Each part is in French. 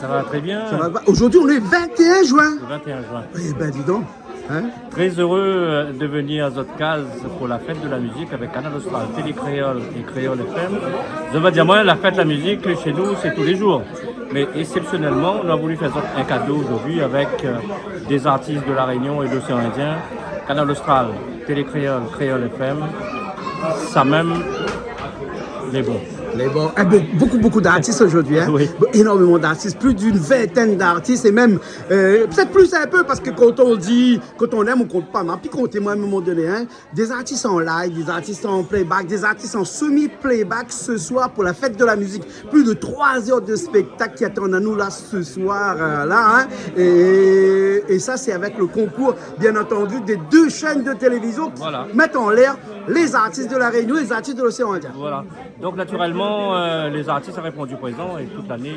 Ça va très bien. Aujourd'hui, on est 21 juin. Le 21 juin. Eh ben, dis donc. Hein? Très heureux de venir à Zotkaz pour la fête de la musique avec Canal Austral, Télé Créole et Créole FM. Je vais dire, moi, la fête de la musique chez nous, c'est tous les jours. Mais exceptionnellement, on a voulu faire un cadeau aujourd'hui avec des artistes de La Réunion et de l'océan Indien. Canal Austral, Télé Créole, Créole FM, ça même les bons. Mais bon, beaucoup d'artistes aujourd'hui, hein? Oui. Énormément d'artistes, plus d'une vingtaine d'artistes et même peut-être plus un peu parce que quand on dit, quand on aime, on compte pas. Mais puis compter moi à un moment donné, hein? Des artistes en live, des artistes en playback, des artistes en semi-playback ce soir pour la fête de la musique. Plus de 3 heures de spectacle qui attendent à nous là ce soir là, hein? Et ça c'est avec le concours bien entendu des 2 chaînes de télévision qui mettent en l'air les artistes de la Réunion et les artistes de l'océan Indien. Voilà. Donc naturellement, les artistes ont répondu présent et toute l'année,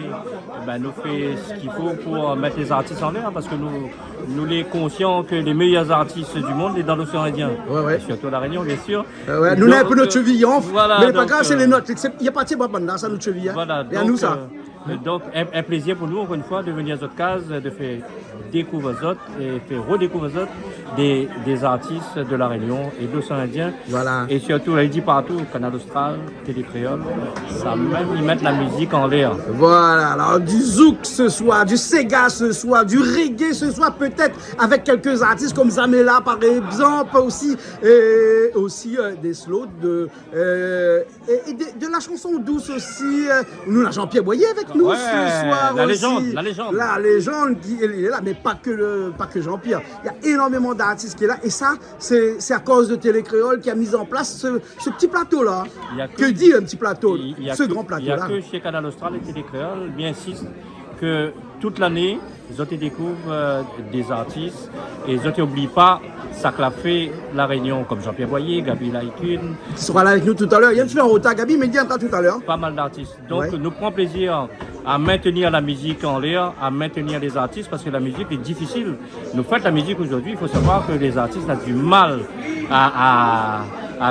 nous fait ce qu'il faut pour mettre les artistes en l'air parce que nous les conscients que les meilleurs artistes du monde sont dans l'océan Indien. Ouais. Surtout la Réunion, bien sûr. Ouais, nous, on a un peu notre cheville en voilà, mais pas grave, c'est les nôtres. Il n'y a pas de bande ça, notre cheville. Hein. Voilà, et à nous, ça. Donc, un plaisir pour nous, encore une fois, de venir à Zotkaz, de faire découvrir Zot et faire redécouvrir Zot des artistes de La Réunion et de l'océan Indien. Voilà. Et surtout, elle dit partout, Canal Austral, Télé Créole, ça même, ils mettent la musique en l'air. Voilà, alors du zouk ce soir, du Sega ce soir, du reggae ce soir, peut-être avec quelques artistes comme Zamela par exemple, aussi, des slows, de la chanson douce aussi. Nous, on a Jean-Pierre Boyer avec nous ce soir la aussi. légende. La légende, il est là, mais pas que Jean-Pierre. Il y a énormément d'artistes qui est là, et ça, c'est à cause de Télé Créole qui a mis en place ce petit plateau-là. Que dit un petit plateau, ce grand plateau-là? Il n'y a que chez Canal Austral et Télé Créole, bien insiste, que toute l'année, ils découvrent des artistes et ils n'oublient pas ça que l'a fait La Réunion, comme Jean-Pierre Boyer, Gabi Laikun. Qui sera là avec nous tout à l'heure. Il y a une fleur au tas, Gabi, mais il viendra tout à l'heure. Pas mal d'artistes. Donc, nous prenons plaisir à maintenir la musique en l'air, à maintenir les artistes, parce que la musique est difficile. Nous faisons la musique aujourd'hui, il faut savoir que les artistes ont du mal à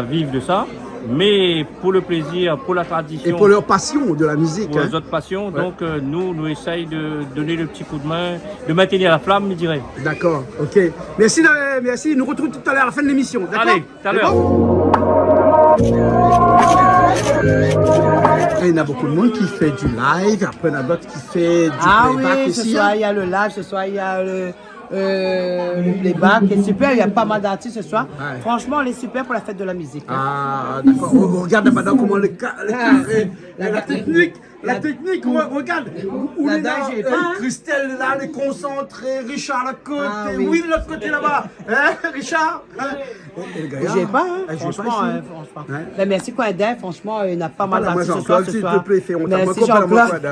vivre de ça. Mais pour le plaisir, pour la tradition. Et pour leur passion de la musique. Pour les autres passions. Donc nous essayons de donner le petit coup de main, de maintenir la flamme, je dirais. D'accord, ok. Merci. Nous retrouvons tout à l'heure à la fin de l'émission. Allez, tout à l'heure. Il y en a beaucoup de monde qui fait du live, après il y en a d'autres qui fait du playback aussi. Ce soir il y a le live, ce soir il y a le playback, c'est super, il y a pas mal d'artistes ce soir. Ouais. Franchement, on est super pour la fête de la musique. Hein. Ah, d'accord. Regarde maintenant comment la technique, regarde. Où est là, Christelle là, elle est concentrée, Richard à côté, Will de l'autre côté là-bas. Hein, Richard? J'ai pas, hein. Franchement. Ben, merci Coindet, franchement, il y a pas mal d'artistes ce soir. S'il te plaît, fais, on t'a merci Jean-Claude.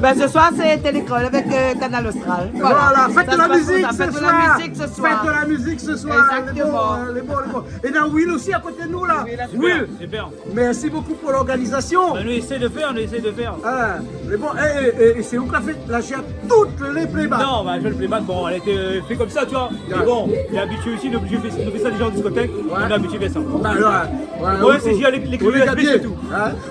Ben, ce soir, c'est Télécrole avec Canal Austral. Voilà, fête de la musique ce soir. Fête de la musique ce soir. Exactement. Les bons. Et dans Will aussi à côté de nous là. Will, super. Merci beaucoup pour l'organisation. On essaie de faire. Ah, mais bon, et c'est où qu'on a fait la chair toutes les playbacks? Non, le playback, bon, elle était fait comme ça, tu vois. Mais bon, il est habitué aussi, nous fait ça déjà en discothèque, on est habitué à ça. C'est gérer les et tout.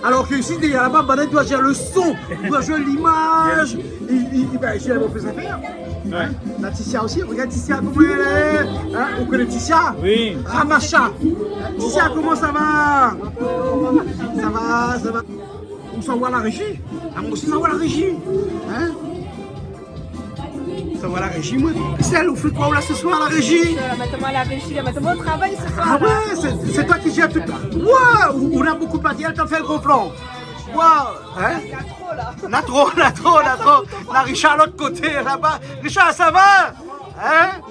Alors que ici, là-bas, Banet doit gérer le son, il doit jouer l'image, il gère vos plus affaires. Ouais. La Tissia aussi, regarde Tissia comment elle est. Hein? Vous connaissez Tissia? Oui. Ramacha. Tissia, comment ça va? Ça va. On s'envoie la régie. Moi aussi, j'envoie la régie. Hein? Ça va la régie, moi. Celle, vous faites quoi là ce soir, la régie? Mettez-moi la régie, mettez-moi au travail ce soir. Ah ouais, c'est toi qui gères tout. Waouh! On a beaucoup de matériel, t'as fait le gros plan. Waouh! Hein? Il y a trop là. On a trop. La Richard à l'autre côté, là-bas. Richard, ça va? Hein?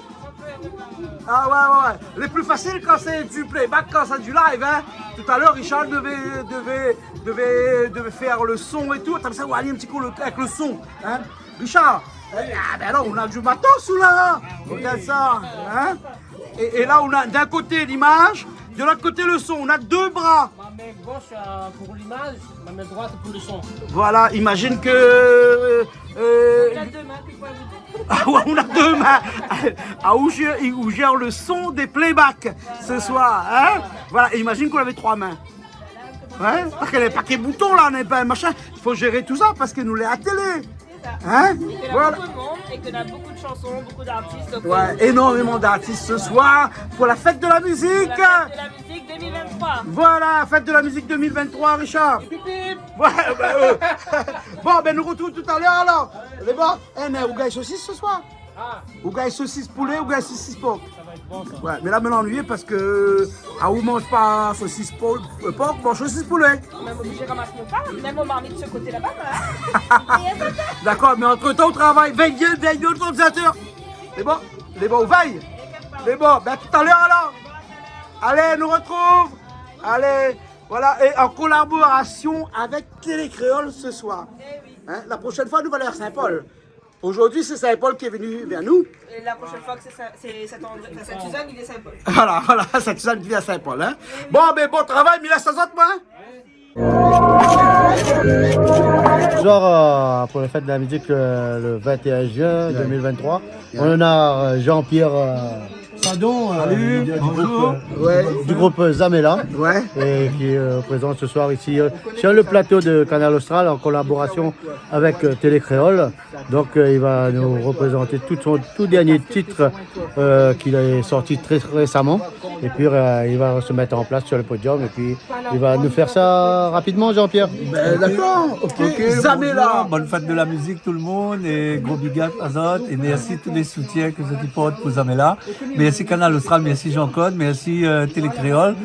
Ah ouais. Les plus faciles quand c'est du playback, quand c'est du live, hein? Tout à l'heure, Richard devait faire le son et tout. T'as ça, on va aller un petit coup avec le son, hein? Richard, ben là, on a du matos là. Regarde ça, hein? Et là, on a d'un côté l'image, de l'autre côté le son. On a 2 bras. Ma main gauche pour l'image, ma main droite pour le son. Voilà, imagine que... On a 2 mains, puis quoi vous dites? Ah ouais, on a 2 mains. Où gère le son des playbacks ce soir, hein? Voilà, imagine qu'on avait 3 mains. Ouais, parce qu'il n'y a pas que les boutons là, n'est pas un machin. Il faut gérer tout ça parce que nous l'est à télé. ça. Hein? Et qu'il y a Voilà. beaucoup de monde et qu'il y a beaucoup de chansons, beaucoup d'artistes. Donc, Ouais, énormément d'artistes ce soir pour la fête de la musique. la fête de la musique 2023. Voilà, fête de la musique 2023, Richard. Ouais, bon, ben nous retrouvons tout à l'heure alors. Les bons, vous gagnez saucisse ce soir? Vous gagnez saucisse poulet ou gagnez saucisse porc? Ouais, mais là, me l'ennuyer parce que vous mange pas saucisse porc, mange saucisse poulet. Même obligé de ramasser mon pain, même au marmite de ce côté là-bas. D'accord, mais entre temps, on travaille. Veille notre ordinateur. Les bons, veille. Les bons, ben tout à l'heure alors. Allez, nous retrouve. Allez, voilà, et en collaboration avec Télécréole ce soir. Hein, la prochaine fois, nous allons à Saint-Paul. Aujourd'hui, c'est Saint-Paul qui est venu vers nous. Et la prochaine fois que c'est Saint-Suzanne, il est Saint-Paul. Voilà, c'est Suzanne qui vient à Saint-Paul. Hein. Bon, mais bon travail, mais là, ça saute, moi. Bonjour pour la fête de la musique le 21 juin 2023. On a Jean-Pierre Sadon du groupe Zamela et qui est présent ce soir ici sur le plateau de Canal Austral en collaboration avec Télécréole. Donc il va nous représenter tout son tout dernier titre qu'il a sorti très récemment. Et puis il va se mettre en place sur le podium et puis il va nous faire ça rapidement, Jean-Pierre. D'accord, ok. Zamela. Bonne fête de la musique tout le monde et gros big up à Zot et merci tous les soutiens que vous portent pour Zamela. Merci Canal Austral, merci Jean-Claude, merci Télécréole,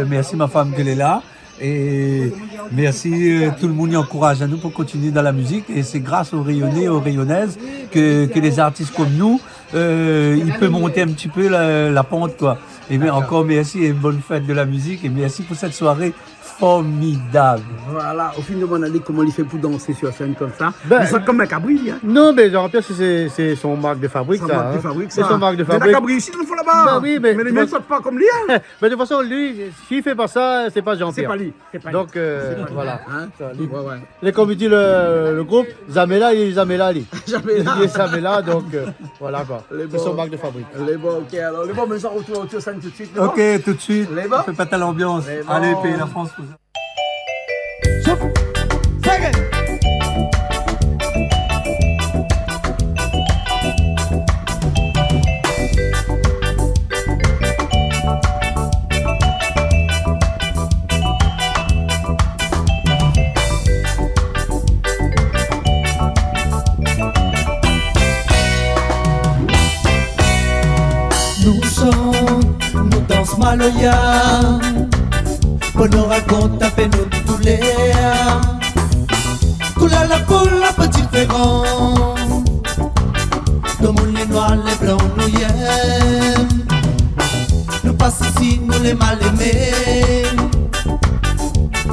merci ma femme qu'elle est là. Et merci tout le monde qui encourage à nous pour continuer dans la musique et c'est grâce aux Rayonnais, aux Rayonnaises que les artistes comme nous ils peuvent monter un petit peu la pente quoi. Et bien encore merci et bonne fête de la musique et merci pour cette soirée formidable. Voilà, au fin de mon année, comment il fait pour danser sur scène comme ça? Il sent comme un cabri. Hein. Non, mais Jean-Pierre, c'est son marque de fabrique. C'est son marque de fabrique. Mais la cabri aussi, il le faut là-bas. Bah oui, mais les mecs ne sortent pas comme lui. Hein. Mais de toute façon, lui, s'il fait pas ça, c'est pas Jean-Pierre. C'est pas lui. Donc, voilà. Hein? Et comme il dit le groupe, Zamela, il est Zamela, lui. Il est Zamela, donc voilà quoi. C'est son marque de fabrique. Les bons, ok. Alors, les bons, mais ça retourne au scène tout de suite. Ok, tout de suite. On fait pas ta l'ambiance. Allez, payer la France. Nous chantons, nous dansons Maloya. Pour nous raconter, fait nous tous les couleur la pour la petite Ferrand. Tout le monde les noirs, les blancs, nous y aiment. Nous passons ici, nous les mal aimés.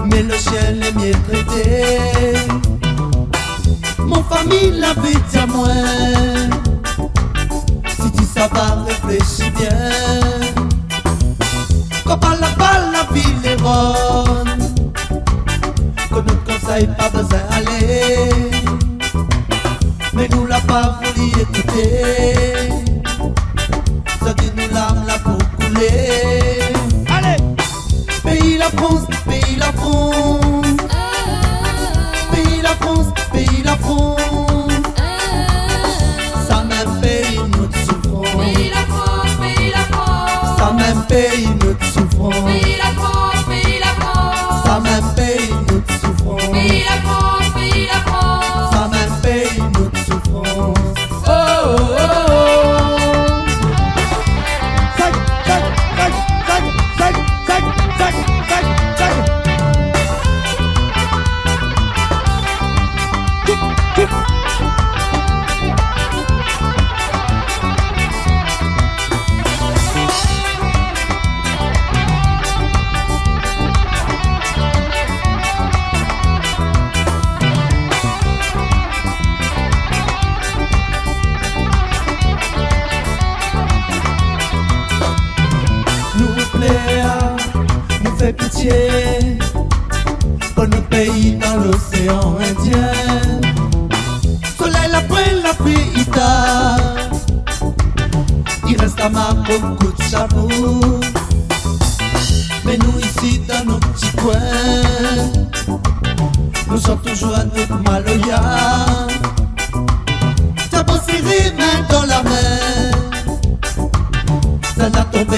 Mais le chien les mieux traités. Mon famille la vie à moi. Si tu savais réfléchir bien. Quand par la vie est bonne. Que nous conseille pas besoin d'aller. Mais nous l'a pas voulu écouter. Ça dit nous l'âme là pour couler. Allez! Pays la France, pays la France. Pays la France, pays la France. Ça même pays notre souffrance. Pays la France, pays la France. Ça même pays notre souffrance. Pays la France, pays la France. Ça même pays notre souffrance. Pays la France, pays la France. Ça même pays notre souffrance. Oh oh oh oh. Sac, sac, sac, sac, sac, sac, sac, sac, sac. Nous plaît, nous fait pitié pour nos pays dans l'océan Indien. Soleil après la pluie il reste à ma beaucoup de chapeau. Mais nous ici dans nos petits coins, nous sommes toujours à notre Maloya.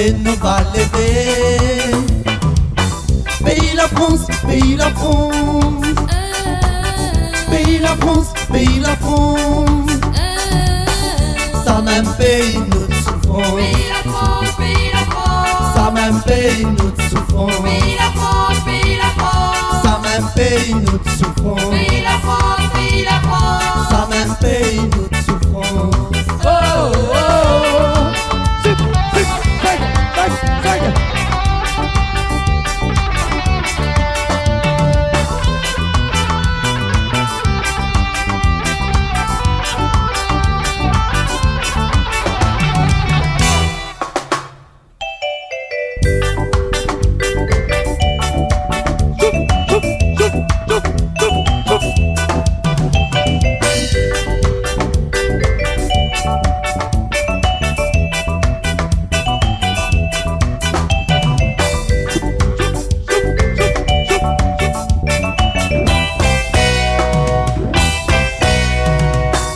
et nous va lever. Pays la France, pays la France. Pays la France, pays la France. Ça même pays nous souffrons. Pays la France, pays la France. Ça même pays nous souffrons. Pays la France, pays la France. Ça même pays nous souffrons. Pays la France, pays la France. Ça même pays nous souffrons. Oh, oh, oh. Zip, zip, zag, zag, zag.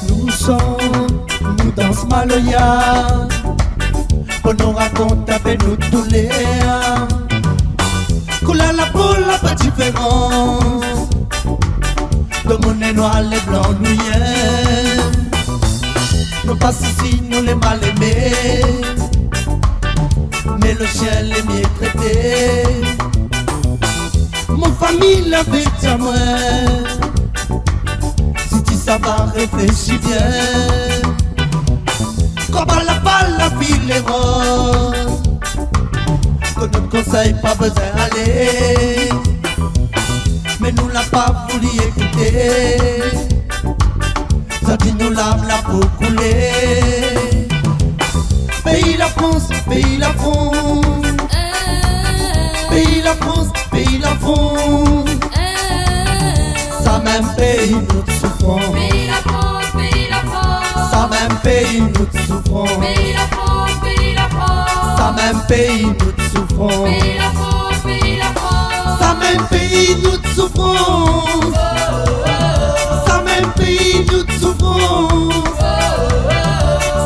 Nous chantons, nous dansons maloya. On nous raconte avec nous tous les couleur la peau, la pas différence. Le monde est noir, les blancs, nous y aiment. Nous passons ici, nous les mal aimés. Mais le chien les mieux traités. Mon famille l'avait dit à moi. Si tu savais réfléchir bien. Comme la balle, la ville est rose. Que notre conseil pas besoin d'aller. Mais nous l'a pas voulu écouter. Ça dit nous l'âme la peau couler. Pays la France, pays la France. Pays la France, pays la France. Ça même pays nous souffrons. Pays la France, pays la France. Ça même pays nous souffrons. Pays la France, pays la France. Ça même pays nous souffrons. Pays la France, pays la France. Ça même pays nous souffrons. Ça même pays nous souffrons.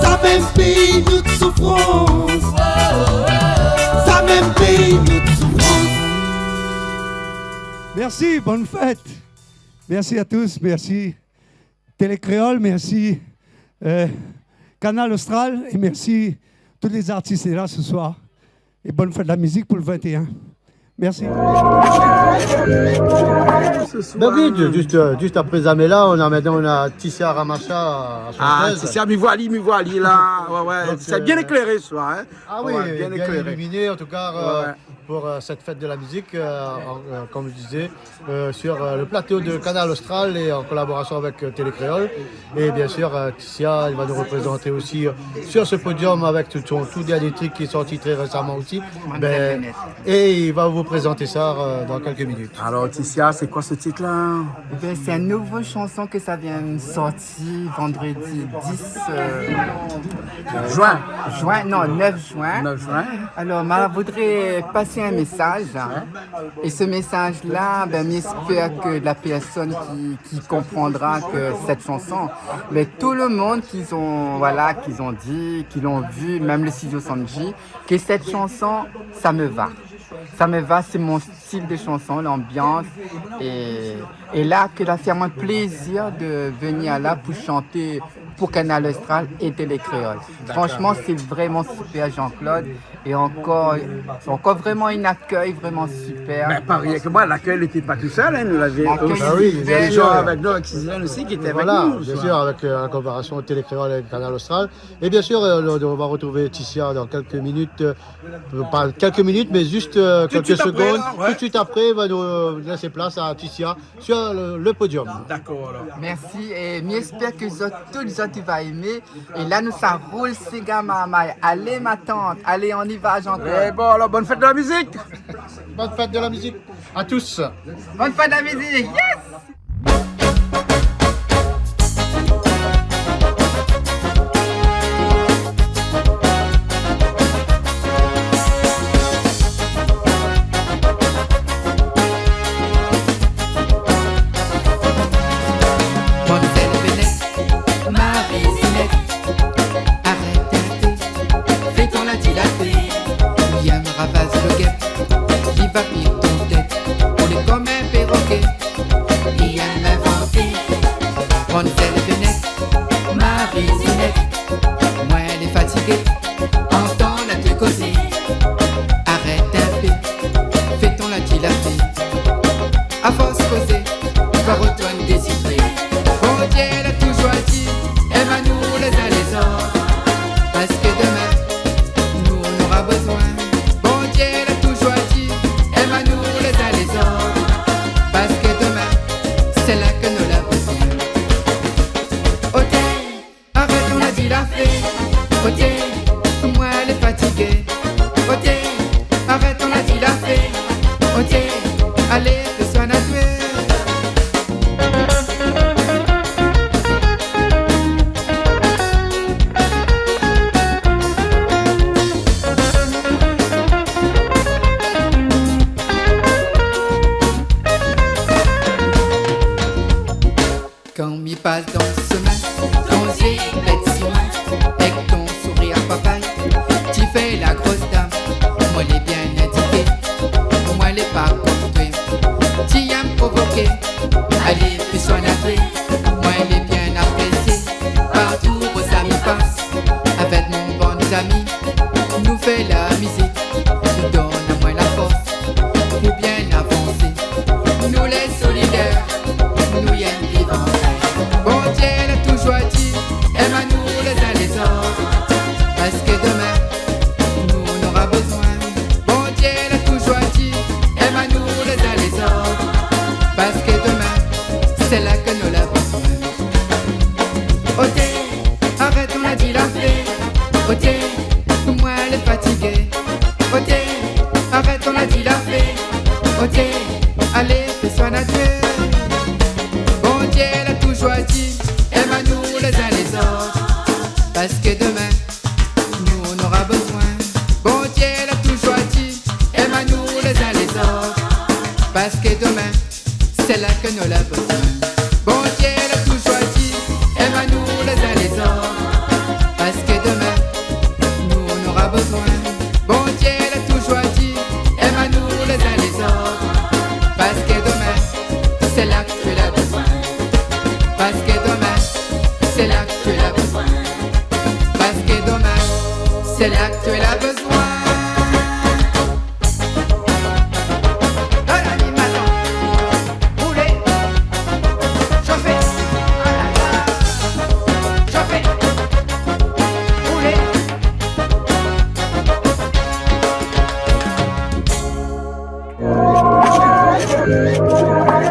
Ça même pays nous souffrons. Ça même pays nous souffrons. Merci, bonne fête. Merci à tous, merci Télé Créole, merci Canal Austral et merci tous les artistes là ce soir. Et bonne fête de la musique pour le 21. Merci. David, juste après Zamela, on a Tissia Ramacha à Ah, chanteuse. c'est ça, m'y voilà là. Ouais, ouais. Donc, C'est bien éclairé ce soir. Hein. Ah oui, Ouais, bien illuminé en tout cas Ouais. pour cette fête de la musique, comme je disais, sur le plateau de Canal Austral et en collaboration avec Télé Créole. Et bien sûr, Tissia, il va nous représenter aussi sur ce podium avec son tout dernier titre qui est sorti très récemment aussi. Ben, et il va vous présenter ça dans quelques minutes. Alors, Tissia, c'est quoi ce titre-là? Ben, c'est une nouvelle chanson que ça vient de sortir vendredi 10 Juin. non, 9 juin. 9 juin. Alors, je voudrais passer un message. Et ce message-là, ben, j'espère que la personne qui comprendra que cette chanson, mais tout le monde qu'ils ont dit, qu'ils l'ont vu, même le studio Sanji, que cette chanson, ça me va. Ça me va, c'est mon style de chanson, l'ambiance. Et là, que la faire mon plaisir de venir là pour chanter pour Canal Austral et Télé Créole. Franchement, c'est vraiment super, Jean-Claude. Et encore vraiment un accueil vraiment super. Mais pas rien que moi, l'accueil n'était pas tout seul, hein, nous l'avions L'accueil aussi. Ah oui, Il y bien a des sûr. gens avec nous, avec Sylvain aussi, qui étaient Voilà, avec nous. bien ce sûr, soir. avec la collaboration Télé Créole et Canal Austral. Et bien sûr, on va retrouver Tissia dans quelques minutes, pas quelques minutes, mais juste quelques suite après, secondes. là, ouais. Tout de suite après, il va nous laisser place à Tissia sur le podium. D'accord, alors. Merci et j'espère que tous les autres vont aimer. Et là, nous, ça roule, c'est gamins. Allez, ma tante, allez, on y va, Jean-Claude. Et bon, alors, bonne fête de la musique! Bonne fête de la musique à tous. Bonne fête de la musique, yes! Mademoiselle Venette, Marie Zinette, arrête d'arrêter, fais ton la dilater. mademoiselle Vénette, Marie-Zinette. Moi elle est fatiguée, entends-la te causer. Arrête un peu, fais-ton la dilapée. À force causer, va retourner décider. Bon Dieu, elle a toujours dit, aime-nous les uns les autres. Parce que demain, nous on aura besoin. Bon Dieu, elle a toujours dit, aime-nous les uns les autres. Parce que demain, c'est là que nous l'avons besoin. Ok, arrête, on a dit la fée. Ok, moi elle est fatiguée. Ok, arrête, on a dit la fée. Ok, allez, fais-toi natuer. Quand m'y passe dans ce chemin, ton yeux bête si loin, avec ton sourire papaye, tu fais la grosse dame. Moi les bien indiqué, moi les pas comme toi. Tu aimes provoquer, allez fais-toi nager. Moi les bien apprécié, partout où ça m'y passe. Avec mon bon ami, nous fait la musique, nous donne à moi la force pour bien avancer. Nous les solidaires, nous y aimons vivant. Bon Dieu, elle a toujours dit, aime-nous les uns les autres. Parce que demain, nous on aura besoin. Bon Dieu, elle a toujours dit, aime-nous les uns les autres. Parce que demain, c'est là que nous l'avons besoin. Ok, arrête, on a dit la fée. Ok, moi elle est fatiguée. Ok, arrête, on a dit la fée. Ok, allez, fais-toi natuer. Bon Dieu, elle a toujours dit, aime-nous les uns les autres. Parce que demain, nous on aura besoin. Bon Dieu, elle a toujours dit, aime-nous les uns les autres. Parce que demain, c'est là que nous l'avons besoin. Bon Dieu, elle a toujours dit, aime-nous les uns les autres. Parce que demain, nous on aura besoin. Bon Dieu, elle a toujours dit, aime-nous les uns les autres. Parce que demain, c'est là que tu l'as besoin. Parce que demain, c'est là que tu l'as besoin. Parce que demain, c'est là que tu l'as besoin.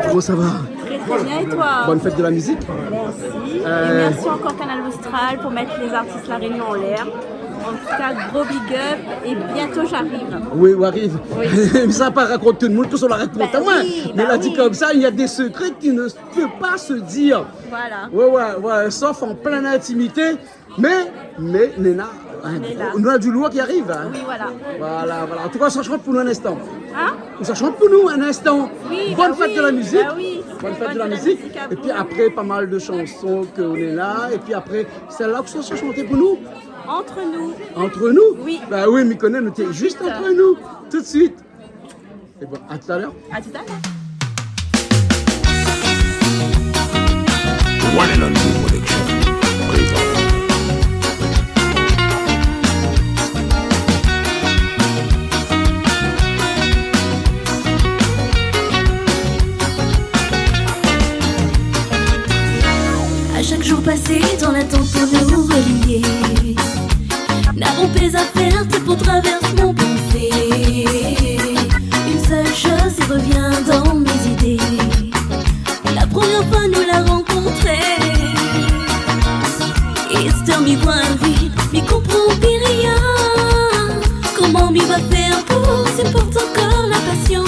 Comment ça va? Très bien, et toi? Bonne fête de la musique. Merci. Et merci encore Canal Austral pour mettre les artistes La Réunion en l'air. En tout cas, gros big up et bientôt j'arrive. Oui, on arrive. Oui. Mais ça va pas raconter tout le monde, que ça la raconte à moi. oui, Mais bah elle a dit oui. comme ça, il y a des secrets qui ne peuvent pas se dire. Voilà. Ouais, sauf en pleine intimité. Mais Néna, on a du lourd qui arrive. Hein. Oui, voilà. Voilà. En tout cas, ça chante pour nous un instant. Hein? Ça chante pour nous un instant. Oui, Bonne bah fête oui, de la musique. bah oui. Bonne fête Bonne de la fête musique. à Et puis vous. après, pas mal de chansons qu'on est là. Et puis après, c'est là que ça sera chanté pour nous. Entre nous. Entre nous? Oui. Bah oui, Mikonen, nous t'es juste entre nous. Tout de suite. Et bon, à tout à l'heure. À tout à l'heure. One and only production. À chaque jour passé dans l'attente pour nous relier, n'avons pas à faire, tout pour traverser mon pensée. Une seule chose y revient dans mes idées. La première fois nous la rencontrée, et c'est m'y voir vite, m'y comprend plus rien. Comment m'y va faire pour supporter encore la passion?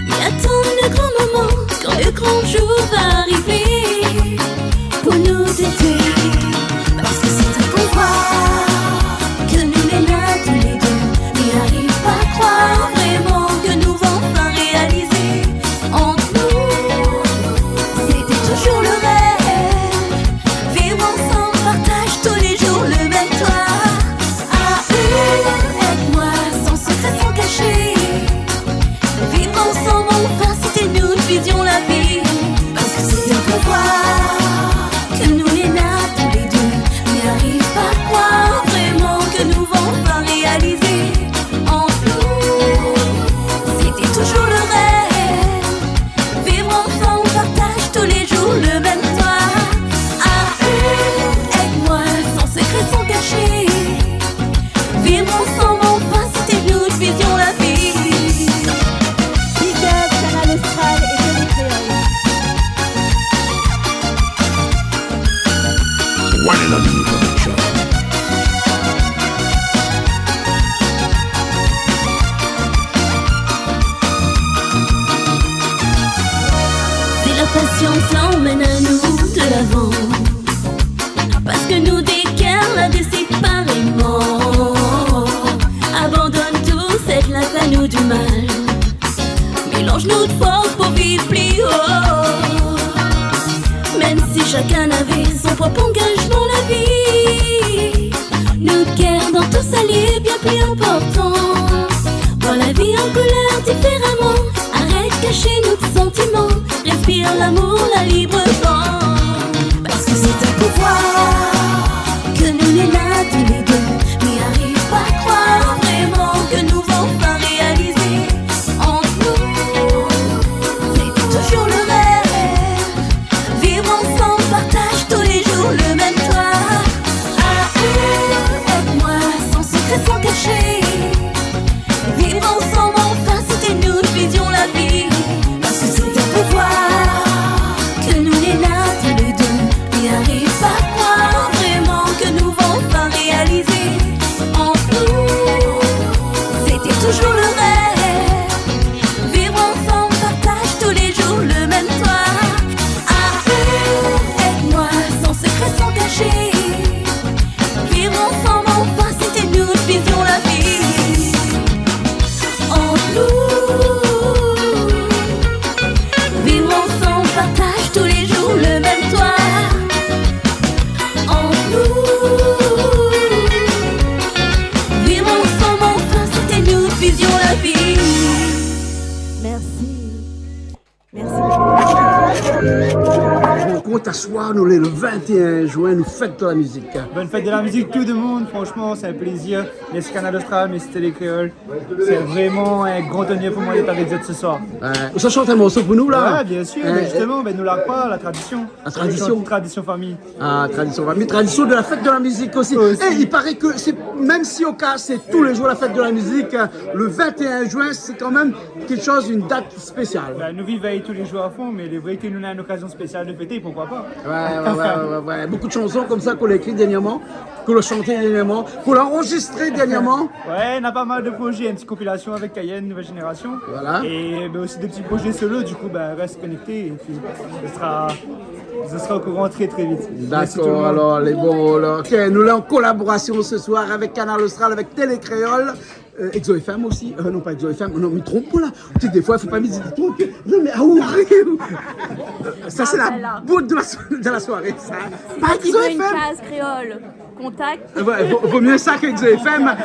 Mais attendre le grand moment, quand le grand jour va arriver, pour nous aider. Parce que c'est un convoi que nous les nains tous les deux, n'y arrive pas à croire vraiment que nous vont enfin réaliser. Entre nous, c'était toujours le rêve, vivre ensemble, partage tous les jours le même toit. À eux, aide-moi, sans secret, sans cacher. Vivre ensemble, enfin, c'était nous, nous visions la vie. Parce que c'est un convoi Chacun avait son propre engagement, la vie nous gardons tous alliés, bien plus important. Voir la vie en couleur différemment. Arrête de cacher nos sentiments. Respire l'amour, la libre vent. Parce que c'est un pouvoir que nous les là tous les deux. Mais arrive pas à croire vraiment que nous vont enfin réaliser. Entre nous, c'est toujours le rêve. Vivre ensemble, partage tous les jours le même toit. Avec moi, sans secret, sans cacher. Vivre ensemble, enfin c'était nous, visions la vie. Parce que c'est un pouvoir que nous les là tous les deux. Mais arrive pas à croire vraiment que nous vont enfin réaliser. Entre nous, c'était toujours le rêve. Vivre ensemble, partage tous les jours le même toit. Avec moi, sans secret, sans cacher. Vivre ensemble, enfin c'était nous, visions la vie. Entre nous, vivre ensemble, partage tous les jours le même toit. Entre nous, vivre ensemble, enfin c'était nous, visions la vie. On compte asseoir, nous, le 21 juin, nous fêtons de la musique. Bonne fête de la musique, tout le monde. Franchement, c'est un plaisir. Merci Canal Austral, merci Télé Créole. C'est vraiment un grand honneur pour moi d'être avec vous ce soir. Ça chante un morceau pour nous, là? Ouais, bien sûr. Mais justement, nous largue pas la tradition. La tradition? Tradition famille. Ah, tradition famille. Tradition de la fête de la musique aussi. Et il paraît que, même si au cas c'est tous les jours la fête de la musique, le 21 juin, c'est quand même quelque chose, une date spéciale. Nous vivons tous les jours à fond, mais les vrai que nous avons une occasion spéciale de fêter, pourquoi pas? Ouais. Beaucoup de chansons comme ça qu'on a écrites dernièrement, qu'on a chantées dernièrement, qu'on a enregistrées dernièrement. Ouais, on a pas mal de projets, une petite compilation avec Cayenne, Nouvelle Génération. Voilà. Et aussi des petits projets solo, du coup, reste connecté et puis ce sera au courant très très vite. D'accord, alors les bons. Ok, nous sommes en collaboration ce soir avec Canal Austral, avec Télé Créole. Exo FM aussi, non pas Exo FM, non mais trompe pas là. Tu sais, des fois il faut pas me dire trompe. Non mais ça c'est la boute de la soirée ça. Pas Exo FM. Une case créole, contact. Ouais, vaut mieux ça qu'Exo FM.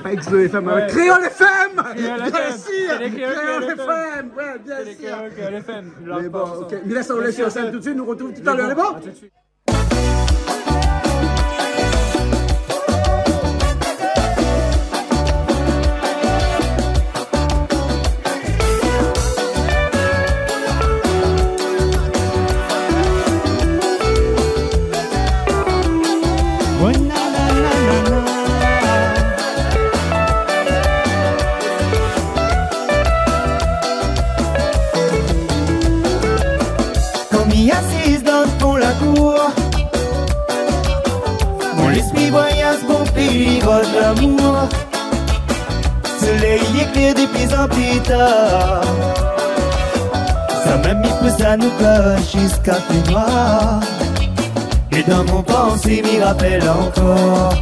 Pas Exo FM, ouais. Créole FM. Bien sûr. Créole FM, ouais, bien sûr. Créole FM. Mais bon, ok. Mais laisse on laisse sur scène tout de suite, nous retrouvons tout à l'heure, les bons. Assise dans le fond la cour, mon esprit voyage, mon pays rôde l'amour. Soleil éclaire de plus en plus tard, ça m'a mis pousse à nous coche jusqu'à plus noir. Et dans mon pensée m'y rappelle encore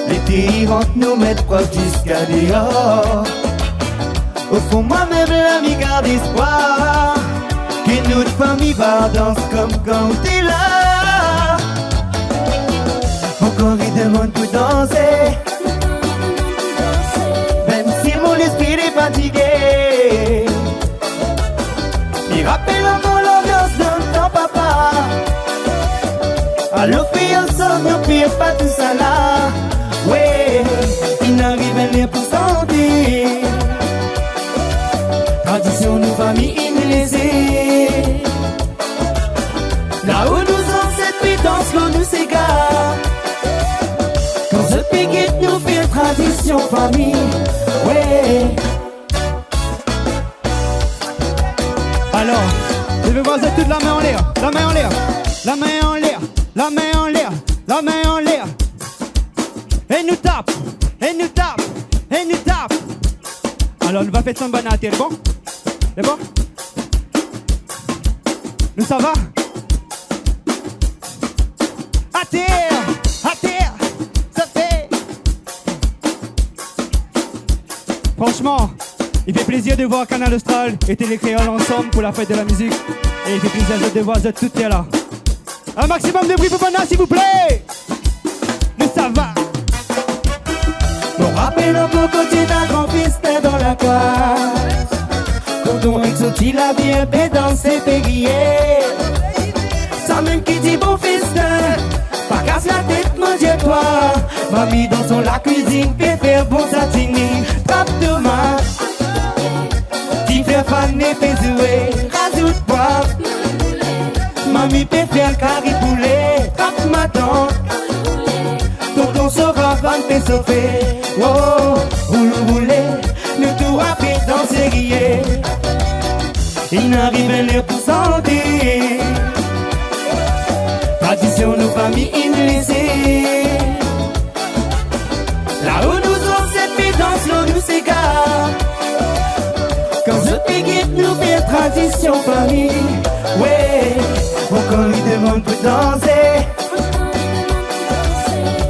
l'été rentre nous mettre proche jusqu'à dehors. Au fond moi-même l'ami garde espoir que notre famille va danser comme quand t'es là. Encore il demande pour danser, même si mon esprit est fatigué. Il rappelle encore l'ambiance de ton papa. Alors puis ensemble, on pire pas tout ça là. Ouais, il n'arrive à rien pour sentir. Tradition de famille laissé. Là où nous ancêtres puis dansent l'eau nous s'égare. Quand ce piquet nous fait tradition famille. Ouais. Alors, je vais voir toute la main en l'air, la main en l'air, la main en l'air, la main en l'air, la main en l'air. Et nous tape, et nous tape, et nous tape. Alors on va faire son banane, c'est bon? C'est bon? Nous ça va? À terre, ça fait. Franchement, Il fait plaisir de voir Canal Austral et Télé Créole ensemble pour la fête de la musique. Et il fait plaisir de voir toutes là. Un maximum de bruit pour Bana, s'il vous plaît. Mais ça va. Mon rappel au côté d'un grand festin dans la cage. Quand on est sorti la bien paix dans ses périers. Ça même qui dit bon festin. Pas casse la tête, mange-toi. Mamie dans son la cuisine, peut faire bon satini. Top tomate. Qui fait faner, fait jouer. Rajoute poivre. Mamie peut faire carré poulet. Top matin. Tonton sera van te sauver. Oh, roulé, nous tout rapide dans ses guillets. Il n'arrive à pour santé. Tradition, nos familles inlaissées. Là où nous on s'est fait dans l'eau, nous s'égare. Quand je t'équipe, nous fait tradition, famille. Ouais, encore il demande pour danser.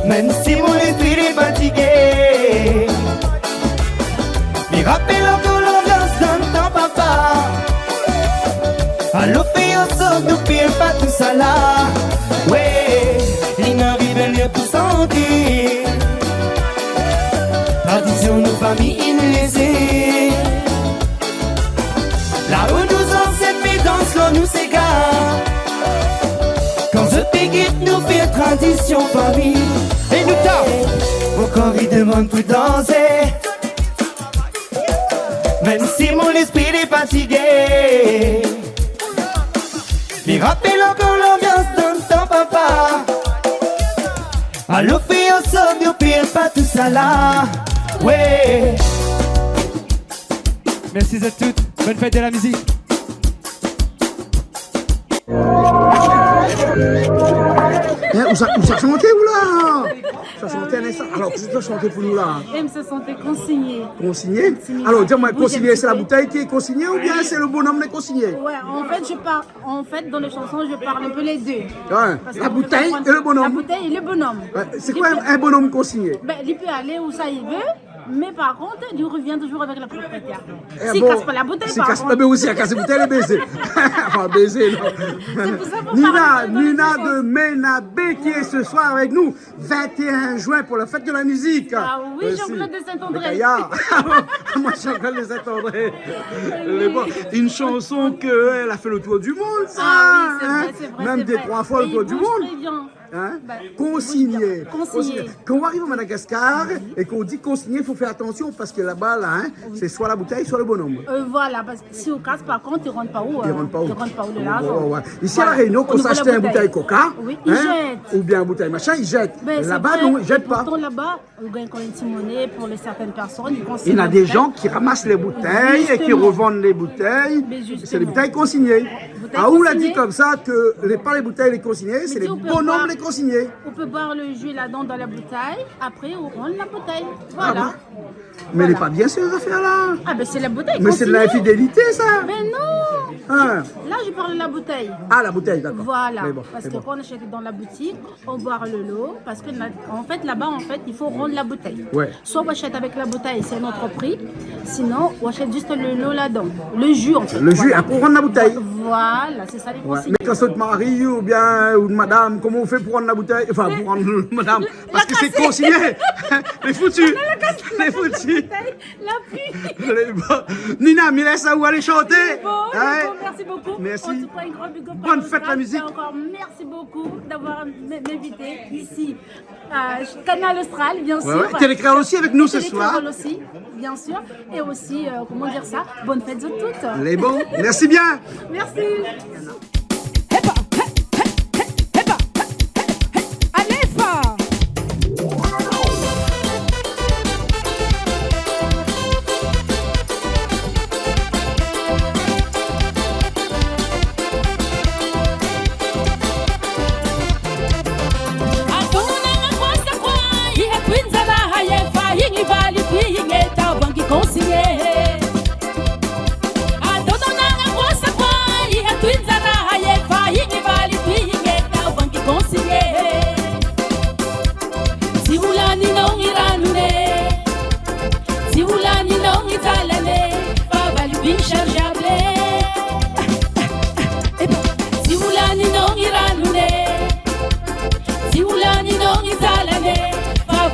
Même si mon esprit est fatigué. Mais rappelle encore l'ambiance dans ton papa. Allô, fais un saut, nous pire pas tout ça là. Ouais, il n'arrive à rien pour sentir. Tradition, nos familles inlaissées. Là où nous on s'est fait dans l'eau, nous s'égare. Quand je t'équipe, nous fait tradition, famille. Et nous tape. Encore il demande pour danser. Même si mon esprit est fatigué. Mais rappelle encore l'ambiance dans ton papa. Allô, fais un saut, nous pire pas tout ça là. Ouais. Merci à toutes. Bonne fête de la musique. Où ça chantait ou là? Ça chantait un instant. Alors, qu'est-ce que tu as chanté pour nous là? Et me se sentait consigné. Consigné? Alors, dis-moi, consigné, c'est la bouteille qui est consignée ou bien c'est le bonhomme qui est consigné? Ouais, en fait, dans les chansons, je parle un peu les deux. Ouais. La bouteille et le bonhomme. La bouteille et le bonhomme. Ouais. C'est quoi un bonhomme consigné? Ben, il peut aller où ça il veut. Mais par contre, il revient toujours avec la propriétaire. Eh S'il bon, casse pas la bouteille, s'il par casse contre. pas, mais aussi à casser la bouteille, les baiser. Enfin, baiser, non. C'est pour ça qu'on parle Nina de Ménabé qui est ce soir avec nous. 21 juin pour la fête de la musique. Ah oui, Jean-Claude de Saint-André. Moi, Jean-Claude de Saint-André. Une chanson qu'elle a fait le tour du monde, ça. Ah oui, c'est vrai. Même des 3 fois le tour du monde. Très bien. Hein? Consigné. Consigné. Quand on arrive à Madagascar et qu'on dit consigné, il faut faire attention parce que là-bas, là, hein, c'est soit la bouteille, soit le bonhomme. Voilà, parce que si on casse, par contre, ils ne rentrent pas où. Ils rentrent pas où. Ils rentrent pas où de l'argent. Ouais. Ici à La Réunion, quand on s'achetait une bouteille Coca, oui, ils jettent. Ou bien une bouteille machin, ils jettent. Ben, là-bas, non, ils jettent pas. Pourtant, là-bas, on gagne quand même une monnaie pour certaines personnes. Il y a des gens qui ramassent les bouteilles et qui revendent les bouteilles. C'est les bouteilles consignées. Où l'a dit comme ça que pas les bouteilles les consignées, c'est les bonhommes les consignés. On peut boire le jus là-dedans dans la bouteille, après on rend la bouteille. Voilà. Mais elle n'est pas bien ces affaires-là. Ah ben c'est la bouteille. Mais c'est de l'infidélité ça. Mais non. Hein. Là je parle de la bouteille. Ah la bouteille, d'accord. Voilà. Parce que quand on achète dans la boutique, on boit le lot. Parce que en fait là-bas il faut rendre la bouteille. Ouais. Soit on achète avec la bouteille, c'est notre prix. Sinon on achète juste le lot là-dedans. Le jus en fait. Le jus, après on rend la bouteille. Voilà, c'est ça les consignes. Mais quand c'est de mari ou bien ou de madame, comment on fait pour rendre la bouteille? Enfin pour rendre madame. Parce que c'est consigné. Les foutus. Les foutus. Nina, me laisse où aller chanter. Bon, merci beaucoup. Merci. En tout cas, un grand big up. Bonne fête la musique. Encore merci beaucoup d'avoir m'invité ici à Canal Austral, bien sûr. Ouais. Télé Créole aussi avec nous ce soir. Télé Créole aussi, bien sûr. Et aussi, comment dire ça, bonne fête à toutes. Les bons. Merci bien. Merci. Consigliere, a dona na moça, pai, a tua inzara,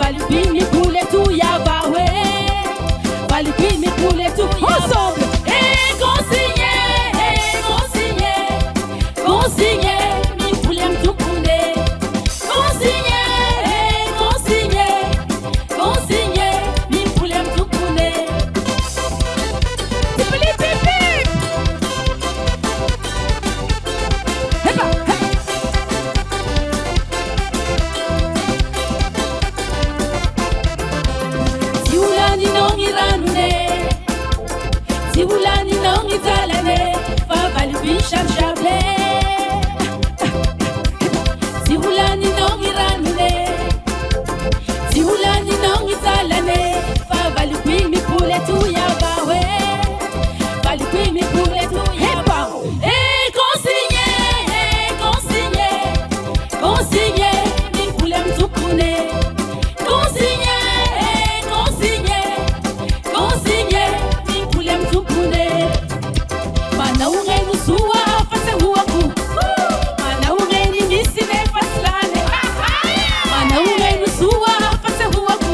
Valupi, mi poulet, tout ya va, ouais. Valupi, mi poulet, tout ensemble. Et consigné, consigné, mi poulet, tout poulet. Consigné, consigné, mi poulet, tout poulet. Tipili, pipi. Hepa, Siulani non iranune, Siulani non italane, Favali bisham shable. Siulani non iranune, Siulani non italane, Favali mi poulet tout ya bawe, Favali mi poulet tout ya bawe. Et consigné, consigné, mi poulet tout poulet. Consigné, mi poulet tout poulet. Mana ungeni suwa fase huaku, mana ungeni misine faslane. Mana ungeni suwa fase huaku,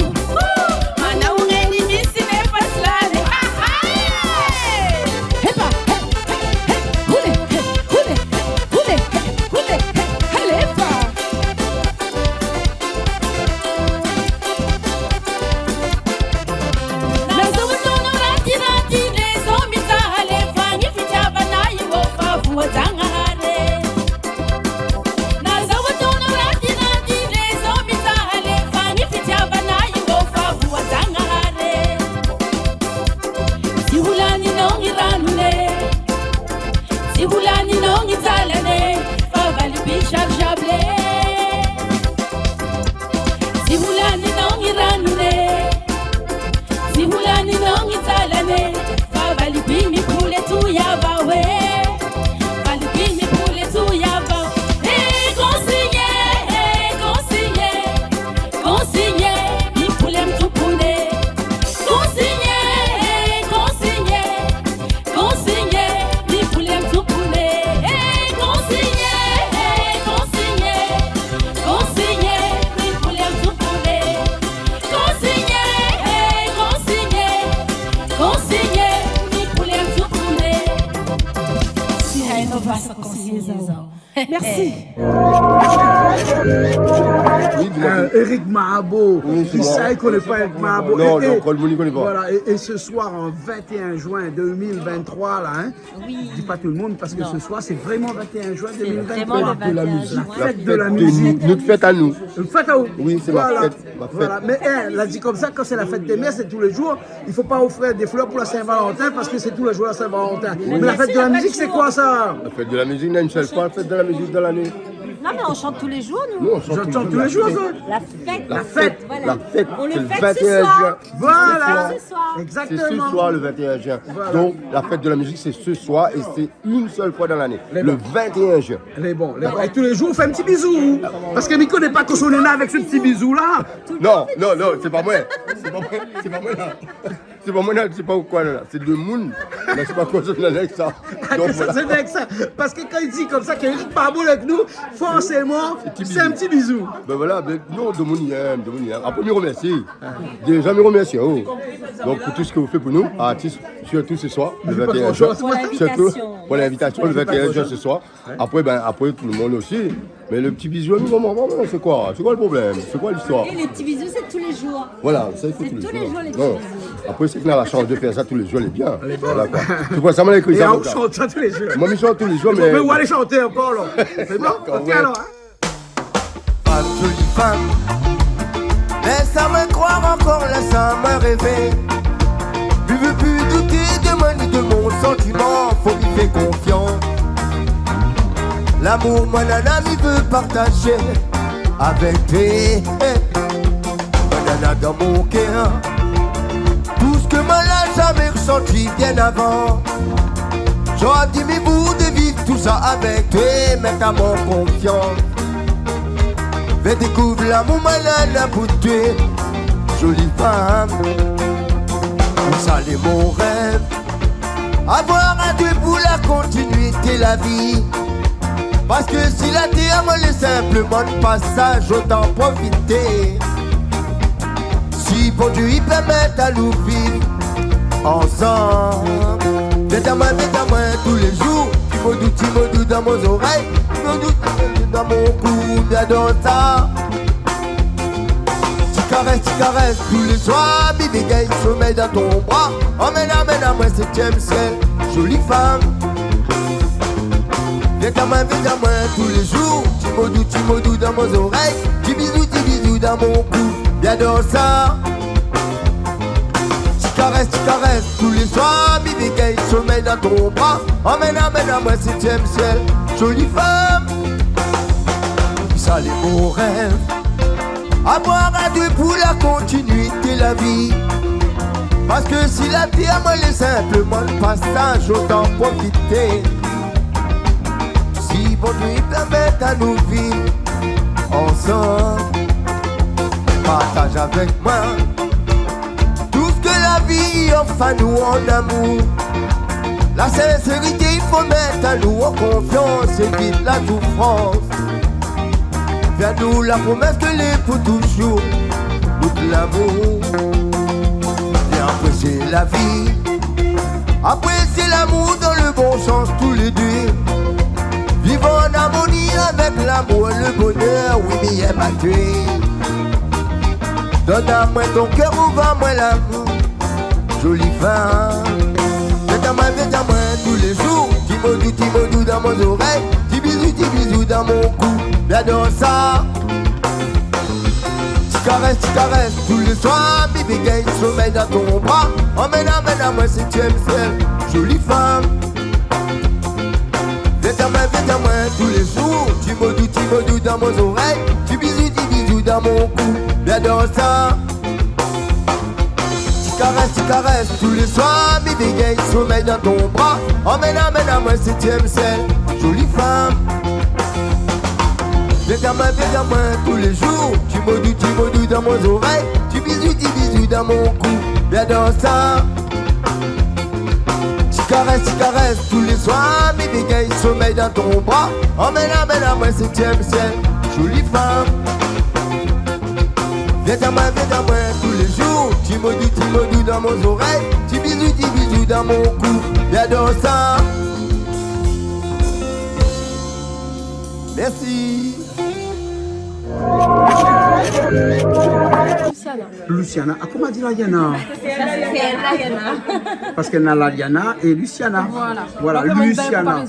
mana ungeni misine faslane. Hepa, hule, helefa. Sihulani non italane, favali bichargeable. Sihulani non iranune, Sihulani non italane, favali bimi poulet tout ya bawe, favali bimi poulet tout ya bawe. Et consigné, mi poulet tout poulet. Consigné, mi poulet tout poulet. Et consigné, mi poulet tout poulet. Consigné, mi poulet tout poulet. Si a inovação consciência. Merci. Eric Mahabo, qui sait qu'on n'est pas Eric Mahabo. Non, non, Colmouni connaît pas. Voilà, et ce soir, en 21 juin 2023, là, hein, je dis pas tout le monde parce que ce soir, c'est vraiment 21 juin 2023. La fête de la musique. La fête de la musique. Notre fête à nous. Une fête à vous. Oui, c'est voilà. ma fête. Voilà. Mais elle a dit comme ça, quand c'est la fête des mères, c'est tous les jours. Il ne faut pas offrir des fleurs pour la Saint-Valentin parce que c'est tous les jours la Saint-Valentin. Mais la fête de la musique, c'est quoi ça? La fête de la musique, il y a une seule fois la fête de la musique dans l'année. Non, mais on chante tous les jours, nous. Nous, on chante tous les jours, ça. La fête. La fête. Voilà. La fête, On le c'est le fête 21 ce soir. juin. Voilà. Ce soir. Exactement. C'est ce soir, le 21 juin. Voilà. Donc, la fête de la musique, c'est ce soir et c'est une seule fois dans l'année. Le 21 juin. Les bons. Et tous les jours, on fait un petit bisou. Parce que Miko n'est pas que son nana avec ce petit bisou-là. Non, c'est pas moi. C'est pas moi là. C'est pas moi là, c'est pas quoi là. C'est le monde. Là, c'est pas quoi ça avec ça. Donc, Ça, c'est avec ça. Parce que quand il dit comme ça qu'il est pas bon avec nous, forcément, c'est un petit bisou. Ben voilà, ben non, de mon aime. Après, me remercier. Déjà, me remercier. Oh. Donc, pour tout ce que vous faites pour nous, artistes, surtout ce soir, le 21 juin. Surtout pour l'invitation, le 21 juin ce soir. Après, tout le monde aussi. Mais le petit bisou, c'est quoi? C'est quoi le problème? C'est quoi l'histoire? Et les petits bisous, c'est tous les jours. Voilà, ça il faut C'est tous tous les les jours. jours, les petits Non. bisous. Après, c'est qu'on a la chance de faire ça tous les jours, elle est bien. Voilà, quoi. Tu vois, ça m'a écrit Et ça. on chante ça tous les jours. Moi, je chante tous les jours, On mais. peut aller chanter encore, là. C'est bon? Ok, ouais. alors. Femme, jolie femme, laisse-moi croire encore, laisse-moi rêver. Je veux plus douter de moi ni de mon sentiment, faut lui faire confiance. L'amour, moi, nana, il veut partager avec toi. Nana, dans mon cœur, tout ce que moi, n'a jamais ressenti bien avant. J'aurais dit, mais vous de vivre tout ça avec toi, mettre à mon confiance. Vais découvrir l'amour, moi, nana, pour toi, jolie femme. Ça, c'est mon rêve, avoir un Dieu pour la continuité de la vie. Parce que si la terre est simplement de passage, autant profiter. Si bon Dieu il permet à nous vivre ensemble. Viens à moi tous les jours. Timodou dans mes oreilles, Timodou dans mon cou, bien dans ça. Tu caresses tous les soirs, mi bégaye, sommeil dans ton bras. Emmène à moi 7e ciel, jolie femme. Viens à moi tous les jours. Timodou dans mes oreilles, petit bisou dans mon cou, bien dans ça. Tu caresses tous les soirs, mi bégaye, sommeil dans ton bras. Emmène à moi 7e ciel, jolie femme. Ça les beaux rêves, à boire à deux pour la continuité de la vie. Parce que si la vie à moi est simplement le passage, autant profiter. Si bon Dieu permet à nous vivre ensemble, partage avec moi tout ce que la vie offre à nous en amour. La sincérité, il faut mettre à nous en confiance, évite la souffrance. Viens nous la promesse que les pour toujours, goûte l'amour. Viens apprécier la vie, apprécier l'amour dans le bon sens tous les deux. Vivons en harmonie avec l'amour et le bonheur, oui mais il m'a tué. Donne à moi ton cœur, ouvre-moi l'amour, jolie femme. Viens à moi tous les jours, Timodou dans mes oreilles, petit bisou dans mon cou, bien dans ça. Tu caresses tous les soirs, mi bégaye, sommeil dans ton bras. Emmène à moi 7e ciel, jolie femme. Viens à moi tous les jours, Timodou dans mes oreilles, petit bisou dans mon cou, bien dans ça. Tu caresses tous les soirs, mi bégaye, sommeil dans ton bras. Emmène à moi 7e ciel, jolie femme. Viens à moi tous les jours, Timodou dans mes oreilles, petit bisou dans mon cou, bien dans ça. Tu caresses tous les soirs, mi bégaye, sommeil dans ton bras. Emmène à moi 7e ciel, jolie femme. Viens à moi tous les jours, Timodou dans mes oreilles, petit bisou dans mon cou, bien dans ça. Merci. Luciana. Ah, comment dit la Diana? Parce qu'elle a la Diana et Luciana. Voilà, Luciana.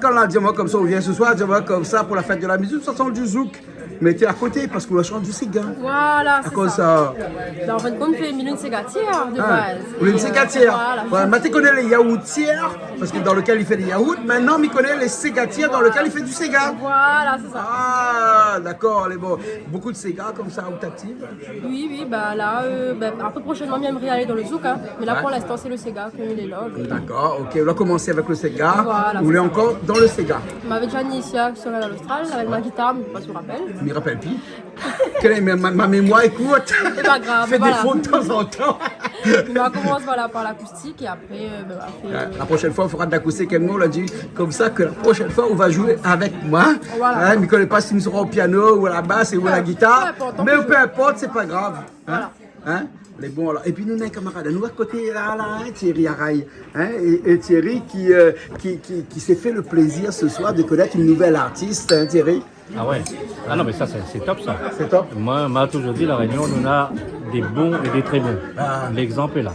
Quand on a dit comme ça, on vient ce soir, comme ça pour la fête de la musique, ça sent du zouk. Mais t'es à côté parce qu'on a chanté du Sega. Voilà, c'est ça. En fait, comme fait une ségatière de base. Une ségatière. Voilà. Maintenant, tu connais les yaourtières, parce que dans lequel il fait des yaourts. Maintenant, il connaît les ségatières dans lequel il fait du Sega. Voilà, c'est ça. Ah, d'accord. Bon. Beaucoup de Sega comme ça, où t'actives? Oui, bah là, un peu prochainement, j'aimerais aller dans le zouk. Hein. Mais là, pour l'instant, c'est le Sega, comme il est là. D'accord, ok. On va commencer avec le Sega. Voilà, on est encore dans le Sega. On m'avait déjà initié à Canal Austral avec ma guitare, mais je ne sais pas si je me rappelle. Je me rappelle plus. Ma mémoire, écoute. C'est pas grave. Fait des fautes de temps en temps. On commence par l'acoustique et après. La prochaine fois, on fera de l'acoustique. On l'a dit comme ça que la prochaine fois, on va jouer avec moi. Voilà. Je ne connais pas si nous serons au piano ou à la basse ou à la guitare. Mais peu importe, c'est pas grave. Voilà. Les bons, alors. Et puis nous, on a un camarade, nous à côté, là, Thierry Araille. Et Thierry qui s'est fait le plaisir ce soir de connaître une nouvelle artiste, Thierry. Ah ouais. Ah non, mais ça, c'est top, ça. C'est top. Moi, on m'a toujours dit, la Réunion, on a des bons et des très bons. L'exemple est là.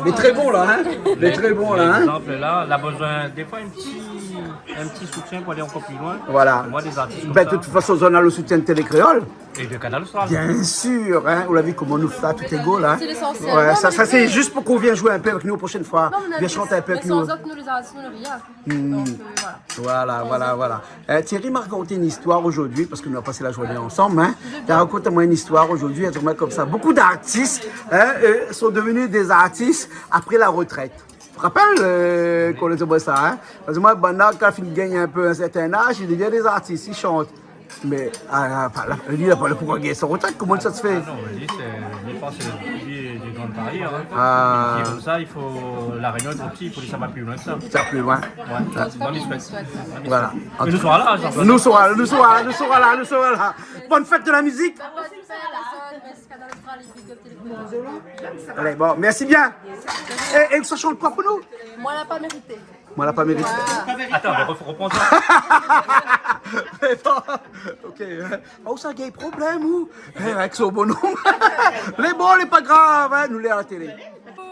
Des très bons, là, Des très bons, là, L'exemple est là. On a besoin, des fois, un petit soutien pour aller encore plus loin. Voilà. Moi, des artistes De toute façon, on a le soutien de Télé Créole. Et de Canal Austral. Bien sûr, on l'a vu comment on nous fait tout égaux, là. C'est l'essentiel. Ouais, ça c'est juste pour qu'on vienne jouer un peu avec nous la prochaine fois. Viens chanter un peu avec nous. Mais sans autres, nous les artistes, nous ne rien. Donc, Voilà. Thierry m'a raconté une histoire aujourd'hui, parce que nous avons passé la journée ensemble. Raconte-moi une histoire aujourd'hui, un truc comme ça. Beaucoup d'artistes sont devenus des artistes après la retraite. Tu te rappelles qu'on les voit ça, Parce que moi, quand il gagne un peu un certain âge, il devient des artistes, ils chantent. Mais lui, il n'a pas le pouvoir de gagner sa retraite, comment ça se fait? Non, je dis, je pense que c'est le début d'une grande carrière. Et comme ça, la Réunion est trop petite, il faut que ça va plus loin que ça. Ça va plus loin. Moi, je souhaite. Voilà. Mais nous serons là, Jean-Claude. Nous serons là. Bonne fête de la musique. Allez, bon, merci bien. Et ça chante quoi pour nous? Moi, elle n'a pas mérité. Moi, elle n'a pas mérité. Attends, reprends ça. Mais bon, ok. Oh, ça a des problèmes ou? Avec son bonhomme. Les bons, les pas graves, hein, nous les à la télé.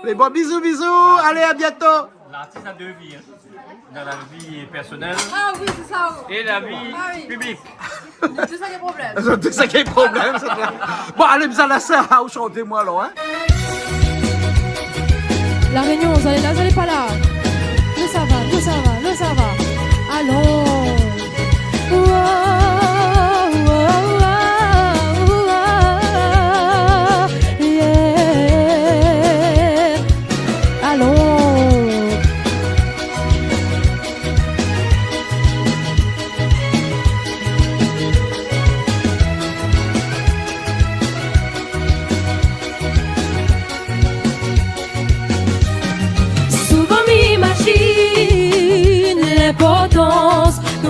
Les bons, bisous, bisous. Allez, à bientôt. L'artiste a deux vies. Hein. Dans la vie personnelle Ah oui, c'est ça. et la vie publique. C'est ça qui est problème. C'est ça qui est le problème. Bon, allez, vous allez ça, chantez-moi alors. Hein. La Réunion, vous allez là, vous allez pas là. Le ça va, le ça va, le ça va. Allons.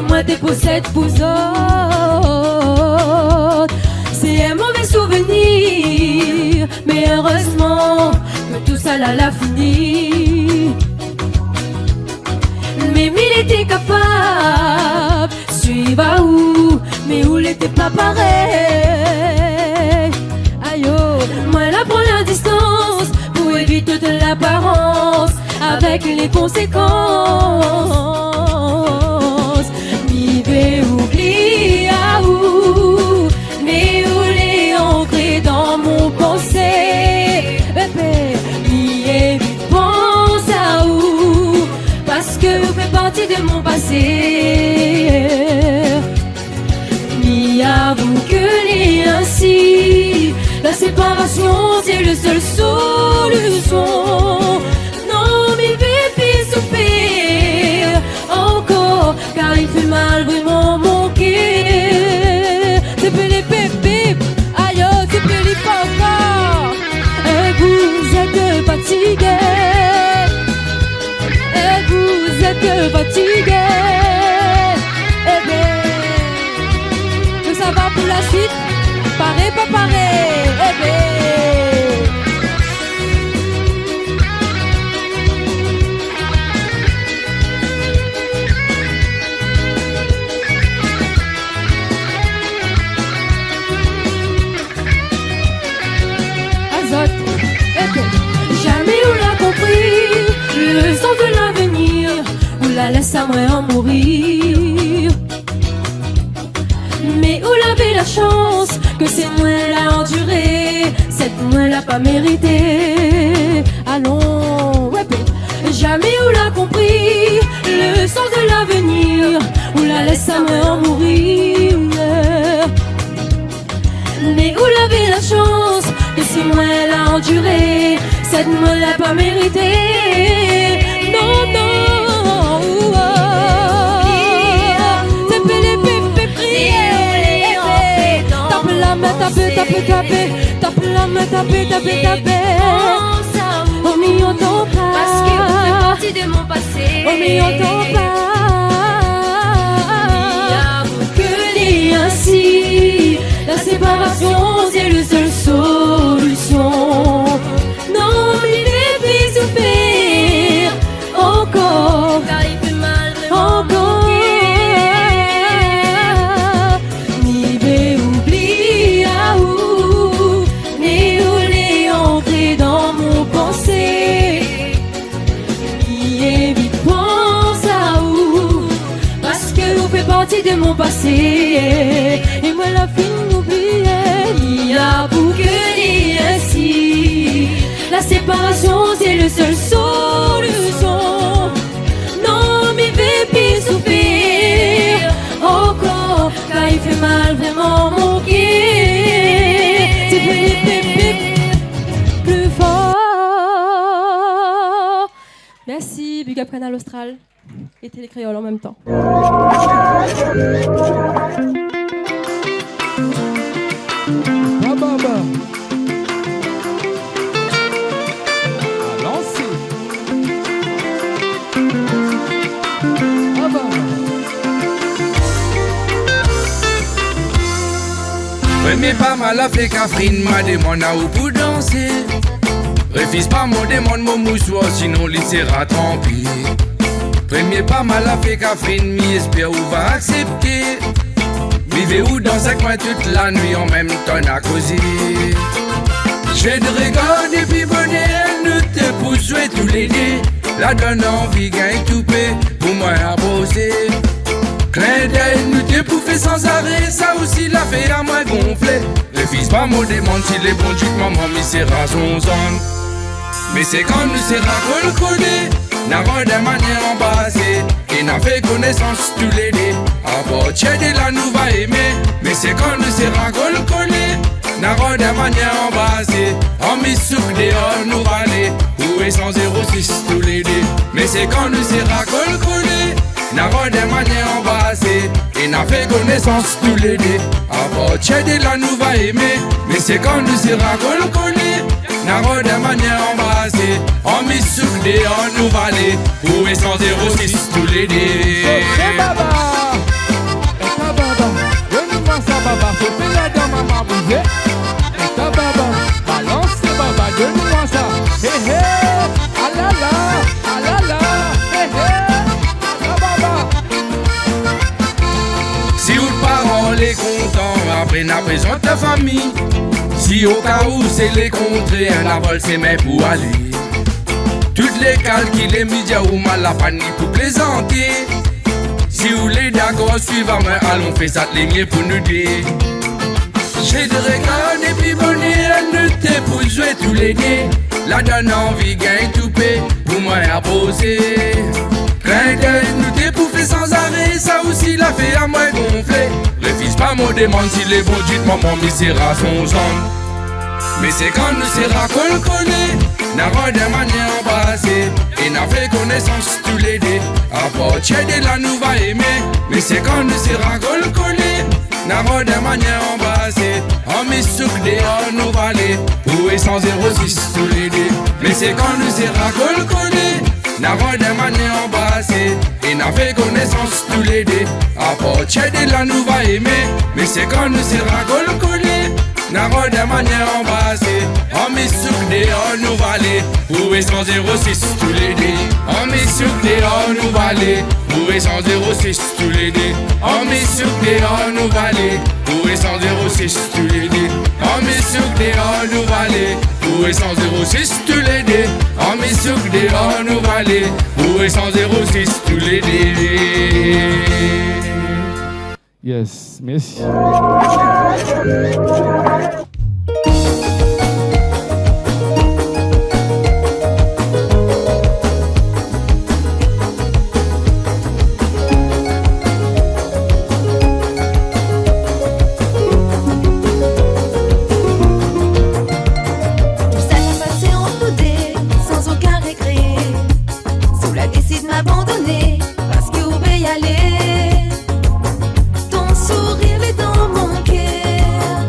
Moi t'es possède pour autres. C'est un mauvais souvenir, mais heureusement que tout ça là l'a fini. Mais il était capable, suivre à où, mais où il était pas pareil. Aïe oh, moi la prends la distance pour éviter de l'apparence avec les conséquences. Oublie à où, mais où les ancré dans mon pensée. Bébé, pense à où, parce que vous faites partie de mon passé. Mais avoue que les ainsi, la séparation c'est le seul solution. Non, mais bébé souffrir encore, car il fait mal vraiment manquer. C'est plus les pépés, aïe, c'est plus les papas. Et vous êtes fatigués, et vous êtes fatigués. Eh bien, que ça va pour la suite, pareil, pas pareil. Eh bien. Le sens de l'avenir, où la laisse à moi en mourir. Mais où l'avait la chance que c'est moi l'a enduré, cette moi l'a pas mérité. Allons, ouais, jamais où l'a compris, le sens de l'avenir, où la laisse à moi en mourir. Mais où l'avait la chance que c'est moi l'a enduré, cette moi l'a pas mérité. Non, non, c'est les pépés prier. Tape la main, tape la main, tape. Oh, mais on t'en pas, parce que vous faites partie de mon passé. Oh, mais on t'en pas, que les ainsi, la séparation c'est le seul solution. Non, mais bébé souffrir encore, car il fait mal encore. Ni bé oublie à où, ni où les ancré dans mon pensée. Ni vite pense à où, parce que vous faites partie de mon passé. Et moi la fille m'oublier, ni à vous que ni ainsi. La séparation c'est le seul solution. Non, mais bébé souffrir encore, car il fait mal vraiment manquer. C'est bébé plus fort. Merci, Big Up Canal Austral et Télé Créole en même temps. Premier pas mal à fait Catherine m'a demandé où pour danser. Refuse pas mon demande mon moussoir sinon il sera tant pis. Premier pas mal à fait Catherine mi espère ou va accepter. Vivez où dans sa coin toute la nuit en même temps à causer. J'ai de regarder puis bonheur nous te pousse jouer tous les deux. La donne envie gagne tout paix pour moi à bosser. Clin d'œil nous te pouffer sans arrêt. Ça aussi la fait à moi gonfler. Refuse pas mon demande si les bons ducs maman mi sera son zone. Mais c'est quand nous sera colcolé. N'a pas de manière embassée. Et n'a fait connaissance tous les deux. À partir de là nous va aimer. Mais c'est quand nous sera colcolé. N'a pas de manière embassée. En mis souk dehors nous va aller. Où est 106 tous les deux. Mais c'est quand nous sera colcolé. N'a pas de manière embassée. Et n'a fait connaissance tous les deux. À partir de là nous va aimer. Mais c'est quand nous sera colcolé. N'a pas de manière embassée. En mis souk dehors nous va aller. Où est 106 tous les deux. Baba, faut faire la dame à ma bousée. Et ta baba, balance tes baba, donne-moi ça. Hé hé, ah la la, hé hé, ah baba. Si vous parents les contents, après n'a présente ta famille. Si au cas où c'est les contrées, un avol c'est mais pour aller. Toutes les calculs, les médias ou mal la panique pour plaisanter. Si vous les d'accord, suivez moi, allons faire ça de ligne pour nous dire. J'ai de regards et puis bonheur, nous te pour jouer tous les deux. La donne envie, gagne tout paix, pour moi à poser. Clin d'œil, nous te pour faire sans arrêt, ça aussi la fait à moi gonfler. Refuse pas mon demande si les bons ducs, maman, mi sera son zone. Mais c'est quand nous sera colcolé, n'a pas de manière embrassée. Et n'a fait connaissance tous les deux. À partir de là nous va aimer. Mais c'est quand nous sera colcolé, n'a pas de manière embrassée. En mis souk dehors nous va aller. Où est 106 tous les deux. Mais c'est quand nous sera colcolé, n'a pas de manière embrassée. Et n'a fait connaissance tous les deux. À partir de là nous va aimer. Mais c'est quand nous sera colcolé, n'a pas de manière embrassée. En mis souk dehors nous va aller. Où est 106 tous les deux. En mis souk dehors nous va aller. Où est 106 tous les deux. En mis souk dehors nous va aller. Où est 106 tous les deux. En mis souk dehors nous va aller. Où est 106 tous les deux. En mis souk dehors nous va aller. Où est 106 tous les deux. Yes, merci. Sans aucun regret, sous la décide m'abandonner parce que vous y aller. Ton sourire est dans mon cœur.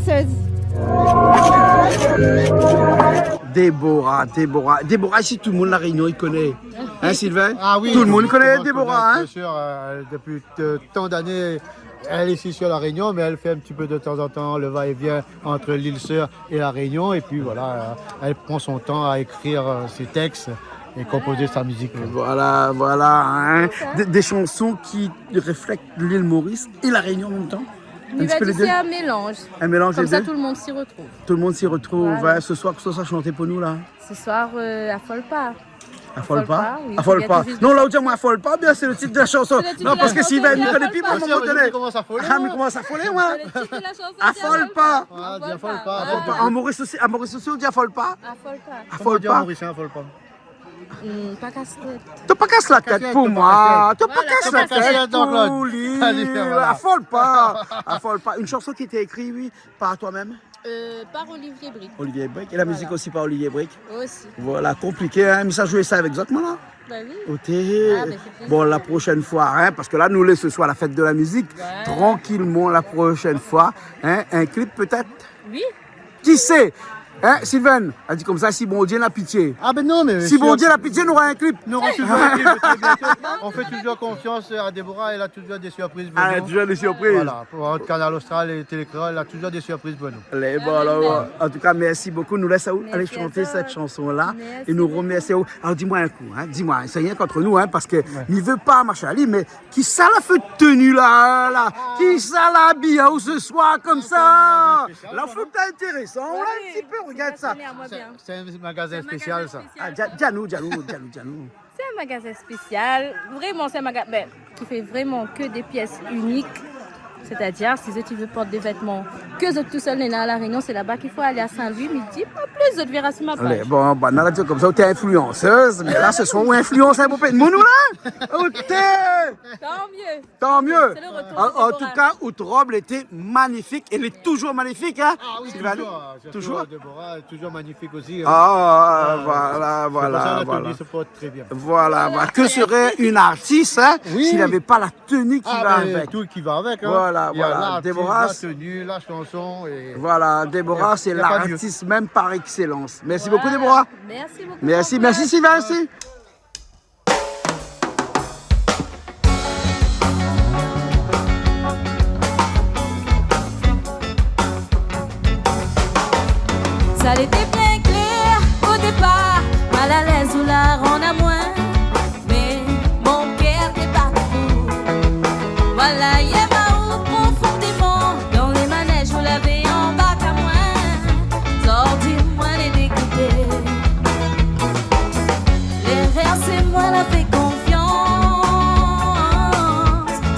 danseuse. Déborah, ici tout le monde la Réunion, il connaît. Hein Sylvain? Ah oui. Tout le monde connaît tout le Déborah, hein? Bien sûr, depuis tant d'années, elle est ici sur la Réunion, mais elle fait un petit peu de temps en temps le va-et-vient entre l'île-Sœur et la Réunion. Et puis voilà, elle prend son temps à écrire ses textes et composer sa musique. Voilà, hein. Des chansons qui reflètent l'île Maurice et la Réunion en même temps. Il va dire c'est un mélange. Un mélange Comme des ça, deux. tout le monde s'y retrouve. Tout le monde s'y retrouve. Voilà. Hein. Ce soir, chantez pour nous là. Ce soir, affole pas. Affole pas. Oui, Affole il y a pas. tout juste Non, de- là où moi affole pas, bien c'est le titre de la chanson. C'est le titre Non, de parce la que s'il va chanson, me connaît plus, il y a moi, pas je me connais. Il commence à affoler. Ah, mais comment à s'affoler, moi? C'est le titre de la chanson, c'est Affole pas. Ah, dis affole pas. Affole pas. En Maurice aussi, on dit affole pas. Affole pas. Affole pas. Mauricien, affole pas. Pas casse-tête. Tu pas casse la tête pour moi. Tu pas casse la tête donc, Claude. pour lui. Allez, voilà. Affole pas. Affole pas. Une chanson qui était écrite, oui, par toi-même. Par Olivier Brick. Olivier Brick. Et la musique aussi par Olivier Brick. Aussi. Voilà, compliqué, hein. Mais ça jouait ça avec Zotman, là. Bah oui. Ok. Bon, la prochaine fois, hein, parce que là, nous, ce soir, la fête de la musique. Tranquillement, la prochaine fois. Hein, un clip peut-être. Oui. Qui sait? Hein, Sylvain a dit comme ça, si bon Dieu n'a pitié. Ah ben non, mais... Si bon Dieu n'a pitié, nous aura un clip. Nous aurons toujours un clip très bientôt. On fait toujours confiance à Déborah, elle a toujours des surprises pour nous. Elle a toujours des surprises. Voilà, pour Canal Austral et Télécréole, elle a toujours des surprises pour nous. Bon, alors, en tout cas, merci beaucoup. Nous laissons aller chanter cette chanson-là et nous remercions. Alors, dis-moi un coup, hein, dis-moi, c'est rien contre nous, hein, parce que ne veut pas marcher à lui, mais qui ça la fait tenue là, qui ça l'habille hein, ce soir comme ça? La flûte est intéressant, on l'a un petit peu, regarde ça. C'est un magasin spécial, ça. Ah, Dianou. C'est un magasin spécial. Vraiment, c'est un magasin qui fait vraiment que des pièces uniques. C'est-à-dire, si tu veux porter des vêtements que eux tout seuls à la Réunion, c'est là-bas qu'il faut aller à Saint-Louis, midi, pas plus, tu verras sur ma page. Allez, bon, on a dit comme ça, tu es influenceuse, mais là, ce soir, on influence un peu de nous, là. Tant mieux. C'est le retour En tout cas, Outroble était magnifique. Elle est toujours magnifique, hein? Ah oui, Sylvain? toujours. Déborah est toujours magnifique aussi. Ah, Voilà, voilà. se porte très bien. Voilà. Que serait une artiste, hein, s'il n'avait pas la tenue qui va mais avec? tout qui va avec. Hein. Voilà, Il y a voilà. l'artiste, Déborah, la tenue, la chanson. Et... Voilà, Déborah, c'est y a pas mieux. l'artiste même par excellence. Merci beaucoup, Déborah. Merci beaucoup. Merci, Sylvain aussi. Ça l'était bien clair au départ, mal à l'aise ou la rend à moins. Mais mon cœur n'est pas fou. Voilà, il y a où profondément dans les manèges, vous l'avez en bas qu'à moi. Sortir-moi les dégoûter. Les rires, c'est moi la fait confiance.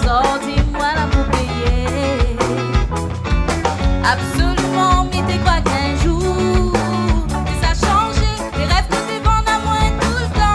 Sortir-moi la pour payer. Absolument, mais t'es quoi qu'un jour. Les rêves que tu vends à moi tout le temps.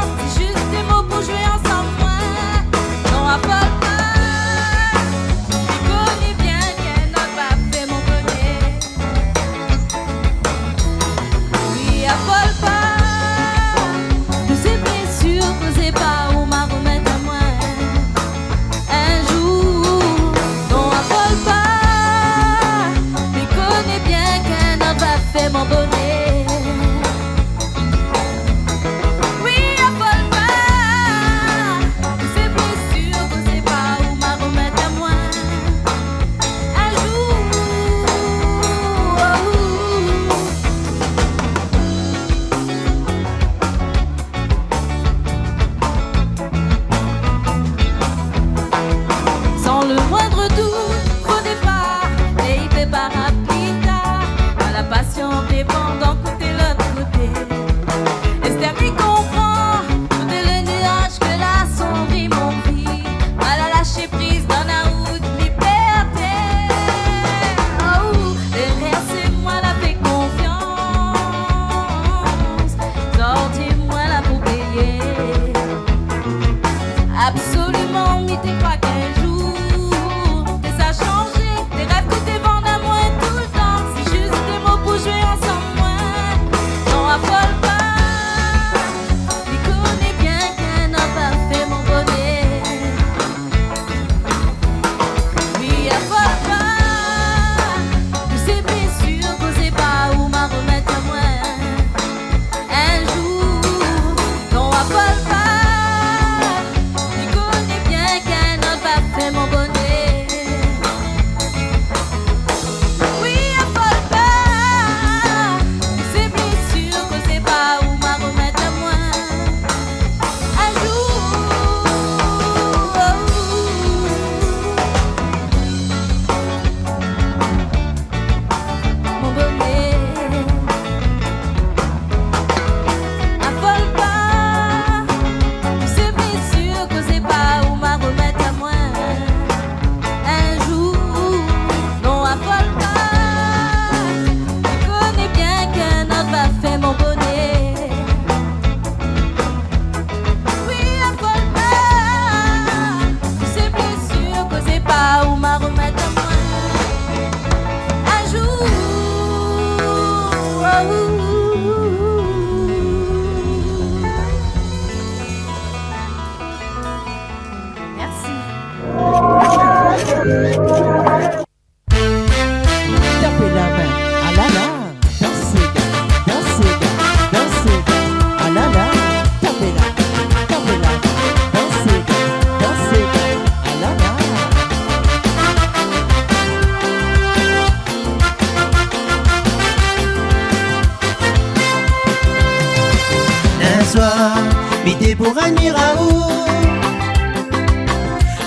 soir, midi pour admirer à où.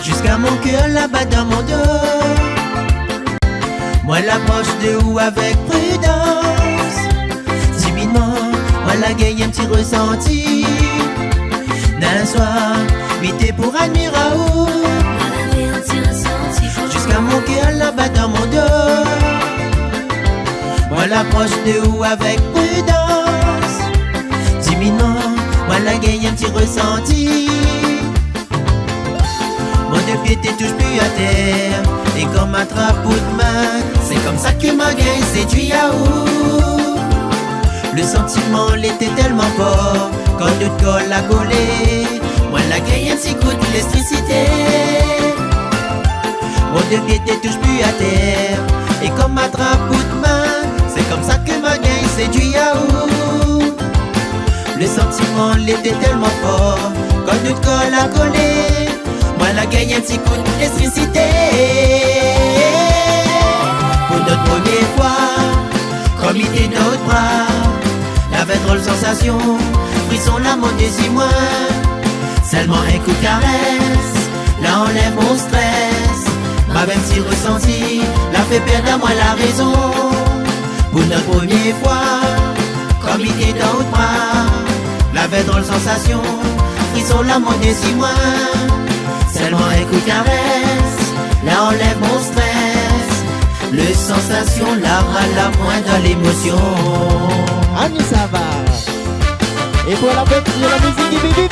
Jusqu'à mon cœur là-bas dans mon dos. Moi l'approche de où avec prudence. Timidement, moi la gagne un petit ressenti. D'un soir, midi pour admirer à où. Jusqu'à mon cœur là-bas dans mon dos. Moi l'approche de où avec prudence. Timidement, moi la gagne un petit ressenti. Mon deux pieds te touche plus à terre. Et comme un trapeau de main, c'est comme ça que ma gagne séduit à où. Le sentiment l'était tellement fort. Quand notre colle a collé, moi la gagne un petit coup d'électricité. Mon deux pieds te touche plus à terre. Et comme un trapeau de main, c'est comme ça que ma gagne séduit à où. Le sentiment l'était tellement fort. Quand notre colle a collé, moi la gagne un petit coup d'électricité. Pour notre première fois, comme il était notre bras, la drôle sensation, frisson la monte des 6 mois. Seulement un coup de caresse, là enlève mon stress. Ma même si ressenti, la fait perdre à moi la raison. Pour notre première fois, comme il était dans notre bras, la drôle sensation, frisson la monte des 6 mois. Seulement un coup de caresse, là enlève mon stress. Le sensation, la râle, la pointe dans l'émotion. Annie ça va. Et pour la fête de la musique qui vive.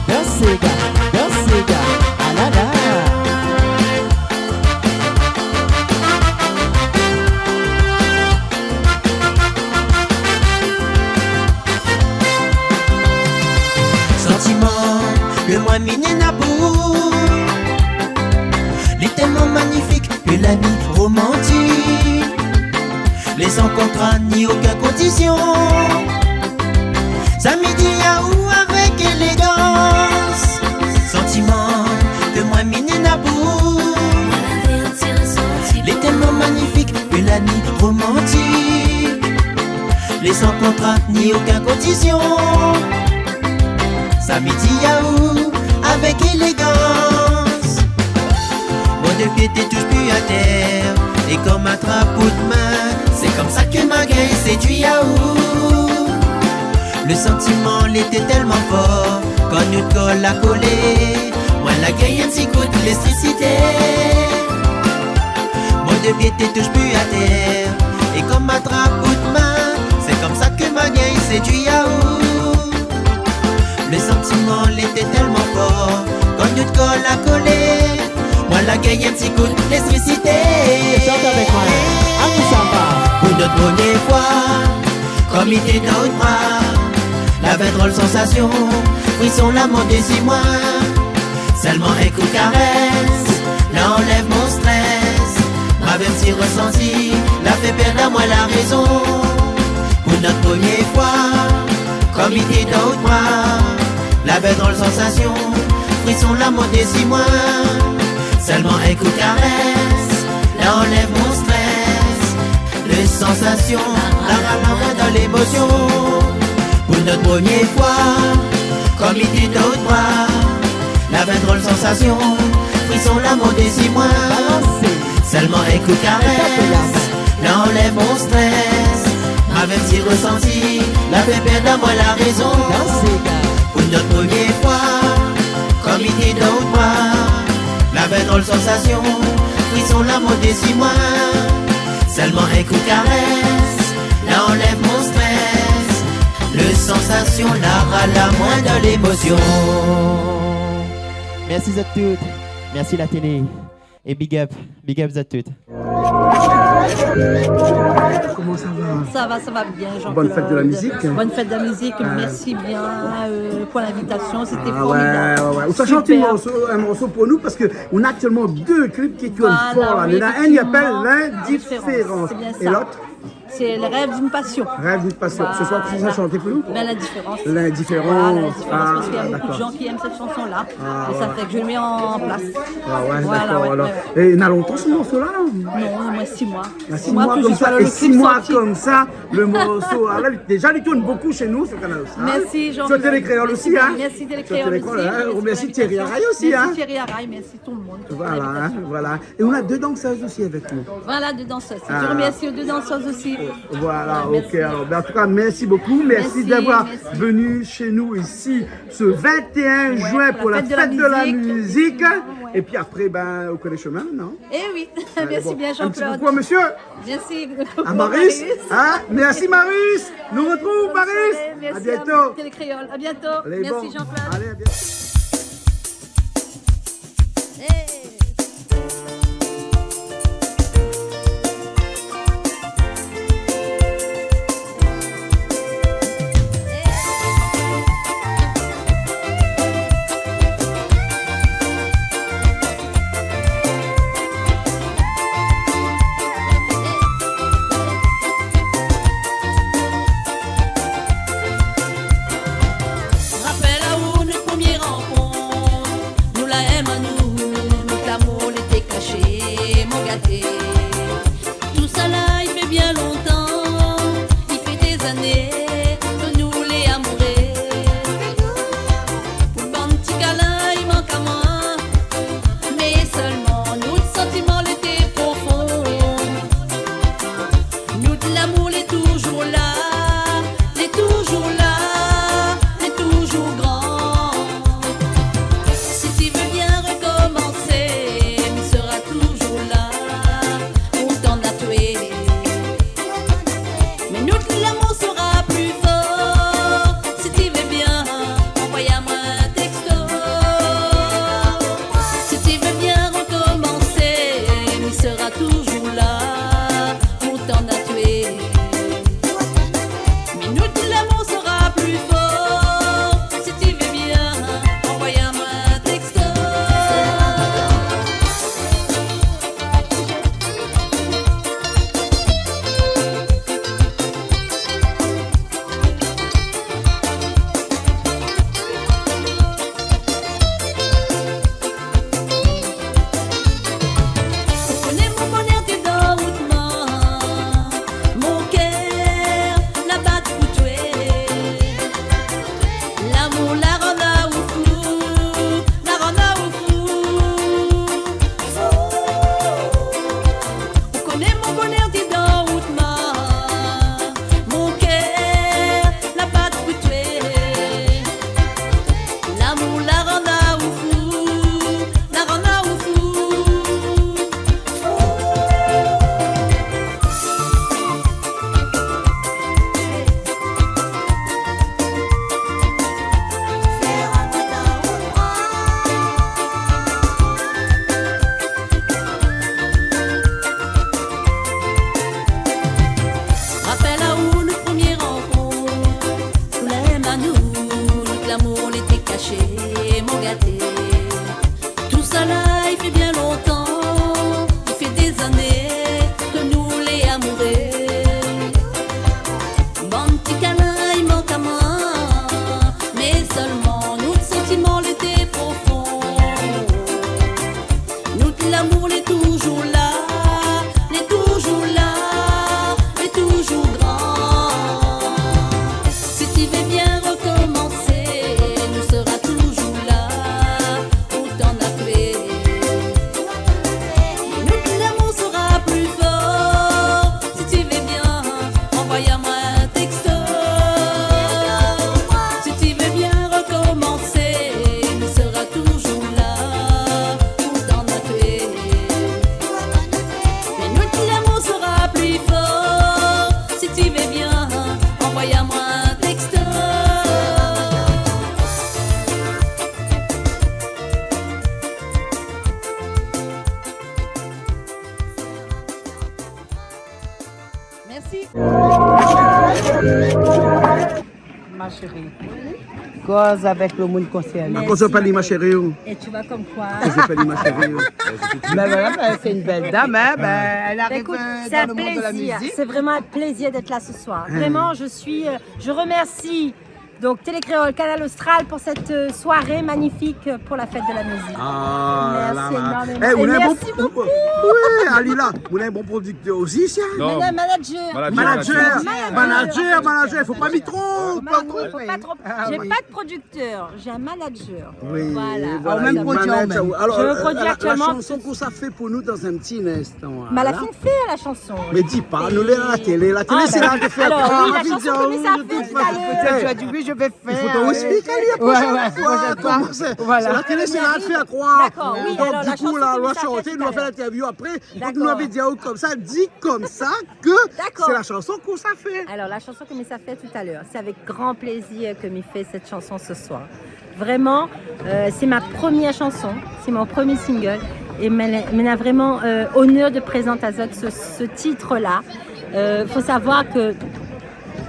Dansez gars, ah là là. Sentiment, le moi miné n'a beau. Il est tellement magnifique que la vie romantique. Les sans contrat ni aucune condition. Ça me dit à où avec élégance. Sentiment que moi miné n'a beau. Il est tellement magnifique que la nuit romantique. Les sans contrat ni aucune condition. Ça me dit à où avec élégance. Mon deux pieds te touche plus à terre. Et comme un trapeau de main, c'est comme ça que ma gagne séduit à où. Le sentiment l'était tellement fort. Quand notre colle a collé, moi la gagne un petit coup d'électricité. Mon deux pieds te touche plus à terre. Et comme un trapeau de main, c'est comme ça que ma gagne séduit à où. Le sentiment l'était tellement fort. Quand notre colle a collé, moi la gagne un petit coup d'électricité. Chante avec moi, Annie ça va. Pour notre première fois, comme il était dans notre bras, la belle drôle sensation, frisson la monte des 6 mois. Seulement un coup de caresse, là enlève mon stress. Ma même si ressenti, la fait perdre à moi la raison. Pour notre première fois, comme il était dans notre bras, la belle drôle sensation, frisson la monte des 6 mois. Seulement un coup de caresse, là enlève mon stress. Le sensation, la rame dans l'émotion. Pour notre première fois, comme il était dans notre bras, la belle drôle sensation, frisson la monte des 6 mois. Seulement un coup de caresse, là enlève mon stress. Ma même si ressenti, la fait perdre à moi la raison. Pour notre première fois, comme il était dans notre bras, la belle drôle sensation, frisson la monte des 6 mois. Seulement un coup de caresse, là enlève mon stress. Le sensation, la râle, la moins de l'émotion. Merci à toutes, merci la télé. Et big up à toutes. Comment ça va? Ça va bien, Jean-Claude. Bonne fête de la musique. Bonne fête de la musique, merci bien pour l'invitation, c'était Ah formidable. ouais. On chante un morceau pour nous parce qu'on a actuellement 2 clips qui tournent fort là. Il y en a un qui s'appelle L'Indifférence. Et l'autre? C'est le rêve d'une passion. Rêve d'une passion. Ce soir, tu vas chanter pour nous? Ben, l'indifférence. L'indifférence. Voilà, l'indifférence, parce qu'il y a beaucoup d'accord. de gens qui aiment cette chanson-là. Ah, et ça fait que je le mets en place. Ah ouais, Voilà, d'accord. ouais, alors. ouais. Et il y en a longtemps ce morceau-là? Non, moi 6 mois. 6 mois que comme je sois ça, dans et le 6 clip mois sorti. comme ça, le morceau. Alors là, déjà, il tourne beaucoup chez nous, sur Canal Austral. Merci, Jean. Sur Télécréole aussi, hein? Merci, Télécréole aussi. On remercie Thierry Araille aussi, hein? Merci Thierry Araille, merci tout le monde. Voilà, hein, voilà. Et on a 2 danseuses aussi avec nous. Voilà, 2 danseuses. Ah. Je remercie aux 2 danseuses aussi. Voilà, Ouais, ok. Alors, ben, en tout cas, merci beaucoup. Merci d'avoir venu chez nous ici ce 21 juin pour la fête de la musique. Et puis après, ben, on connaît le chemin, non? Eh oui, Allez, merci bon. bien Un petit Jean-Claude. coucou à monsieur. Merci. À Maurice. Hein? Merci Maurice. Nous retrouvons Maurice. Merci À bientôt. Télécréole. À bientôt. Allez, Merci bon. Jean-Claude. Allez, à bientôt. Rappelle à où notre première rencontre, nous la aime à nous, notre amour l'était caché, mon gâté. Tout ça là, il fait bien longtemps, il fait des années que nous les amoureux. Pour le bon petit câlin, il manque à moi, mais seulement notre sentiment l'était profond. Nous de l'amour l'est toujours là, l'est toujours là. Toujours grand. Si tu veux bien recommencer, il sera toujours là. On t'en a tué. Mais nous, l'amour sera plus fort. Si tu veux bien, envoie-moi un texto. Si tu veux bien recommencer, il sera toujours là. On t'en a tué. Mais nous, l'amour sera plus fort. Si tu veux bien, envoie-moi un texto. Tu connais mon bonheur, tu dors hautement. Mon cœur, la batte pour tuer. L'amour la rend à ou fou, la rend à ou fou. On connaît mon bonheur, dis dans hautement. Mon cœur, la batte pour tuer. L'amour la rend à ou fou, la rend à ou fou. Rappelle à où notre première rencontre, nous l'aime à nous, notre l'amour l'était caché, mon gâté. Tout ça là, il fait bien longtemps, il fait des années que nous les amoureux. Bon petit câlin, il manque à moi, mais seulement notre sentiment l'était profond. Notre l'amour l'est toujours là, l'est toujours là, l'est toujours grand. Si tu veux bien recommencer, nous sera toujours là, pour t'en appeler. Notre l'amour sera plus fort. Si tu veux bien, envoie-moi un texto. Si tu veux bien recommencer, nous sera toujours là, pour t'en appeler. Mais notre l'amour sera plus fort. Si tu veux bien, envoie-moi un texto. Merci. ma chérie. Cause avec le monde concerné. À cause de pas ma chérie. Et tu vois comme quoi. Ma chérie. Ben voilà, c'est une belle dame, hein. Elle arrive Écoute, c'est dans un le monde de la plaisir. musique. C'est vraiment un plaisir d'être là ce soir. Vraiment, je remercie donc Télécréole, Canal Austral pour cette soirée magnifique pour la fête de la musique. Merci énormément. Eh, Et merci beaucoup. Oui, Alila, vous êtes un bon producteur aussi, ça. Manager. Manager, faut pas m'y trop. Pas trop. J'ai pas de producteur, j'ai un manager. Oui, Voilà. même produit en même. Alors, je me produis actuellement. La chanson qu'on ça fait pour nous dans un petit instant. Mais elle a fait la chanson. Mais dis pas, nous l'avons à la télé. La télé, c'est là que fait. Alors, oui, la chanson comme ça fait tout à l'heure. Tu as dit oui, je vais faire. Il faut t'en expliquer, Voilà. La télé, c'est là que fait à croire. D'accord, oui. Donc, Alors, la du coup, chanson là, on comme va ça chanter, fait nous on va tout faire à l'interview après. Donc, D'accord. nous avait dit comme ça, dit comme ça que c'est la chanson qu'on ça fait. Alors, la chanson que Missa fait tout à l'heure, c'est avec grand plaisir que m'y fait cette chanson ce soir. Vraiment, c'est ma première chanson, c'est mon premier single. Et m'en a vraiment honneur de présenter à ce titre-là. Faut savoir que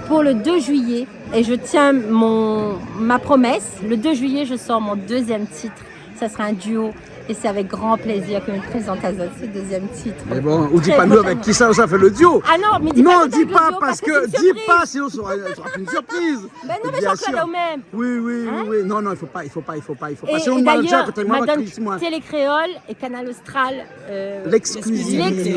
pour le 2 juillet, et je tiens ma promesse, le 2 juillet, je sors mon deuxième titre. Ça sera un duo. Et c'est avec grand plaisir que je me présente à ce deuxième titre. Mais bon, on dit pas nous avec qui ça fait le duo. Ah non, mais dis pas parce que dis pas sinon ça sera une surprise. Ben non, mais j'en au même. Oui. Non, il faut pas. Et Sinon le manager quand d'ailleurs, madame Télécréole et Canal Austral. L'exclusivité.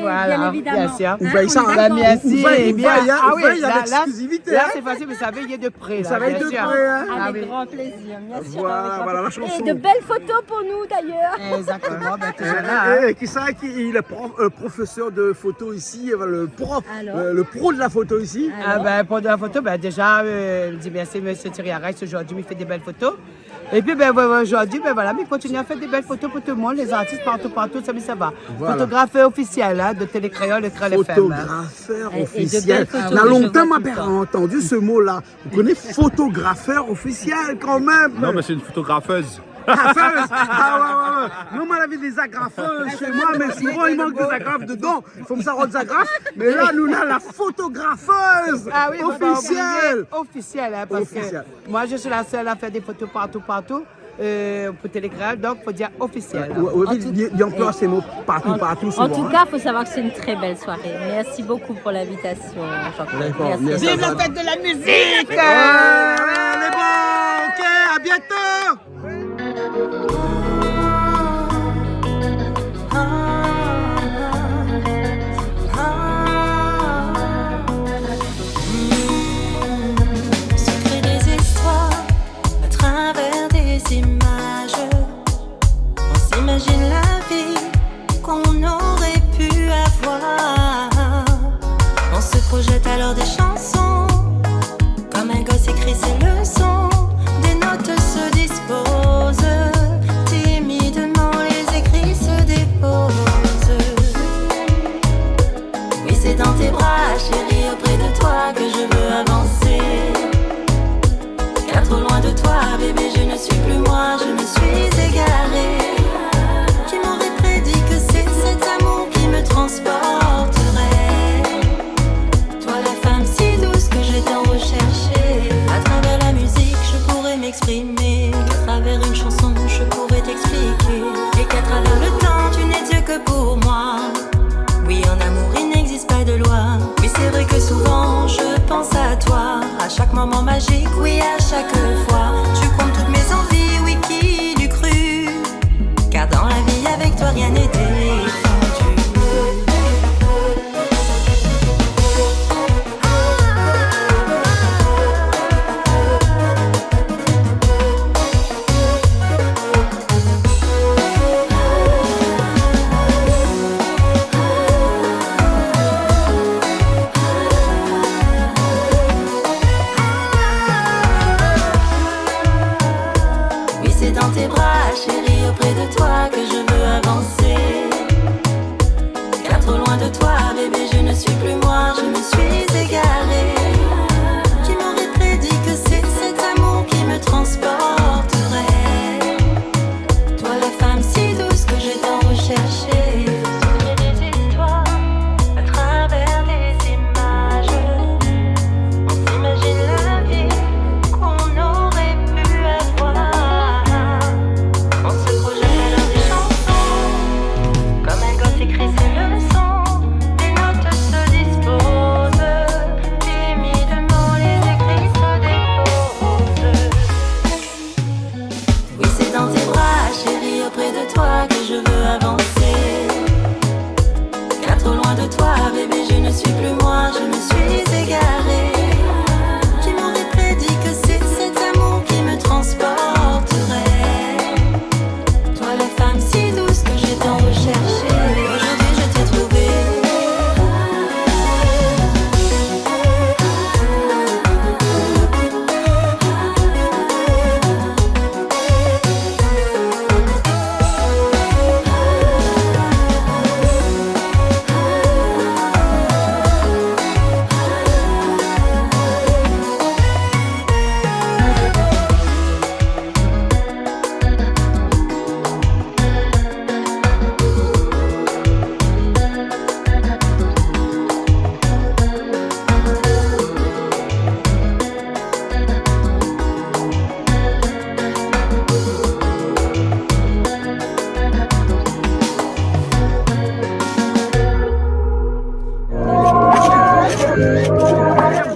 Bien évidemment. Bien sûr. Ouvert ça. Merci. Il y a l'exclusivité. Là, c'est facile, vous savez, il y a de près. Ça va être de près. Avec grand plaisir. Merci. Voilà la chanson. Et de belles photos pour nous d'ailleurs. Exactement. Qui ça il est professeur de photo ici, le pro de la photo ici. Pro de la photo, déjà, je dis merci monsieur Thierry Arès, aujourd'hui, il fait des belles photos. Et puis aujourd'hui, voilà, mais continue à faire des belles photos pour tout le monde, les artistes partout, ça va. Voilà. Photographeur officiel de Télécréole, le Créole FM. Photographeur officiel. On a longtemps entendu ce mot-là. Vous connaissez photographeur officiel quand même. Non, mais c'est une photographeuse. Graffeuse. Non, moi, j'avais des agrafeuses chez moi, mais souvent, il manque des agrafes dedans. Il faut que ça rende des agrafes. Mais là, nous, on a la photographeuse officielle. Officielle, parce que moi, je suis la seule à faire des photos partout. Pour Télécréole, donc il faut dire officiel. Il emploie ces mots partout. En tout cas, il faut savoir que c'est une très belle soirée. Merci beaucoup pour l'invitation, Jean-Claude. Merci. Vive la fête de la musique! Les bons, ok, à bientôt! Secret des histoires à travers des images. On s'imagine la vie qu'on aurait pu avoir. On se projette alors des chansons. Comme un gosse écrit ses leçons. Des notes se disposent. Timidement les écrits se déposent. Oui, c'est dans tes bras, chérie, auprès de toi que je veux avancer. Car trop loin de toi, bébé, je ne suis plus moi, je me suis égarée. Qui m'aurait prédit que c'est cet amour qui me transporterait? Toi, la femme si douce que j'ai tant recherchée. À travers la musique, je pourrais m'exprimer. À travers une chanson, je pourrais t'expliquer. Et qu'à travers le temps, tu n'es Dieu que pour moi. Oui, en amour, il n'existe pas de loi. Oui, c'est vrai que souvent, je pense à toi. À chaque moment magique, oui, à chaque fois. Tu comptes toutes mes envies, oui, qui l'eût cru? Car dans la vie, avec toi, rien n'est défendu. plus moi, je me suis égarée. Qui m'aurait prédit que c'est cet amour qui me transporterait. Toi la femme si douce que j'ai tant recherchée, aujourd'hui je t'ai trouvée.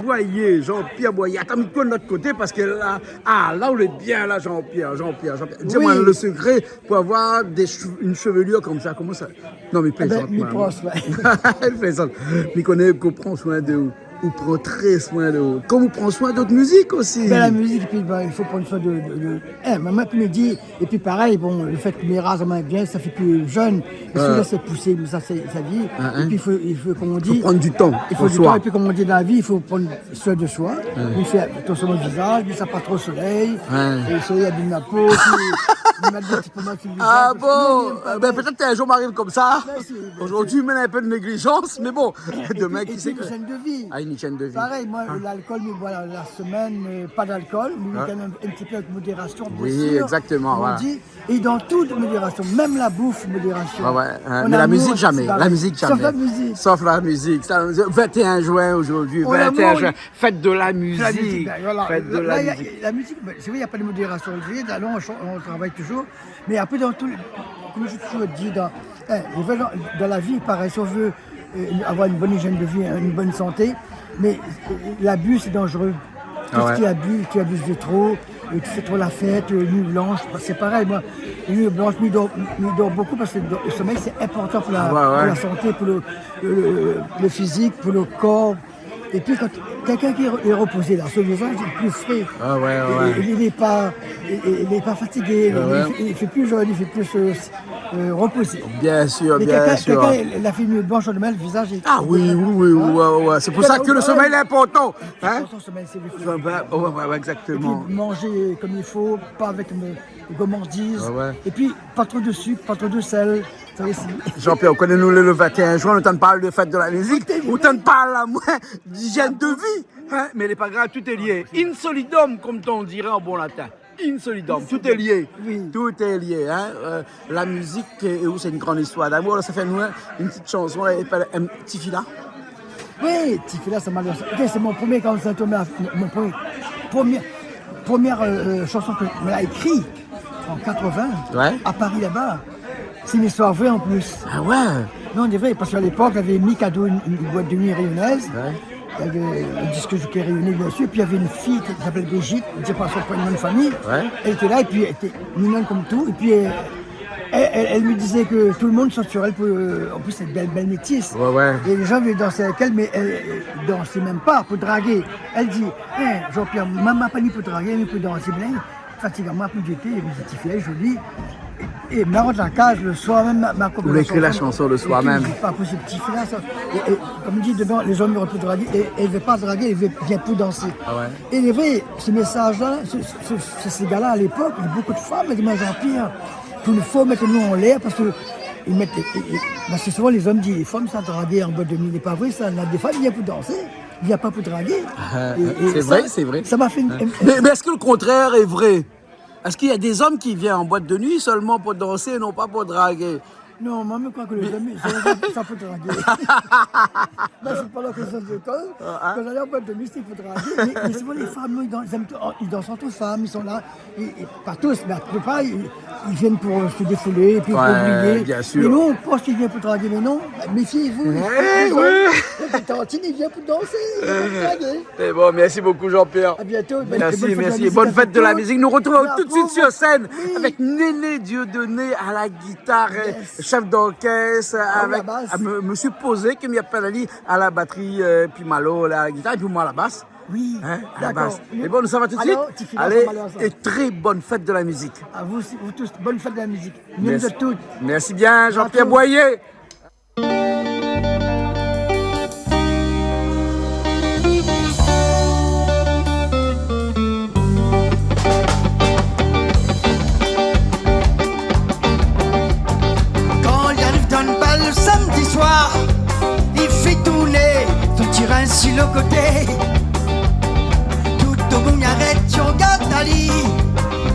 Boyer, Jean-Pierre Boyer. Attends, mets-toi de notre côté parce que là, là on est bien là, Jean-Pierre. Dis-moi le secret pour avoir une chevelure comme ça. Comment ça? Non, mais plaisante. Il prend soin. Il plaisante. Il connaît qu'on prend soin de vous. Ou prend très soin de vous. Comme vous prend soin d'autres musiques aussi. Ben, la musique, et puis il faut prendre soin de maman qui me dit, et puis pareil, bon, le fait que mes races bien, ça fait plus jeune, et celui-là c'est poussé, mais ça c'est sa vie. Et puis il faut comme on dit. Il faut prendre du temps. Il faut du temps, et puis comme on dit dans la vie, il faut prendre soin de soi. Il fait attention au visage, il ça pas trop au soleil, et le soleil abîme la peau, il met un petit peu mal sur le visage. Ah bon, ben peut-être qu'un jour m'arrive comme ça. Aujourd'hui, il mène un peu de négligence, mais bon, demain qui sait que. C'est une chaîne de vie. Une hygiène de vie. Pareil, moi, l'alcool, mais voilà, la semaine, pas d'alcool, mais quand même un petit peu avec modération. Oui, sûr, exactement. Voilà. Dit, et dans toute modération, même la bouffe, modération. Mais la musique, jamais. La musique, jamais. Sauf la musique. Sauf la musique. 21 juin aujourd'hui, 21 juin. Fête de la musique. Fête de la musique. La musique, c'est vrai, il n'y a pas de modération. On travaille toujours. Mais après, dans tout, comme j'ai toujours dit, dans la vie, pareil, si on veut avoir une bonne hygiène de vie, une bonne santé, mais l'abus c'est dangereux. Tout ce qui abuse, tu abuses de trop, tu fais trop la fête, nuit blanche, c'est pareil. Moi, nuit blanche, nuit dort beaucoup parce que le sommeil c'est important pour la santé, pour le physique, pour le corps. Et puis quand quelqu'un qui est reposé là, son visage est plus frais. Il n'est pas fatigué, il fait plus jeune, il fait plus reposé. Bien sûr, mais bien sûr. Quelqu'un, la fille blanche en demain, le visage est... Ah oui. C'est pour ça que le sommeil est important. Hein? Le sommeil, c'est le exactement. Et puis manger comme il faut, pas avec les gourmandises. Et puis pas trop de sucre, pas trop de sel. Jean-Pierre, connaissez-nous le 21 juin, on t'en parle de fête de la musique, on t'en parle à moins d'hygiène de vie. Hein? Mais il n'est pas grave, tout est lié. In solidum, comme on dirait en bon latin. In solidum, tout est lié. Oui. Tout est lié. Hein? La musique, c'est une grande histoire d'amour. Alors, ça fait nous une petite chanson, un petit fila. Oui, petit fila, ça m'a l'air. C'est mon premier concert, mon première chanson que je l'ai écrite en 80, à Paris là-bas. C'est une histoire vraie en plus. Ah ouais? Non, c'est vrai, parce qu'à l'époque, il y avait mis cadeau une boîte de nuit réunionnaise. Il y avait un disque jockey réuni, bien sûr. Puis il y avait une fille qui s'appelle Brigitte, je ne sais pas son nom de famille. Elle était là, et puis elle était mignonne comme tout. Et puis elle me disait que tout le monde saute sur elle. En plus, c'est une belle métisse. Et les gens veulent danser avec elle, mais elle ne dansait même pas pour draguer. Elle dit, Jean-Pierre, maman pas ni pour draguer, mais pour danser. Fatigant-moi, pour j'étais, une petite fille jolie. Et me rentre la cage le soir même, ma copine. Vous écrit la chanson le soir même. Pas possible, petit fils là. Et comme dit, dedans, les hommes auraient pu draguer. Et elle ne veut pas draguer, elle vient pour danser. Et il est vrai, ce message-là, ces gars-là à l'époque, il y a beaucoup de femmes, elles disent, Jean-Pierre, il faut mettre nous en l'air parce que. Parce que souvent les hommes disent, les femmes sont draguées en boîte de nuit. Il n'est pas vrai, ça. Des femmes viennent pour danser. Il n'y a pas pour draguer. C'est vrai. Ça m'a fait mais est-ce que le contraire est vrai? Est-ce qu'il y a des hommes qui viennent en boîte de nuit seulement pour danser et non pas pour draguer? Non, moi, je crois que les hommes, ça peut draguer. Moi, je suis pas là que ça se colle. Quand j'allais en boîte de nuit, c'est pour draguer. Mais souvent, les femmes, ils dansent entre femmes, ils sont là. Pas tous, mais la plupart, ils viennent pour se défouler, puis pour oublier. Bien sûr. Mais nous, on pense qu'ils viennent pour draguer, mais non. Méfiez-vous. Les tantines, ils viennent pour danser, pour draguer. C'est bon, merci beaucoup, Jean-Pierre. À bientôt. Merci. Bonne fête de la musique. Nous retrouvons tout de suite sur scène avec Néné Dieudonné à la guitare. chef d'orchestre, avec la basse. monsieur Posé, qui m'y appelle Ali, à la batterie, puis Malo à la guitare, et puis moi à la basse. Oui, hein, à la d'accord. basse. Et bon, nous ça va tout de suite. Alors, Tiffy, Allez, ça va alors, ça. et très bonne fête de la musique. À vous tous, bonne fête de la musique. Mieux de Merci. toutes. Merci bien, Jean-Pierre Bientôt. Boyer. Quand il arrive dans le bal le samedi soir, il fait tourner son tyran sur le côté. Tout au bon, il arrête, tu regardes Ali,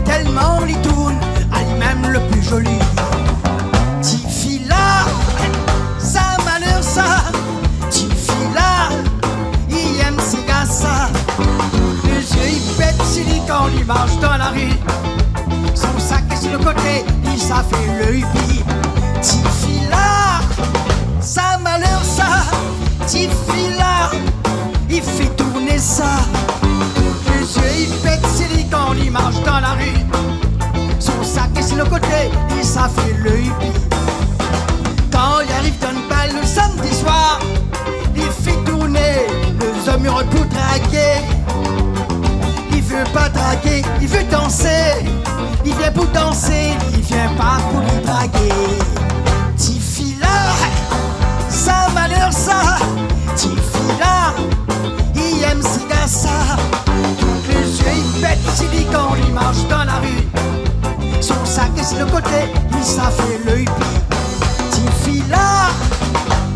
tellement il tourne, Ali même le plus joli. Tiffy là, ça malheur ça, Tiffy là, il aime ses gars ça. Les yeux il pète, s'il dit quand il marche dans la rue. Son sac est sur le côté, il ça fait le hippie. Tiffy là, ça malheur ça, Tiffy là, il fait tourner ça. Les yeux il pète, c'est lui quand il marche dans la rue. Son sac est sur le côté, il ça fait le hippie. Quand il arrive dans le bal le samedi soir, il fait tourner le homme heureux pour draguer. Il veut pas draguer, il veut danser. Il vient pour danser, il vient pas pour lui draguer. Tiffy là, ça malheur ça. Tiffy là, il aime ses gars ça. Toutes les yeux il pète, c'est dit quand il marche dans la rue. Son sac est sur le côté, il ça fait le hippie. Tiffy là,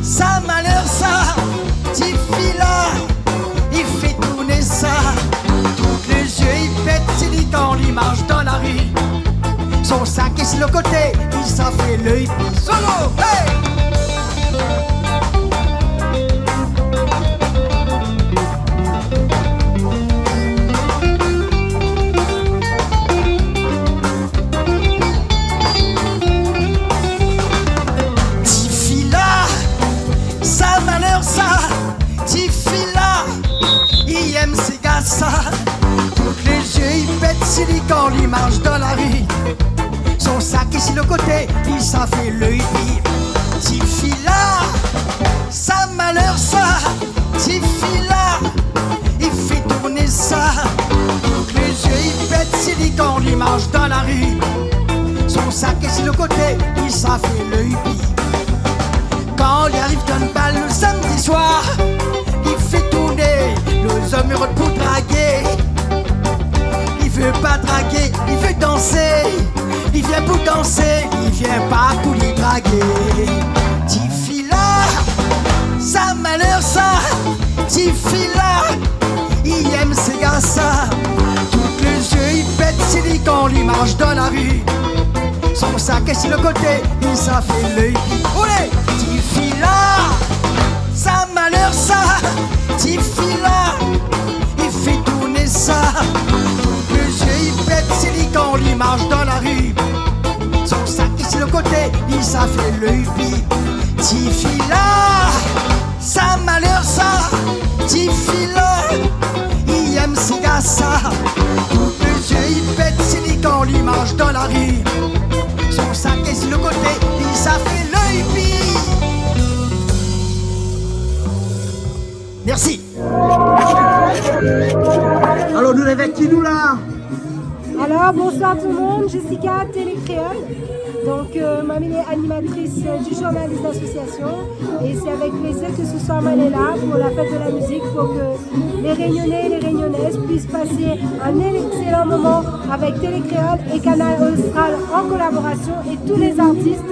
ça malheur ça. Tiffy là, il fait tourner ça. Toutes les yeux il pète, c'est dit quand il marche dans la rue. Son sac est sur le côté, il s'en fait le hippie. Solo, hey! Tiffy là, ça malheur ça. Tiffy là, il aime ses gars ça. Toutes les yeux il pète, c'est lui quand il marche dans la rue. Son sac est sur le côté, il s'en fait le hippie. Tiffy là, ça malheur ça. Tiffy là, il fait tourner ça. Toutes les yeux il pète, c'est lui quand il marche dans la rue. Son sac est sur le côté, il s'en fait le hippie. Quand il arrive dans le bal le samedi soir, il fait tourner le homme heureux pour draguer. Il veut pas draguer, il veut danser. Il vient pour danser, il vient pas pour lui draguer. Tiffy là, ça malheur ça. Tiffy là, il aime ses gars ça. Toutes les yeux il pète, c'est lui quand il marche dans la rue. Son sac est sur le côté, il ça fait le hippie. Olé! Tiffy là, ça malheur ça. Tiffy là, il fait tourner ça. Toutes les yeux il pète, c'est lui quand il marche dans la rue. Son sac est sur le côté, il ça fait le hippie. Tiffy là, ça malheur ça. Tiffy là, il aime ses gars ça. Toutes les yeux il pète, c'est lui quand il marche dans la rue. Son sac est sur le côté, il ça fait le hippie. Merci. Alors, nous avec qui nous là? Alors, bonsoir tout le monde, Jessica, Télécréole. Donc, mamie est animatrice du journaliste d'association. Et c'est avec plaisir que ce soir, elle est là pour la fête de la musique, pour que les Réunionnais et les Réunionnaises puissent passer un excellent moment avec Télécréole et Canal Austral en collaboration et tous les artistes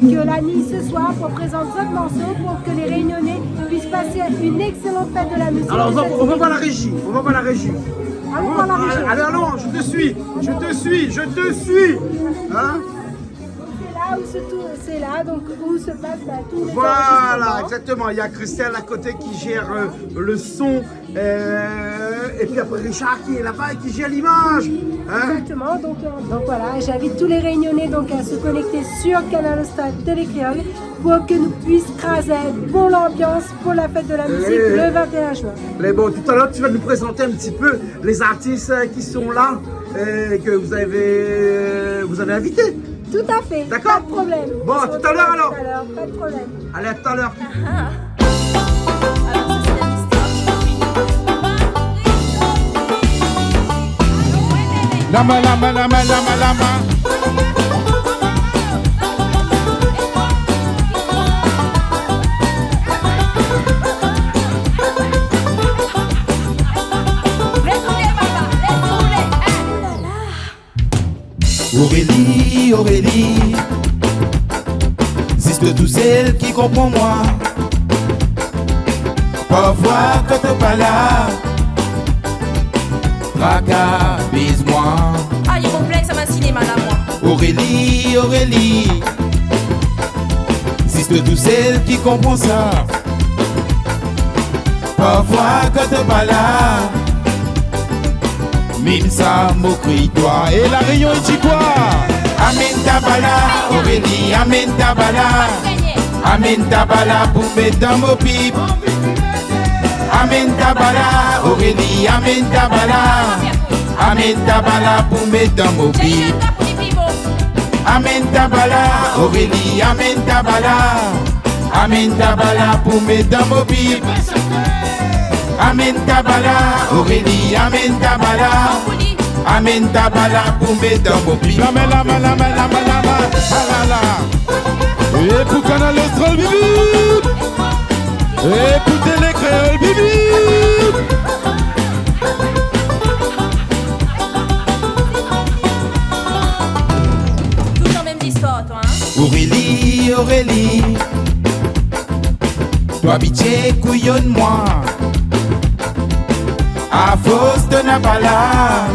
que la nuit ce soir pour présenter d'autres morceaux pour que les Réunionnais puissent passer une excellente fête de la musique. Alors, on va voir la régie. On va voir la régie. Allons voir la régie. Allez, allons, je te suis. Je te suis. Je te suis. Hein? C'est là donc où se passe tous les Voilà, enregistrements. exactement. Il y a Christelle à côté qui gère le son. Et puis après Richard qui est là-bas et qui gère l'image. Hein? Exactement. Donc voilà, j'invite tous les Réunionnais donc à se connecter sur Canal Austral Télécréole pour que nous puissions craser pour l'ambiance, pour la fête de la musique le 21 juin. Mais bon, tout à l'heure, tu vas nous présenter un petit peu les artistes qui sont là, que vous avez invités. Tout à fait. D'accord. Pas de problème. Bon, à tout à l'heure alors. Pas de problème. Allez, à tout à l'heure. Lama, lama, lama, lama, lama. Aurélie, Aurélie, c'est tout celle qui comprend moi. Parfois quand t'es pas là, tracas, bise-moi. Ah, il est complexe, ça m'a cinéma là, moi. Aurélie, Aurélie, c'est tout celle qui comprend ça. Parfois quand t'es pas là, mine ça moquerie toi. Et la Réunion il dit quoi? Amène ta bala, Aurélie, amène ta bala. Amène ta bala pour mettre dans mon pipe. Amène ta bala, Aurélie, amène ta bala. Amène ta bala pour mettre dans mon pipe. Amène ta bala, Aurélie, amène ta bala. Amène ta bala pour mettre dans mon pipe. Amène ta bala, Aurélie, amène ta bala. Amène ta bala pour mettre dans mon pipe. Lama, lama, lama, lama, lama. Ah là là. Et pour Canal Austral, bibi. Et pour Télé Créole, bibi. Tout en même histoire, toi, hein. Aurélie, Aurélie, toi pitié couillonne-moi. À force de Nabala,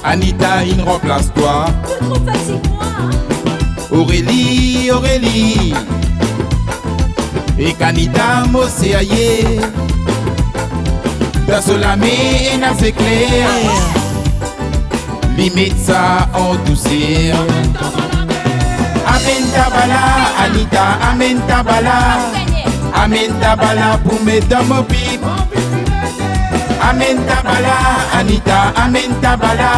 Anita, il remplace toi. C'est trop facile, moi. Aurélie, Aurélie, et qu'Anita m'océaillé. Dans la main, n'a fait clair. Limite ça en douceur. Amène ta bala, Anita, amène ta bala. Amène ta bala pour mettre dans mon pipe. Amène ta bala, Anita, amène ta bala.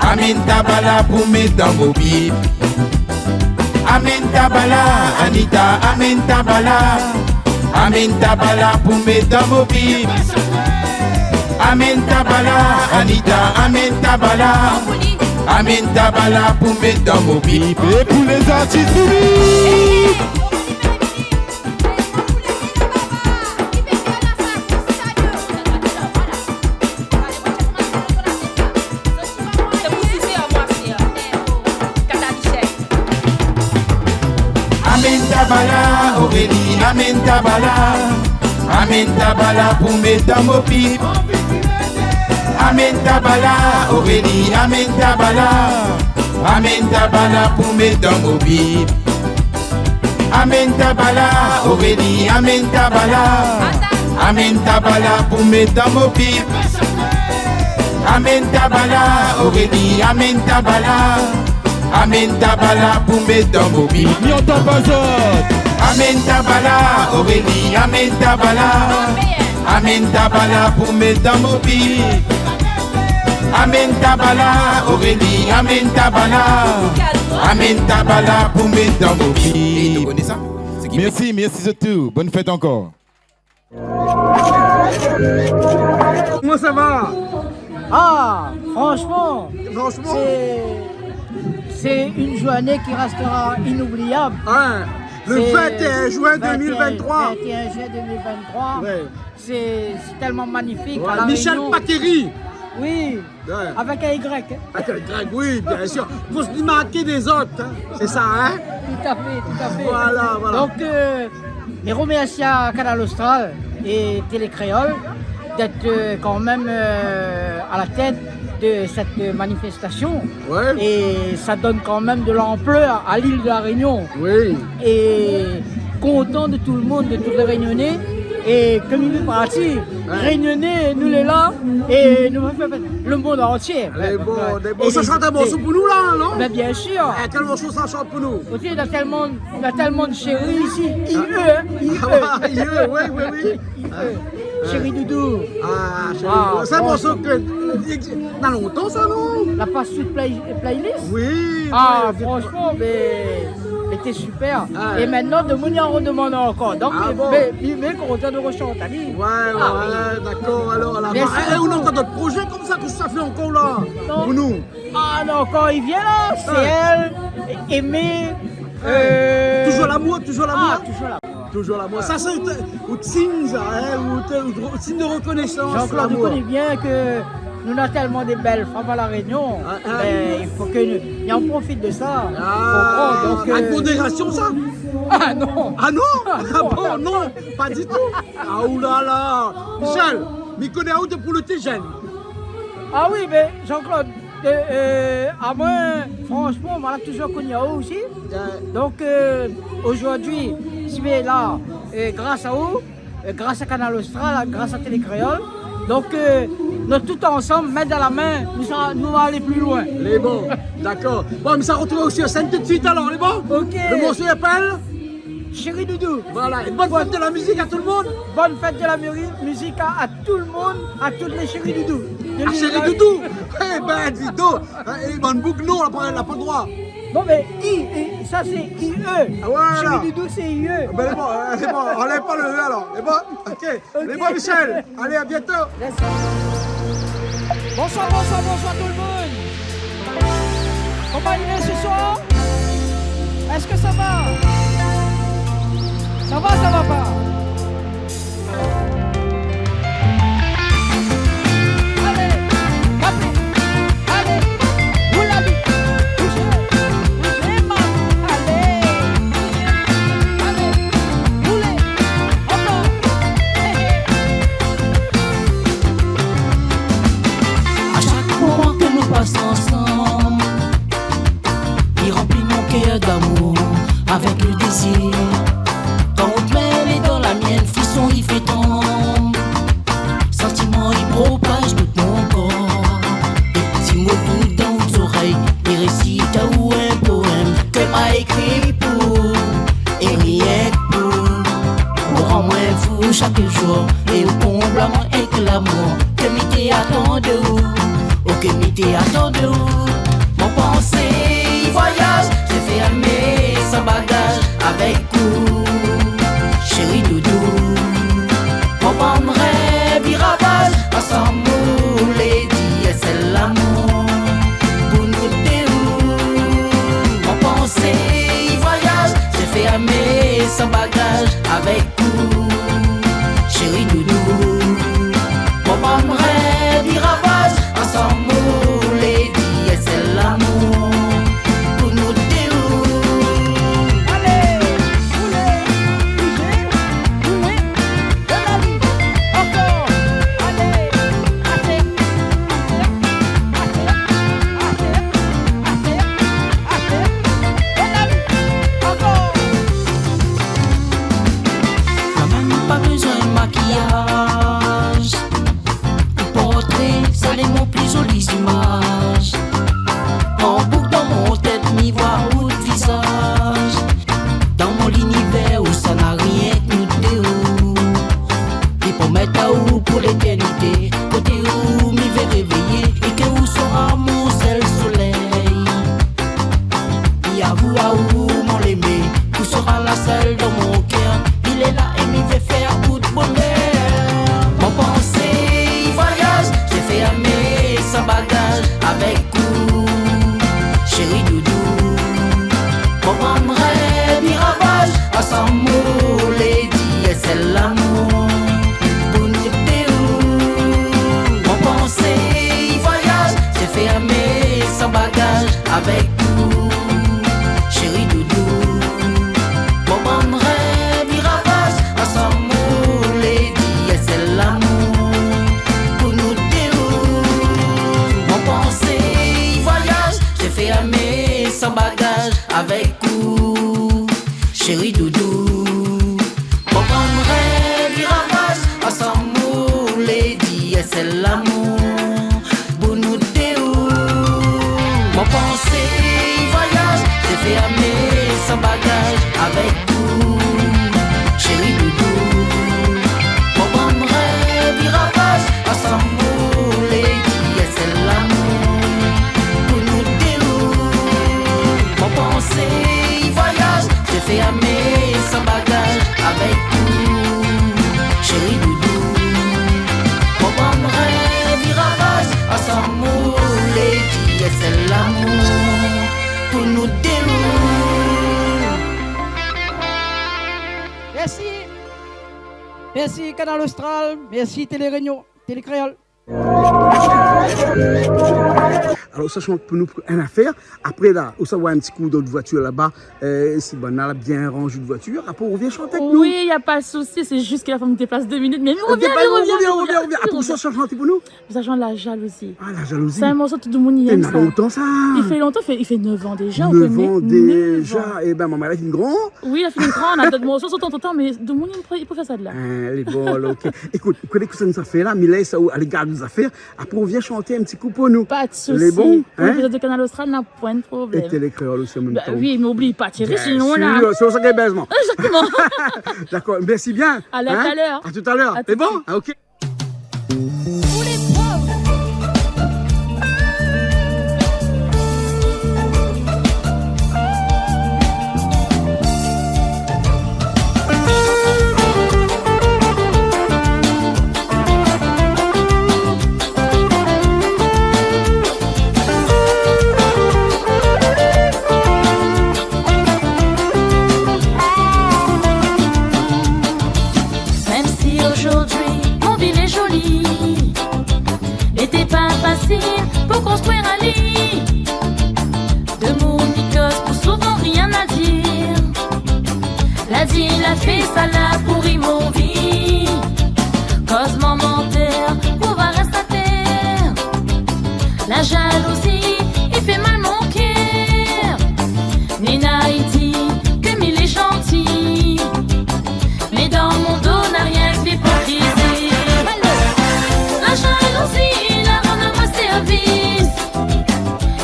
Amène ta bala pour mettre dans mon pipe. Amène ta bala, Anita, amène ta bala. Amène ta bala pour mettre dans mon pipe. Amène ta bala, Anita, amène ta bala. Amène ta bala pour mettre dans mon pipe. Et pour les artistes, bibi. Amène ta bala, Aurélie, amène ta bala. Amène ta bala pour mettre dans mon pipe. Amène ta bala, Aurélie, amène ta bala. Amène ta bala pour mettre dans mon pipe. Amène ta bala, Aurélie, amène ta bala. Amène ta bala pour mettre dans mon pipe. Amène ta bala, Aurélie, amène ta bala. Amène ta bala pour mettre dans mon pipe. N'y entend pas autre. Amène ta bala, Aurélie, amène ta bala. Amène ta bala pour mettre dans mon pipe. Amène ta bala, Aurélie, amène ta bala. Amène ta bala pour mettre dans mon pipe. Tu connais ça? Merci, merci de tout. Bonne fête encore. Comment ça va? Ah, franchement, Franchement, c'est une journée qui restera inoubliable. hein, le C'est 21 juin 2023. 21 juin 2023. Ouais. C'est tellement magnifique. Ouais, à La Michel Réunion. Paqueri. Oui, Ouais. avec un Y. Hein. Avec le Greg, oui, bien sûr. Pour se démarquer des autres, hein. C'est ça, hein? Tout à fait, tout à fait. Voilà, voilà. Donc, les remercie à Canal Austral et Télé Créole d'être quand même à la tête de cette manifestation. Ouais. Et ça donne quand même de l'ampleur à l'île de la Réunion. Oui. Et content de tout le monde, de tous les Réunionnais. Et comme il est parti, Réunionnais, nous les là, et nous fait le monde entier. Les bons, ça chante un morceau pour nous là, non? Mais bien sûr. Eh, quel morceau ça chante pour nous? Aussi, il y a tellement de chéris ici. IE, hein, IE. Ah, oui, oui, oui. Chéri Doudou. Ah, Chéri Doudou. C'est un morceau que. Dans longtemps, ça, non? La passe sur playlist? Oui. Ah, franchement, mais c'était super. Et maintenant, de Mouni en redemande encore. Donc, mais content de rechanter. Ouais, d'accord. Alors, là. Et on a encore d'autres projets comme ça, que ça fait encore là? Pour nous? Ah non, quand il vient là, c'est elle, Aimé. Toujours l'amour, toujours l'amour. Ah, toujours l'amour. Toujours l'amour. Ça, c'est un signe, un signe de reconnaissance. Jean-Claude, tu connais bien que nous avons tellement de belles femmes à La Réunion. Il faut que nous en profite de ça. Avec modération, ça? Ah non. Ah non? Ah bon, non, pas du tout. Ah oulala. Michel, mais connais où pour le TGN? Ah oui, mais Jean-Claude, à moi, franchement, on m'a toujours connu à eux aussi. Donc aujourd'hui, je suis là grâce à eux, grâce à Canal Austral, grâce à Télécréole. Donc nous tous ensemble, main dans la main, nous allons aller plus loin. Les bons, d'accord. Bon, mais ça retrouve aussi au scène tout de suite alors, les bons? Ok. Le morceau s'appelle Chéri Doudou. Voilà, une bonne fête de la musique à tout le monde. Bonne fête de la musique à tout le monde, à toutes les Chéri Doudou. Ah, Chéri Doudou. Eh ben, dis donc. Eh ben, boucle, non, elle n'a pas le droit. Non mais ça c'est IE. Voilà. Chéri Doudou c'est IE. Ben c'est bon, enlève pas le E alors. C'est bon? Ok. Les bons Michel. Allez, à bientôt. Bonsoir tout le monde. Comment il est ce soir? Est-ce que ça va? Ça va pas? Ensemble, il remplit mon cœur d'amour avec le désir. Quand on te met les dans la mienne, frisson il fait tomber. Sentiment il propage tout mon corps. Des petits mots doux dans vos oreilles, il récite à ou un poème que m'a écrit pour et rien que pour rendre moins fou chaque jour et au comble à moi avec l'amour que m'était attendu. Que m'était attendu, mon pensée, il voyage, j'ai fait aimer sans bagage avec vous, Chéri Doudou. Mon bon rêve, il ravage, ensemble, les dit, c'est l'amour, pour nous deux. Mon pensée, il voyage, j'ai fait aimer sans bagage avec vous, Chéri Doudou. Mon bon rêve, il ravage, ensemble. Chéri Doudou, mon bon rêve, il ravage, ensemble, les dit, c'est l'amour, pour nous deux. Mon pensée, il voyage, j'ai fait aimer sans bagage avec vous, Chéri Doudou. Mon bon rêve, Merci. Merci Canal Austral. Merci Télécréole. Alors, ça change pour nous une affaire. Après, là, on voit un petit coup d'autre voiture là-bas. Si on a bien rangé de voiture, après, on revient chanter avec nous. Oui, il n'y a pas de souci. C'est juste qu'il va me déplacer 2 minutes. Mais on revient. Après, on change chanter pour nous. Ça change la jalousie. Ah, la jalousie. C'est un morceau tout le monde y aime. Il fait longtemps, ça. Il fait longtemps, il fait 9 ans déjà. 9 ans déjà. Eh ben, maman, elle a fini grand. Oui, elle a fini grand. On a d'autres morceaux sur temps, mais tout le monde il peut faire ça de là. Les bols, ok. Écoute, vous connaissez que ça nous a fait là, Millet, ça, allez, garde nos affaires. Après, on vient chanter un petit coup pour nous. Pas de souci. Les bons, pour l'épisode de Canal Austral, n'a point de problème. Et Télécréole aussi en même temps. Oui, mais n'oublie pas, Thierry, sinon sûr, là. c'est ça qu'il y a besoin. Exactement. D'accord, merci bien. À tout à l'heure. À tout à l'heure. C'est bon? Ah, ok. Même si aujourd'hui mon ville est jolie, n'était pas facile pour construire un lit. De Monicos pour souvent rien à dire. La ville a fait ça là pourri mon vie. Cause maman terre, on va rester à terre. La jalousie, il fait mal mon cœur. Nina il dit que Mille est gentil, mais dans mon dos n'a rien que l'hypocrisie. La jalousie la rend à moi service.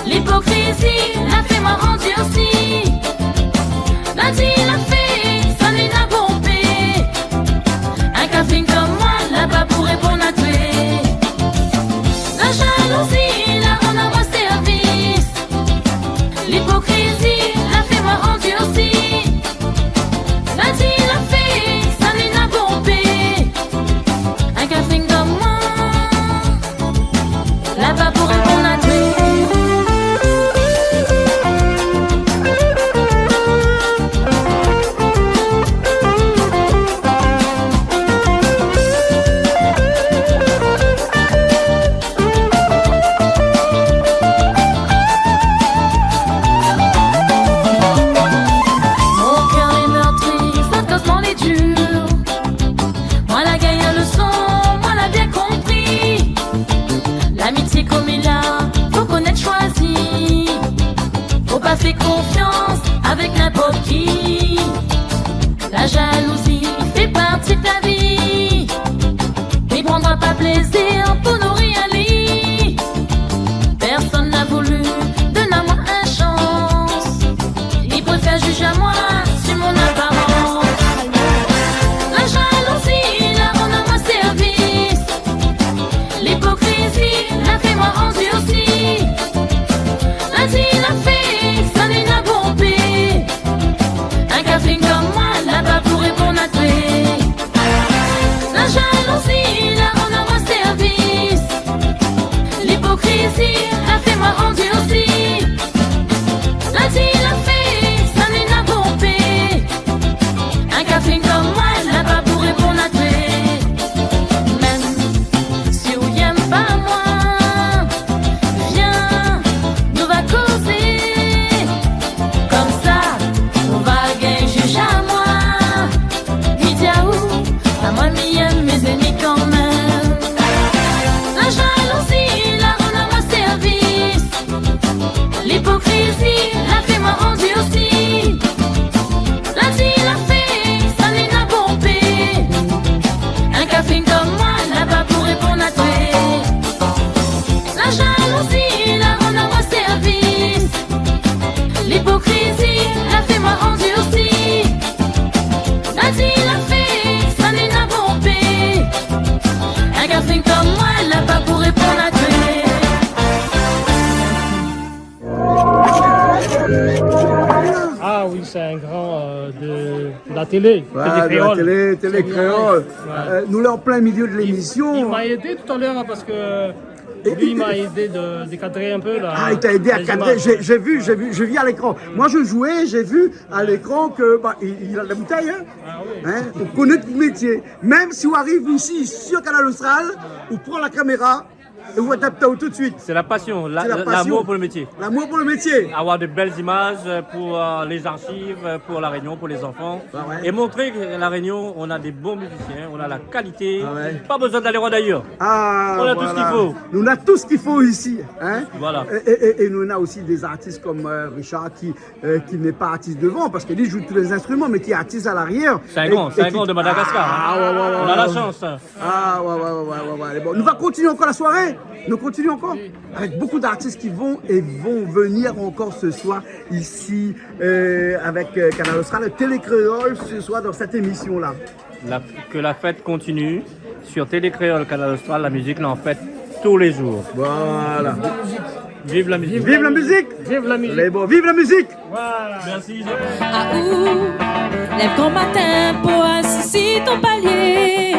L'hypocrisie l'a fait m'a rendu aussi. La dit l'a fait, ça n'est n'a bombé. Un café comme moi là-bas pour répondre à tuer. La jalousie la rend à moi service. L'hypocrisie l'a fait m'a rendu aussi. La dit l'a fait, ça n'est n'a bombé. Un café comme moi là-bas pour répondre à tuer. Mon cœur est meurtri, ça cause mon est dur. Moi la gagne à leçon, moi l'a bien compris. L'amitié comme il a, faut connaître choisi. Faut pas faire confiance avec n'importe qui. La jalousie fait partie de la vie. Il prendra pas plaisir pour nourrir un lit. Personne n'a voulu donner à moi une chance. Il préfère juger à moi sur mon apparence. La jalousie la rend à moi service. L'hypocrisie l'a fait moi rendu aussi. La dit l'a fait, ça n'est n'a bombé. Un café comme moi là-bas pour répondre à tuer. La jalousie la rend à moi service. L'hypocrisie l'a fait moi rendu aussi. La dit l'a fait, ça n'est n'a bombé. Un café comme moi là-bas pour répondre à tuer. Même si vous n'aimez pas moi, viens, nous va causer. Comme ça, on va gagner juge à moi. Midiaou, à moi m'y aime mes ennemis quand même. La jalousie la rend à moi service. L'hypocrisie l'a fait moi rendu aussi. La dit l'a fait, ça n'est n'a bombé. Un café comme moi là-bas pour répondre à tuer. La jalousie la rend à moi service. L'hypocrisie l'a fait moi rendu aussi. La dit l'a fait, ça n'est n'a bombé. Un café comme moi là-bas pour répondre à tuer. Ah oui, c'est un grand de la télé. Voilà, de la télé créole. Nous, là, en plein milieu de l'émission. Il m'a aidé tout à l'heure parce que Lui, il m'a aidé de cadrer un peu. Là, ah, il t'a aidé à cadrer. J'ai vu à l'écran. Moi, je jouais, j'ai vu à l'écran que il a de la bouteille. Hein? Ah, oui. Hein? On connaît tout le métier. Même si on arrive ici sur Canal Austral, on prend la caméra et on voit Taptao tout de suite. C'est la passion, l'amour pour le métier. L'amour pour le métier. Avoir de belles images pour les archives, pour la Réunion, pour les enfants. Et montrer que la Réunion, on a des bons musiciens, on a la qualité. Pas besoin d'aller voir d'ailleurs. On a tout ce qu'il faut. Nous avons tout ce qu'il faut ici. Hein? Voilà. Et nous avons aussi des artistes comme Richard qui n'est pas artiste devant parce qu'il joue tous les instruments mais qui est artiste à l'arrière. C'est un grand de Madagascar. On a la chance. Ah ouais. Bon, nous allons continuer encore la soirée. Nous continuons encore avec beaucoup d'artistes qui vont venir encore ce soir ici avec Canal Austral, Télécréole ce soir dans cette émission-là. Que la fête continue sur Télécréole, Canal Austral, la musique là en fête tous les jours. Voilà. Vive la musique. Vive la musique. Vive la musique. Les bons, vive la musique. Voilà. Merci. À où lève grand matin pour assister ton palier.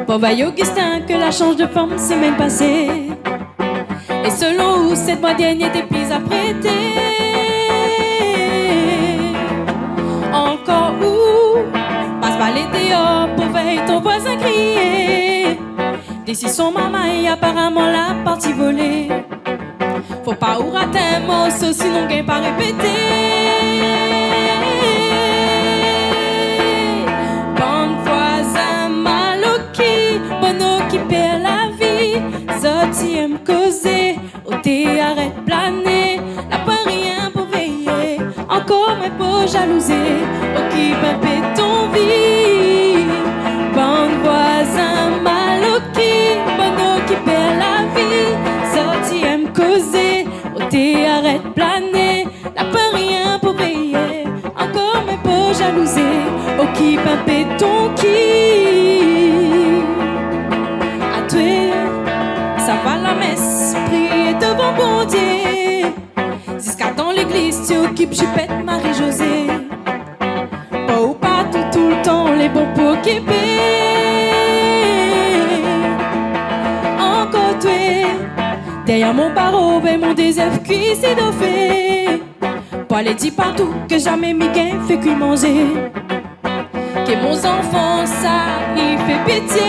Pauvre Augustin que la change de forme s'est même passée. Et selon où cette mois dernier t'es plus apprêtée. Encore où passe pas les dehors pour veiller ton voisin crier. D'ici son maman et apparemment la partie volée. Faut pas ou rater un morceau sinon gagne pas répéter. Bon voisin maloki, bon qui perd la vie. Zoti aime causer, au thé arrête planer. La pas rien pour veiller, encore mais pour jalouser. Au qui pimpé ton vie. Bon voisin maloki, bon qui perd la vie. Zoti aime causer, au thé arrête planer. La pas rien pour veiller, encore mais pour jalouser. Au qui pimpé ton qui. À toi, ça va la messe, prier devant bon Dieu. Jusqu'à dans l'église, tu occupes Jupette Marie-Josée. Pas ou pas tout le temps, les bons pour occuper. Encore toi, derrière mon barreau, ben mon désert cuit c'est de fait. Pas les dit partout que jamais mi gain fait cuit manger. Que mon enfant ça, il fait pitié.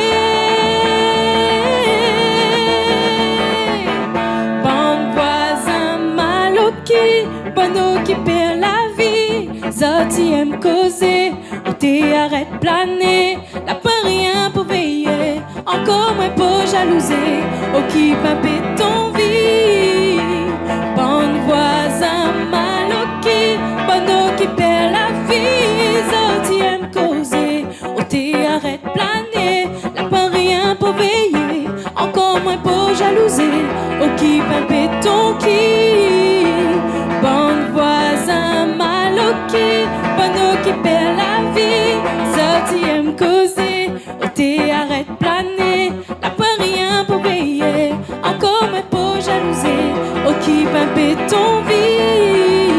Bon qui perd la vie, Zoti aime causer, ou t'es arrête planer, la pas rien pour veiller, encore moins pour jalouser, ou qui pimpé ton vie. Bon voisin maloki, bon qui perd la vie, Zoti aime causer, ou t'es arrête planer, la pas rien pour veiller, encore moins pour jalouser, ou qui pimpé ton qui. Bon voisin maloki, bon qui perd la vie. Zoti aime causer, au thé arrête planer. La pas rien pour veiller, encore mais pour jalouser. Au qui pimpé ton vie.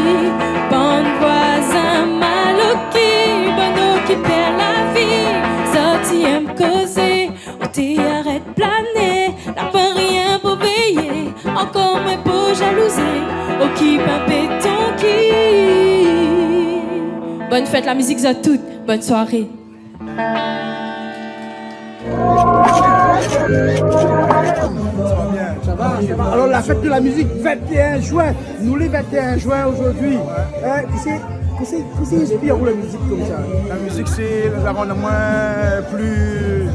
Bon voisin maloki, bon qui perd la vie. Zoti aime causer, au thé arrête planer. La pas rien pour veiller, encore mais pour jalouser. Au qui pimpé ton qui. Bonne fête, la musique ça toute. Bonne soirée. Ça va. Alors la fête de la musique 21 juin. Nous les 21 juin aujourd'hui. Qu'est-ce qui inspire pour la musique comme ça? La musique c'est la rendre moins plus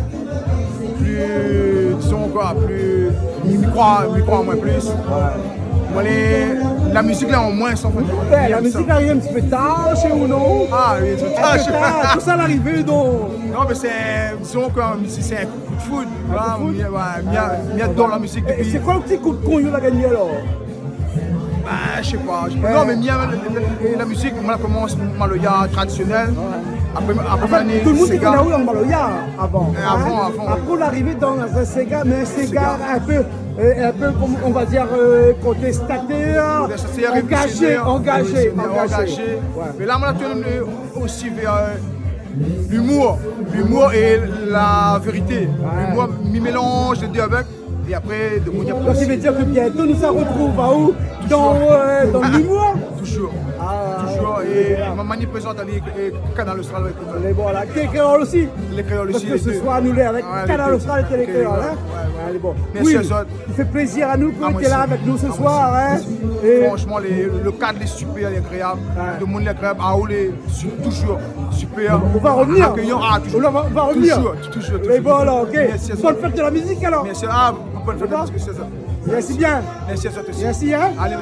disons quoi, plus m'y croire moins plus. Moi, la musique là au moins sans fait. La musique arrive un petit peu tard chez vous, non? Ah oui, je sais pas. Tout ça l'arrivée donc. Non mais c'est disons que c'est un coup de foudre. Voilà, dans la musique depuis. C'est quoi le petit coup de con il a gagné alors? Bah je sais pas. Non mais la musique, moi la commence maloya traditionnel. Après tout le monde qui connaît où en maloya avant. Avant. Après l'arrivée dans un Sega, mais un Sega un peu comme on va dire contestataire, engagé. Mais là, on a tourné aussi vers l'humour et la vérité. L'humour, mi-mélange les deux avec. Et après, de Mounia. Donc, ça veut dire que bientôt, nous ça retrouve à où? Dans l'humour. Toujours. Toujours. Et Mamani présente à Canal Austral avec nous. Les bon, là, Télécréole aussi. Les créoles aussi. Parce que ce soir, nous l'est avec Canal Austral et Télécréole. Allez, bon. Merci oui, il fait plaisir à nous que tu es là avec nous ce soir. Et franchement, le cadre est super agréable. Le monde est agréable. Aoul est toujours super. On va revenir. Accueillant. On va revenir. Toujours. Mais bon, alors, ok. Bonne fête de la musique alors. Merci. Bonne fête de la musique, c'est ça. Merci bien. Merci à toi aussi. Merci, hein. Allez,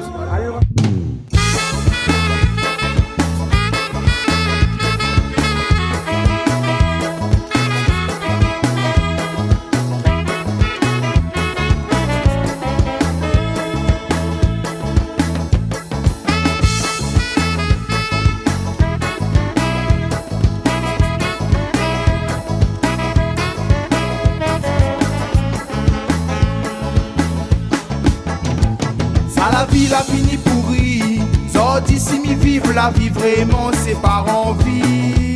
la vie la fini pourri. Sorti si mi vive la vie vraiment c'est par envie.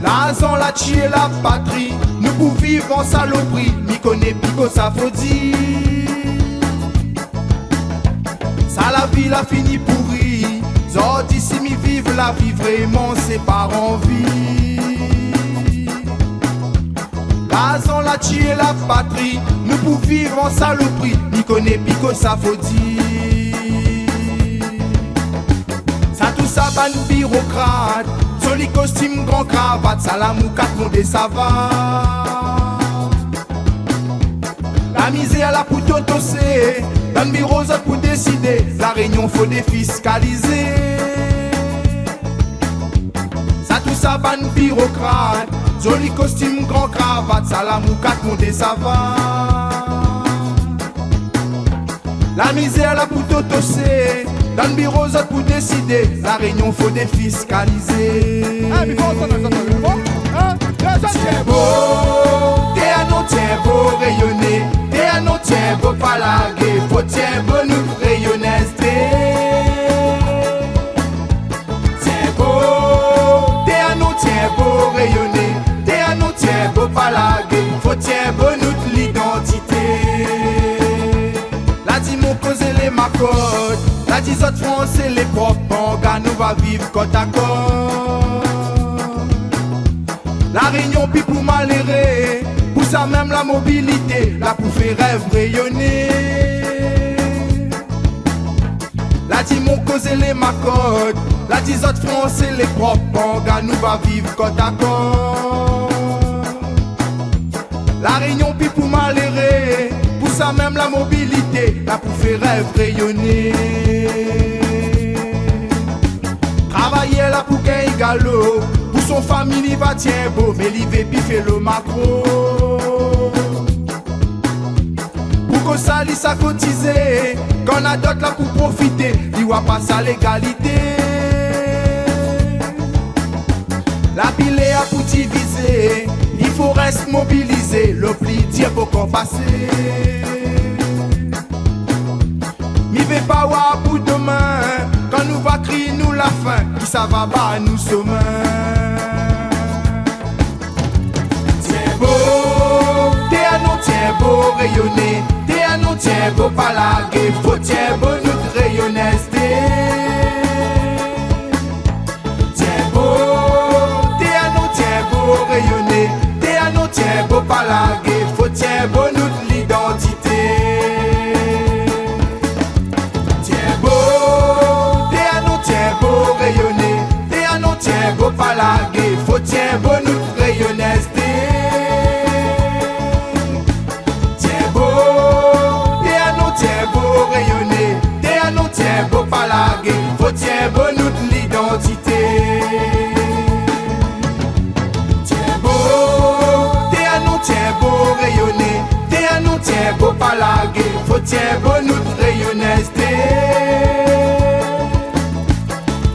La zon la tuer la patrie. Nous pour vivre en saloperie. Mi connaît pico ça faut dire. Ça la vie la fini pourri. Sorti si mi vive la vie vraiment c'est par envie. La zon la tuer la patrie. Nous pour vivre en saloperie. Ni connaît pico ça faut dire. Ça tout ça ban bureaucrate. Soli costume grand cravate. Ça la moukat mon des savants. La misère la pour t'otosser. Dans le bureau ça pour décider. La réunion faut défiscaliser. Ça tout ça ban bureaucrate. Joli costume, grand cravate, ça la moukat, mon des savants. La misère, la pour t'otosser. Dans le bureau, ça pour décider. La réunion, faut défiscaliser. Tiens beau, t'es un non, tiens beau, rayonner. T'es un non, tiens beau, pas laguer. Faut tiens beau, nous rayonner. Tiens beau, t'es un non, tiens beau, rayonner. Tiens beau pas laguer, faut tiens beau nous l'identité. La dit mon causé les macotes, la dit autres français les propres bangas, nous va vivre côte à côte. La réunion puis pour malheureux, pour ça même la mobilité, la pour faire rêve rayonner. La dit mon causé les macotes, la dit autres français les propres bangas, nous va vivre côte à côte. La réunion puis pour malheureux, pour ça même la mobilité, la pour faire rêve rayonner. Travailler là pour gagner galop, pour son famille il va tiens beau, mais il va piffer le macro. Pour que ça lui ça cotiser, qu'on a d'autres là pour profiter, il va passer à l'égalité. La pile est à pour diviser. Il faut rester mobilisé, le pli tient pour qu'on passe. Mi vais pas voir pour demain, quand nous va crier nous la fin, qui ça va pas nous sommes. Tiens beau, t'es un non tiens beau rayonner, t'es un non tiens beau pas laguer, faut tiens beau nous rayonner. Tiens beau, t'es un non tiens beau rayonner. Tiens beau pas laguer, faut tiens beau nous l'identité. Tiens beau, t'es un non tiens beau rayonner. T'es un non tiens beau pas laguer, faut tiens beau nous rayonner. Tiens beau, t'es un non tiens beau rayonner. T'es un non tiens beau pas laguer, faut tiens beau nous l'identité. Tiens beau rayonner, t'es un non tiens beau pas laguer, faut tiens beau nous rayonner.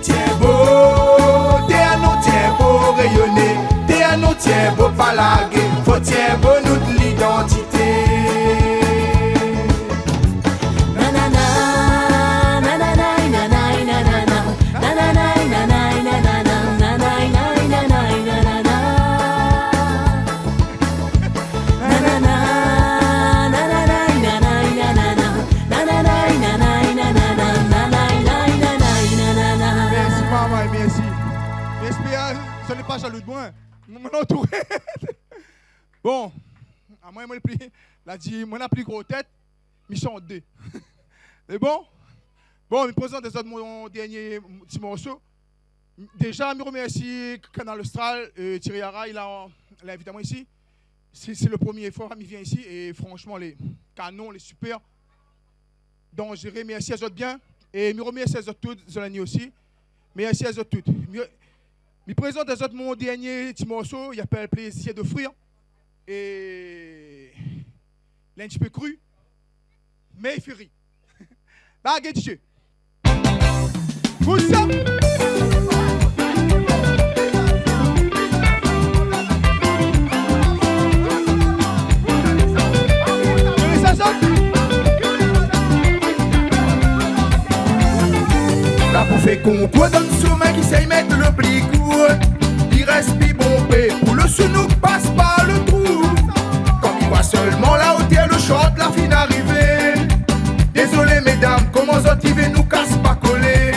Tiens beau, t'es un non tiens beau rayonner, t'es un non tiens beau pas laguer, faut tiens beau nous l'identité. Na na na jaloux de moi. Mon entouré. Bon, à moi, il a dit, moi, la plus grosse tête, mission 2. C'est bon? Bon, je présente des autres mon dernier petit morceau. Déjà, je remercie Canal Austral, Thierry Ara, il a invité moi ici. C'est le premier fois qu'il vient ici et franchement, les canons, les super. Donc, je remercie les autres bien et je remercie les autres toutes, Zolani aussi. Merci les autres toutes. Je présente les autres mon dernier petit morceau, il s'appelle Plaisir d'offrir. Et il est un petit peu cru, mais il fait rire. Baguette de jeu. Vous ça? La bouffée concours donne sommet qui sait mettre le pli court. Il reste plus bombé pour le snook passe par le trou. Comme il voit seulement la hauteur, le short, la fin arrivée. Désolé mesdames, comment ça tu nous casse pas coller.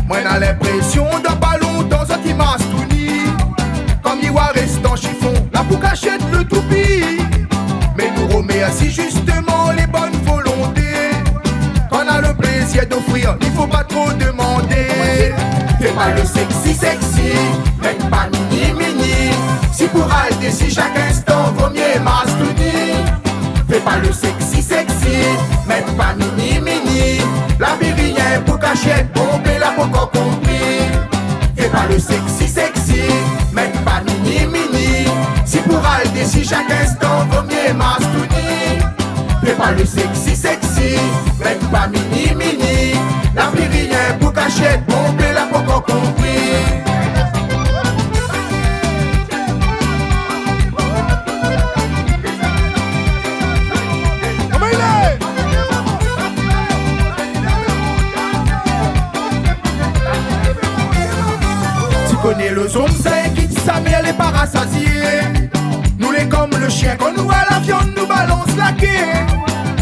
Moi j'ai l'impression de pas longtemps ça tu m'as stouni. Comme il voit reste en chiffon, la pou cachette le toupie. Mais nous remercie justement les bonnes volontés. Qu'on a le plaisir d'offrir, il faut pas trop demander. Fais pas le sexy, même pas mini. Si pour alter, si chaque instant vaut mieux mastouni. Fais pas le sexy, même pas mini. La vie rien pour cachette, bomber la poco compris. Fais pas le sexy, même pas mini. Si pour alter, si chaque instant vaut mieux mastouni. Fais pas le sexy, même pas mini. La vie rien pour cachette, bomber la poco compris. Tu connais le zombie, c'est qui dit sa mère les parassasiés. Nous les comme le chien, quand nous à la viande, nous balance la quai.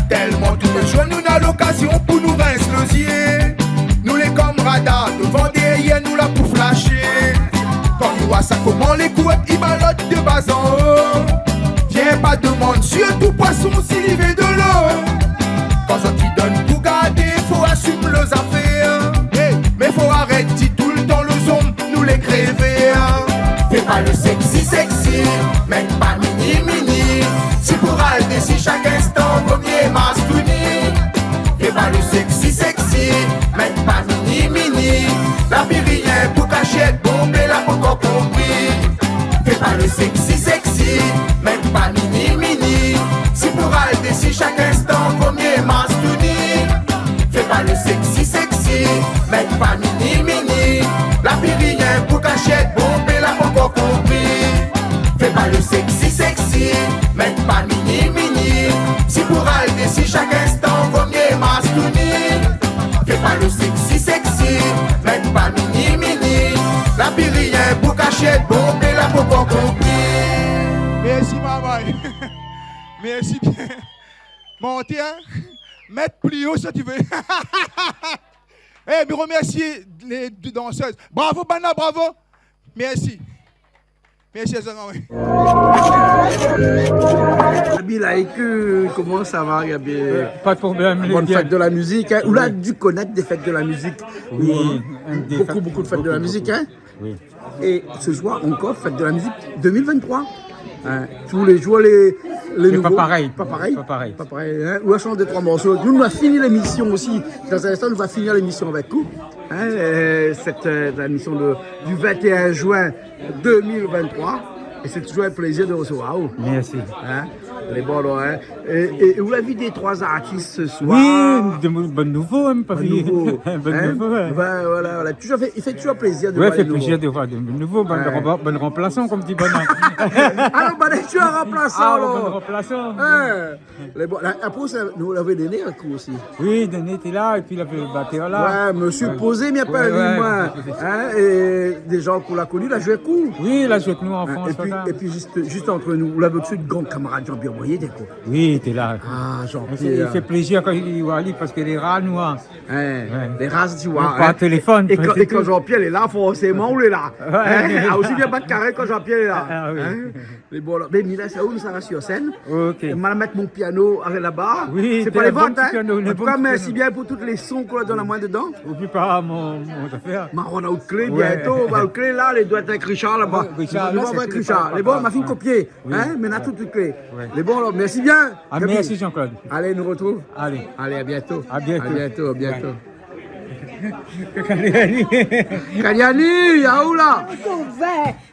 Tellement tous les jours, nous n'a l'occasion pour nous rince l'osier. Nous les comme radar, devant des hyènes, nous la pour flasher. Quand nous voit ça, comment les couettes, ils balotent de bas en haut. Viens pas demander, surtout poisson, s'il y avait de l'eau. Quand ça t'y donne pour garder, faut assumer les affaires. Mais faut arrêter tout le temps le zombie, nous les crever. Fais pas le sexy, même pas mini. Si pour alter, si chaque instant vaut mieux mastouni. Fais pas le sexy, même pas mini. La vie rien pour cachette, bomber la poco compris. Fais pas le sexy, même pas mini. Si pour alter, si chaque instant vaut mieux mastouni. Fais pas le sexy, même pas mini. La vie rien pour cachette, bomber la poco compris. Fais pas le sexy, même pas mini. Si pour alter, si chaque instant vaut mieux mastouni. Fais pas le sexy, même pas mini. La vie rien pour cachette, bomber la poco compris. Merci maman. Merci bien. Montez, hein? Mettre plus haut si tu veux. Me remercier les deux danseuses. Bravo Bana, bravo. Merci. Merci Gabi comment ça va Gabi? Pas de problème. Bonne fête de la musique. Hein? Ou là, dû connaître des fêtes de la musique. Oui. Beaucoup de fêtes de la musique. Hein? Oui. Et ce soir encore, fête de la musique 2023. Hein? Tous les jours, les nouveaux. Pas pareil. Pas pareil. Hein? Ou à chanter 3 morceaux. Nous, on va finir l'émission aussi. Dans un instant, nous va finir l'émission avec vous. Hein? La mission du 21 juin 2023. Et c'est toujours un plaisir de recevoir. Merci. Hein? Les bons, hein? Et vous avez vu des 3 artistes ce soir? Oui, de bonnes nouveaux, hein, pas vu. Nouveau. Ouais. Voilà. Il fait toujours plaisir de voir. Ouais, fait plaisir de voir de nouveaux, bonnes remplaçants, comme dit Bonheur. Alors, tu es un remplaçant. Bon remplaçant. Après, nous l'avons donné un coup aussi. Oui, Denis était là, et puis il a fait le batteur là. Ouais, monsieur Posé, m'y a pas vu, moi. Hein? Et des gens qu'on l'a connu, il a joué coup. Oui, il a joué avec nous en France. Et puis, Et puis juste entre nous, vous l'avez au-dessus de grand camarade Jean-Pierre Boyer, d'accord? Oui, t'es là. Ah, Il Jean-Pierre. fait plaisir quand il voit Ali parce que les rats, nous, hein. Les races, tu vois. Pas téléphone. Et quand Jean-Pierre est là, forcément, on est là. Aussi bien pas de carré quand Jean-Pierre est là. Mais bon, mais Mila, ça où ça va sur scène? Ok. Je vais mettre mon piano là-bas. Oui, c'est pas les ventes, hein. En tout cas, merci bien pour tous les sons qu'on a dans la main dedans. Oublie pas mon affaire. On a une clé bientôt. On va une clé là, les doigts avec Richard là-bas. Richard, là, c'est Richard. Les bons, ma fille copier. Hein, mais on a toutes les clés. Les bons, alors, merci bien. Ah, merci Jean-Claude. Allez, nous retrouve. Allez, à bientôt. À bientôt. À bientôt. Kaliani, yaou là.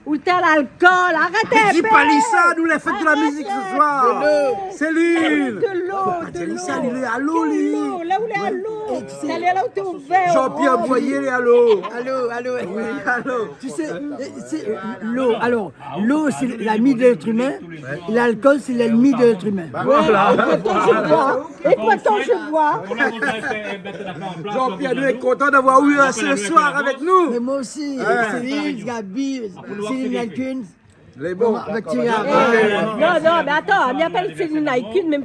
Où t'as l'alcool? Arrêtez! Dis pas Lissa, nous les fêtes de la musique ce soir. Céline. De l'eau. Lissa, il est à l'eau, lui. Là où il est à l'eau. T'allais là où t'es ouvert. Jean-Pierre Boyer, il est à l'eau. Allô. Oui, allô. Tu sais, l'eau, alors, l'eau, c'est l'ami de l'être humain. L'alcool, c'est l'ennemi de l'être humain. Voilà. Et pourtant, je bois. Jean-Pierre, nous est content d'avoir eu ce soir avec nous. Mais moi aussi. Céline, Gabi, Céline Nalkun. Les bons. Non, mais attends, on m'appelle Céline Nalkun, mais on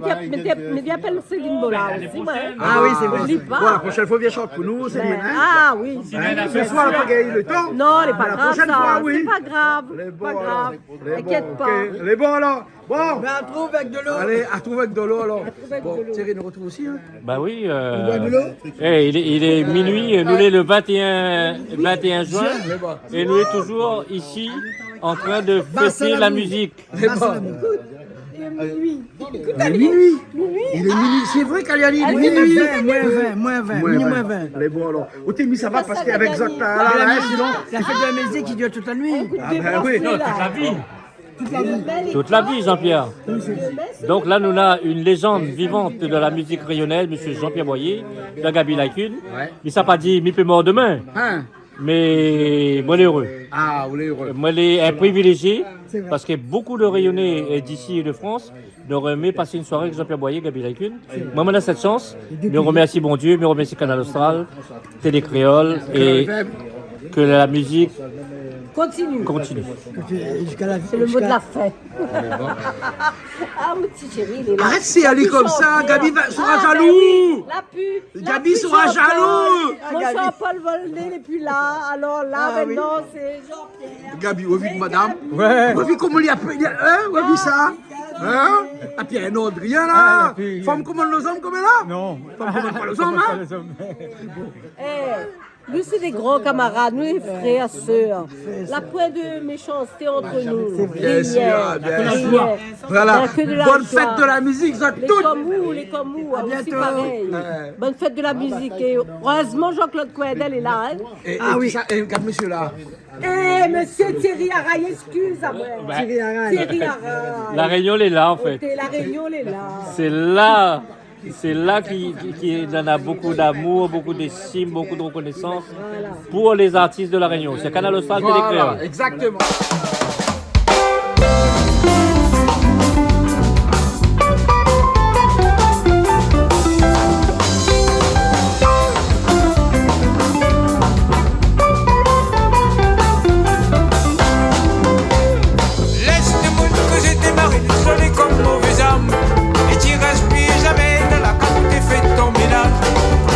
m'appelle Céline Bola aussi. Ah oui, c'est vrai. N'oublie pas. Bon, la prochaine fois, viens chanter pour nous, Céline. Ah oui. Ce soir, on n'a pas gagné le temps. Non, c'est pas La grave. prochaine fois, oui. C'est pas grave. Pas grave. T'inquiète pas. Les bons alors. Bon. Mais à trouver avec de l'eau. Allez, à trouver avec de l'eau alors. Bon, Thierry nous retrouve aussi. Hein. Bah oui. boit de l'eau. Il est minuit, nous est le 21 juin, et nous est toujours ici en train de fêter la musique. Il est minuit. C'est vrai, Kaliani, il est minuit. Moins 20. Les bons alors. Où t'es mis ça va parce qu'avec Zach là, sinon. La fête de la musique qui dure toute la nuit. Ah ben oui. Non, toute la vie. Toute la vie, Jean-Pierre. Donc là, nous avons une légende vivante de la musique rayonnaise, M. Jean-Pierre Boyer, de Gabi Laïcune. Il ne pas dit, mi peut mort demain. Mais moi, heureux. Ah, vous l'êtes heureux. Moi, je suis privilégié parce que beaucoup de rayonnés d'ici et de France nous aimé passer une soirée avec Jean-Pierre Boyer, Gabi Laïcune. Moi, on a cette chance. Je remercie bon Dieu, je remercie Canal Austral, Télé Créole et que la musique continue. C'est le mot de la fin. Ah, mon petit chéri, il est là. Arrête, c'est aller comme ça. Gabi sera jaloux. Gabi sera jaloux. Mon Jean-Paul Volney n'est plus là. Alors là, maintenant, c'est Jean-Pierre. Gabi, vous avez vu madame? Ouais. Vous avez vu comment il y a vous avez vu ça? Hein? Ah, puis il y a un autre, rien là. Femme commande les hommes comme là? Non. Femme commande pas les hommes, hein? Nous, c'est des grands camarades, nous, les frères, sœurs. La pointe de méchanceté entre nous. Bien sûr, bien sûr. Voilà. Bonne fête de la musique, ça les toutes. Les Comous, aussi pareil. Bonne fête de la musique. Et heureusement, Jean-Claude Coendel est là. Hein? Ah oui, et regarde monsieur là. Monsieur Thierry Araille, excuse-moi. Thierry Araille. La Réunion est là, en fait. La Réunion est là. C'est là qu'il en a beaucoup d'amour, beaucoup d'estime, beaucoup de reconnaissance pour les artistes de la Réunion. C'est Canal Austral Télé Créole. Voilà, exactement. Laisse-moi que j'ai démarré, désolé comme mauvais âme. Et tu respires jamais dans la carte où t'es fait ton ménage.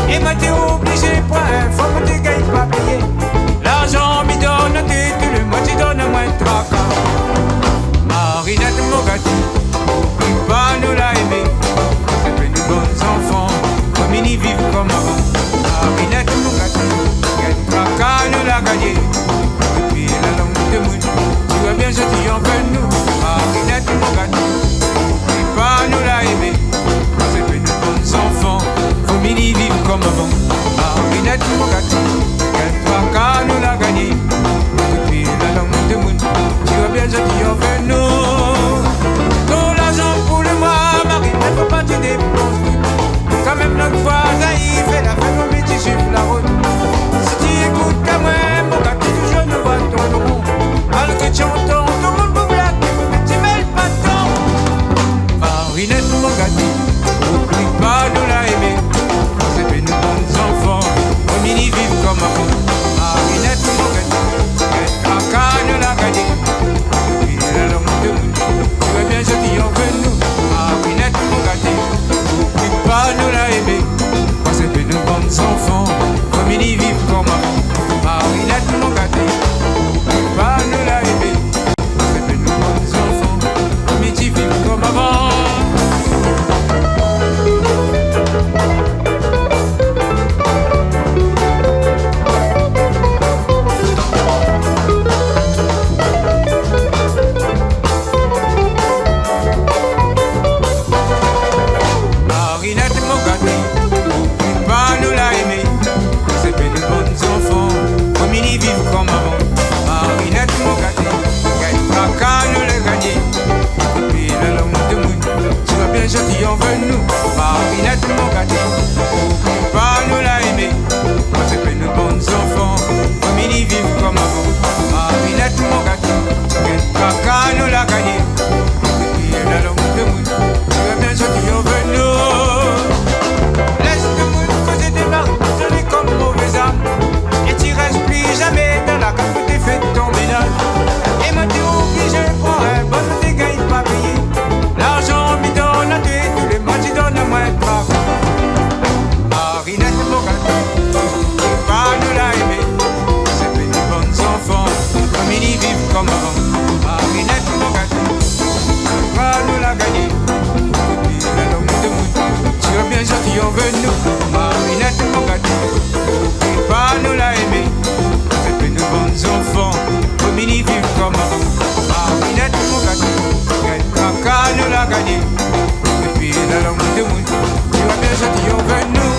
Et moi t'es obligé, point, faut que tu gagnes pas payer. L'argent m'y donne, t'es tout le mois, tu donnes moins de 3 quarts. Marinette Mogati, pas nous l'a aimé. C'est fait nous bons enfants, comme ils y vivent comme avant. Marinette Mogati, quel 3 quarts nous l'a gagné. Depuis la langue de moune, tu vois bien ce qui en fait nous. Marinette Mogati, pas nous l'a aimé. C'est fait nous bons enfants, comme ils y vivent comme avant. Marinette Mogati, quel 3 quarts nous l'a gagné. Depuis la langue de moune, tu vois bien ce qui en fait nous. Tout l'argent pour le mois, Marinette, faut pas te dépenser. Quand même notre voisin, il fait la fête au métier sur la route. Si tu écoutes à moi, mon gars, toujours ne vois ton rond. Alors que tu entends, tout le monde vous blague, mais tu mêles pas tant. Marinette, mon gars, n'oublie pas de la aimer. C'est fait nous bons enfants, comme ils y vivent comme avant. Marinette, mon gars, quel caca ne l'a gagné. Depuis la comme avant. Marinette, mon gâteau, va nous la gagner. Depuis la longue de mout, tu es bien gentil, on veut nous. Marinette, mon gâteau, va nous la aimer. C'est que nous bons enfants, au mini vivre comme avant. Marinette, mon gâteau, qu'à nous la gagner. Depuis la longue de mout, tu es bien gentil, on veut nous.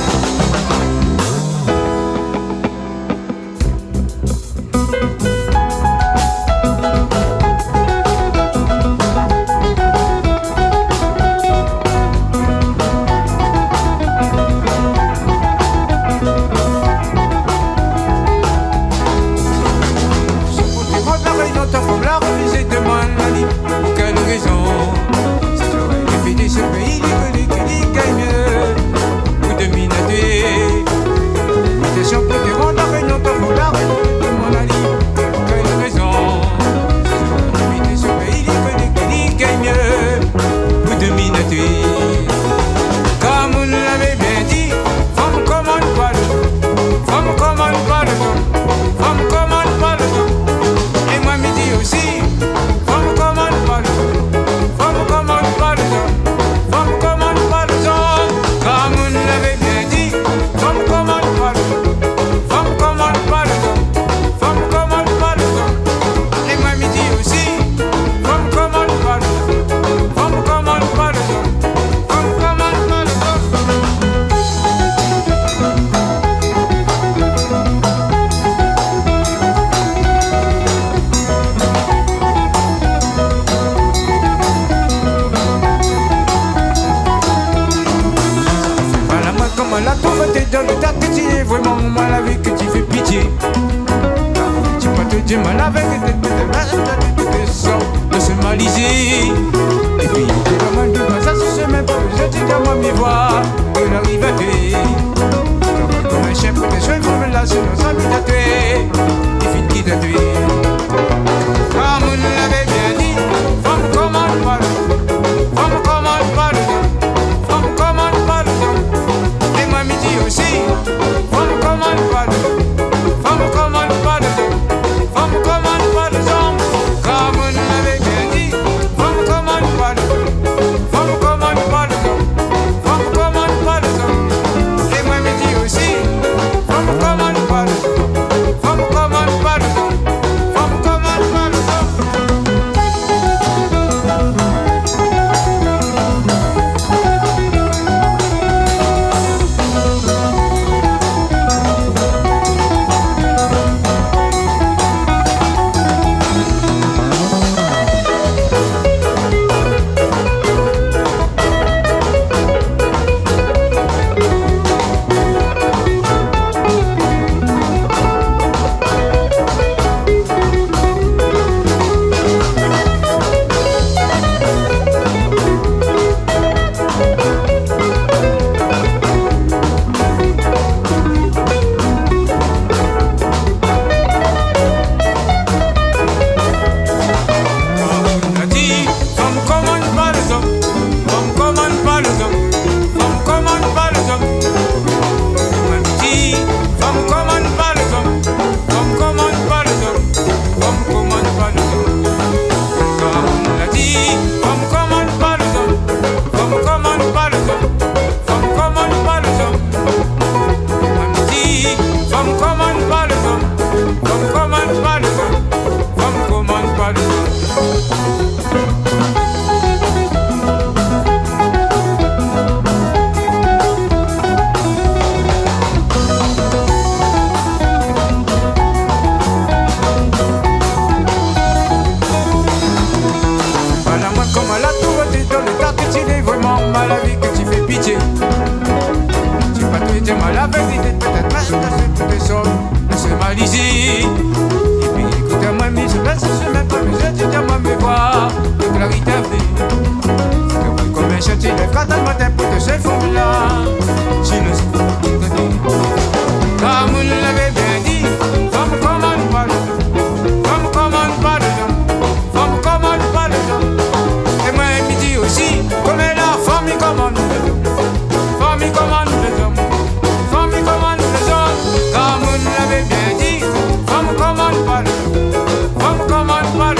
Come on,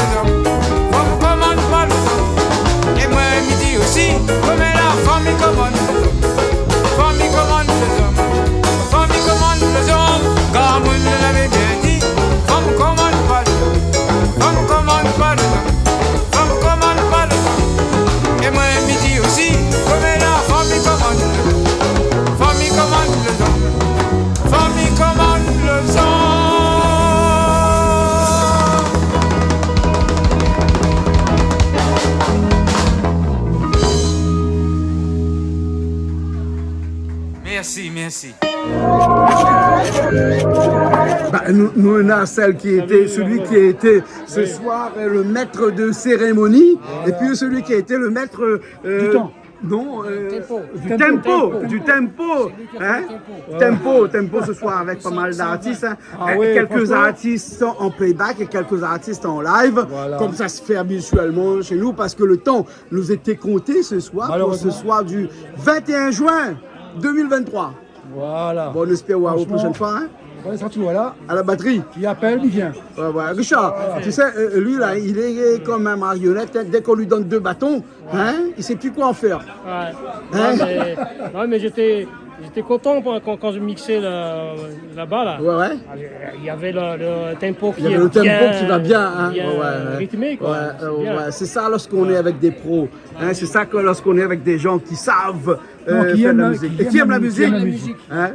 merci. Bah, nous on a celui qui a été ce soir le maître de cérémonie, et puis celui qui a été le maître du temps. Non, du tempo, hein? Tempo ce soir avec pas mal d'artistes, hein? Quelques artistes en playback et quelques artistes en live, comme ça se fait habituellement chez nous, parce que le temps nous était compté ce soir, pour ce soir du 21 juin 2023. Voilà. Bon, on espère voir la prochaine fois, hein? On sorti voilà. À la batterie. Qui appelle, il vient. Ouais. Richard, tu sais, lui là, il est comme un marionnette. Dès qu'on lui donne 2 bâtons, hein, il sait plus quoi en faire. Ouais. Non, mais j'étais content quand je mixais là-bas. Là. Ouais. Il y avait le tempo qui va bien, hein. rythmé, quoi. C'est ça lorsqu'on est avec des pros. Hein, c'est ça que lorsqu'on est avec des gens qui savent qui faire aiment la musique. Et qui aiment la musique. Hein?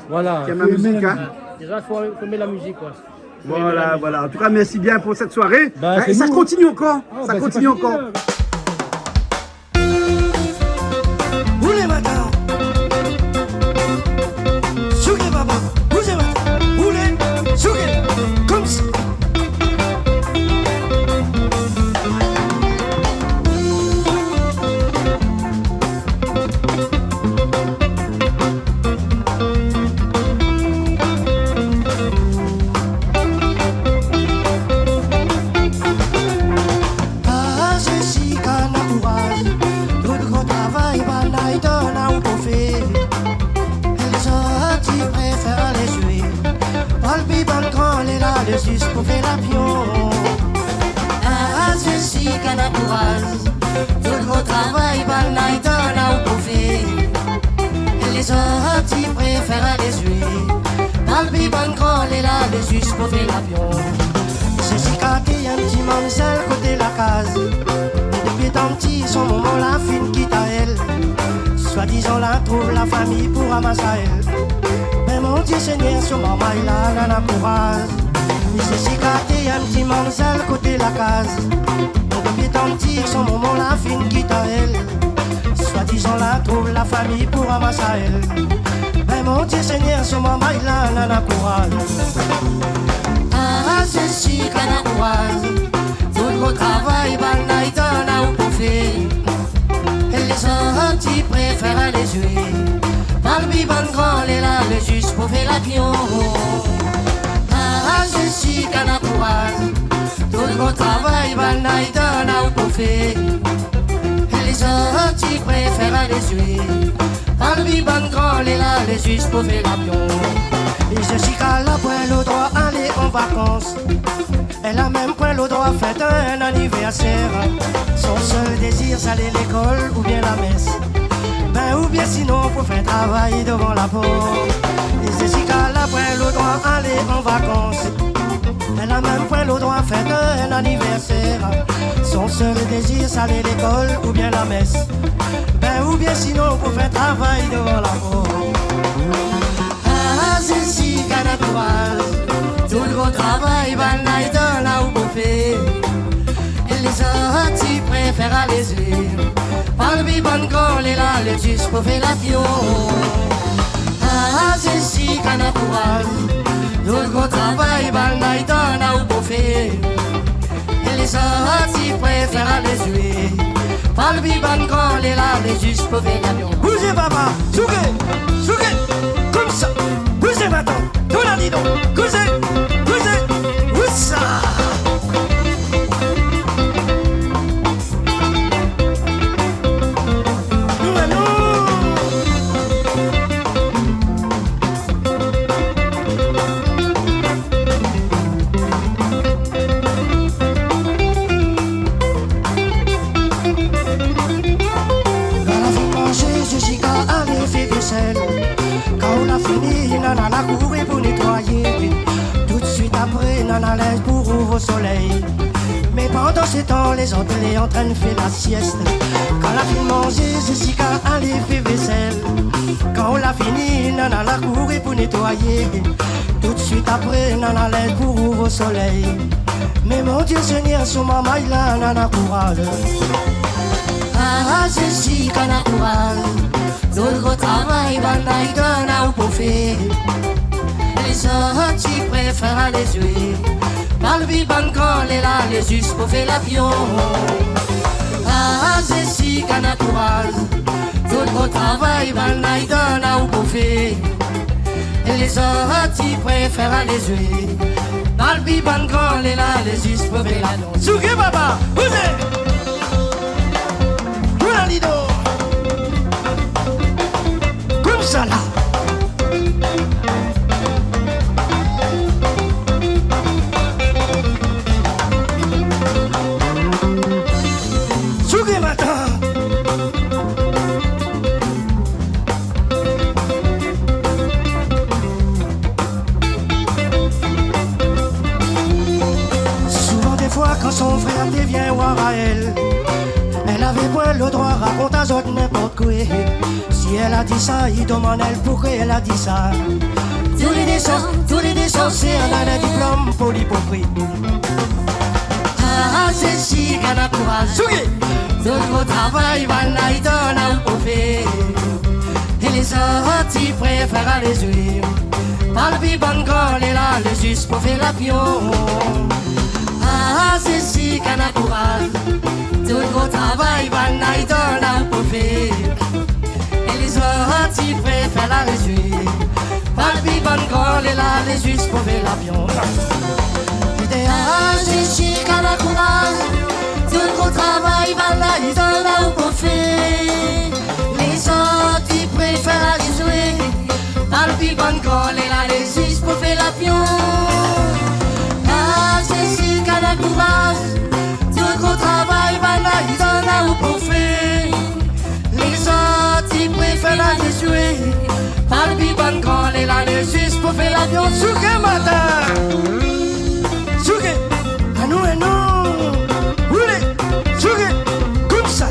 Voilà. Qui aiment la musique, hein. Déjà, il faut aimer la musique, quoi. Voilà. En tout cas, merci bien pour cette soirée. Et ça continue encore. Ça continue encore. Comme ça. Ah, Jessica n'a courage, tout gros travail, balaye, donne à ou pour faire. Les autres préfèrent les jouer. Palpi ban grand les là le juste pour faire l'avion. Ah ceci qu'un courage, tout gros travail ban night on a ou pour faire. Les autres préfèrent les jouer. Palpi ban grand les là le juste pour faire l'avion. Ceci quand il y a un petit mamselle côté la case. Et depuis tant petit son moment la fine quitte à elle. Soi-disant la trouve la famille pour ramasser elle. Mais mon Dieu Seigneur, sur maman il a la courage. Il s'est cicaté un petit mamselle côté la case. Et depuis tant petit son moment la fine quitte à elle. Soi-disant la trouve la famille pour ramasser elle. Mais mon Dieu Seigneur, sur maman il a la courage. Ah ceci qu'un a courage. Tout le gros travail, bal night on a ou pour faire. Et les autres préfèrent les jouer. Parmi bon grand les là, le juste pour faire l'avion. Ah, je suis qu'un courage. Tout le gros travail, bal night on a ou pour faire. Et les autres préfèrent les jouer. Parmi bon grand les là, le juste pour faire l'avion. Et je suis qu'à la poêle au droit aller en vacances. Elle a même point le droit fait un anniversaire. Son seul désir, c'est aller à l'école ou bien la messe. Ben ou bien sinon pour faire travail devant la porte. Et Jessica la point le droit aller en vacances. Elle a même point le droit fait un anniversaire. Son seul désir, c'est aller à l'école ou bien la messe. Ben ou bien sinon pour faire travail devant la porte. Ah Jessica la courage. Tout le gros travail, van night on a ou bouffé. Et les autres préfèrent aller jouer. Par le bibon grand, les là, les juste pour faire l'avion. Ah, ceci qu'un a courage. Tout le gros travail, van night on a ou bouffé. Et les autres préfèrent aller jouer. Par le bibon grand, les là, les juste pour faire l'avion. Bougez papa, souquez, comme ça. Bougez maintenant, tout la dit donc. Bougez, où ça? Quand on a fini, nana a couru pour nettoyer. Tout de suite après, nana laisse pour ouvrir au soleil. Mais pendant ce temps, les autres les en train de faire la sieste. Quand on a fini de manger, Jessica allait faire vaisselle. Quand on l'a fini, nana a couru pour nettoyer. Tout de suite après, nana laisse pour ouvrir au soleil. Mais mon Dieu Seigneur, sur ma maille là, nana courage. Ah, Jessica n'a courage. D'autres travail, banaï donne au profit. Les autres qui préfèrent les jouer. Par le biban quand les là, les juste pour faire l'avion. Ah, c'est si qu'on a courage. D'autres travail, banaï donne au profit. Les autres qui préfèrent les jouer. Par le biban quand les là, les juste pour faire l'avion. Souké baba, vous êtes Lido. Comme ça là. Souké matin. Souvent des fois quand son frère devient voir à elle, elle avait pas le droit à raconter à autres n'importe quoi. Si elle a dit ça, il demande elle pourquoi elle a dit ça. Tous les décents, c'est elle a un diplôme pour l'hypocrite. Ah, c'est si qu'elle a courage. D'autres travail, voilà, il donne un profit. Et les autres, ils préfèrent les jouer. Par le biban quand elle est là, les juste pour faire l'avion. Ah, c'est si qu'elle a courage. Tout gros travail, banaï donne un profit. Et les autres, ils préfèrent la réduire. Par le biban quand elle est là, les juste pour faire l'avion. Ah, c'est si qu'elle a courage. Tout gros travail, banaï donne un profit. Les autres, ils préfèrent la réduire. Par le biban quand elle est là, les juste pour faire l'avion. Ah, c'est si qu'elle a courage. Tout gros travail, banaï donne au profit. Les autres, ils préfèrent la déjouer. Par le biban quand elle est là, les juste pour faire l'avion. Souké matin. Souké. À nous et nous. Roulez. Souké. Comme ça.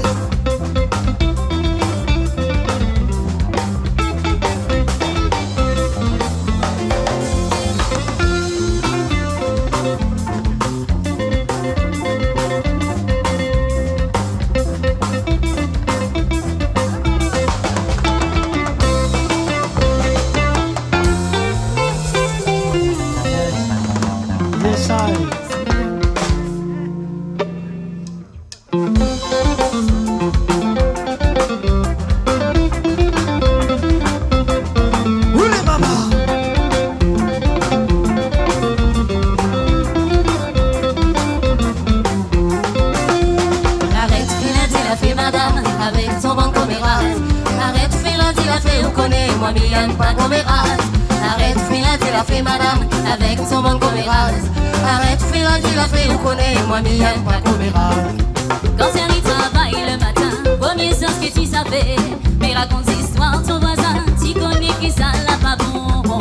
Quand Thierry travaille le matin, premier sens que tu savais, mais raconte l'histoire ton voisin, tu connais que ça l'a pas bon.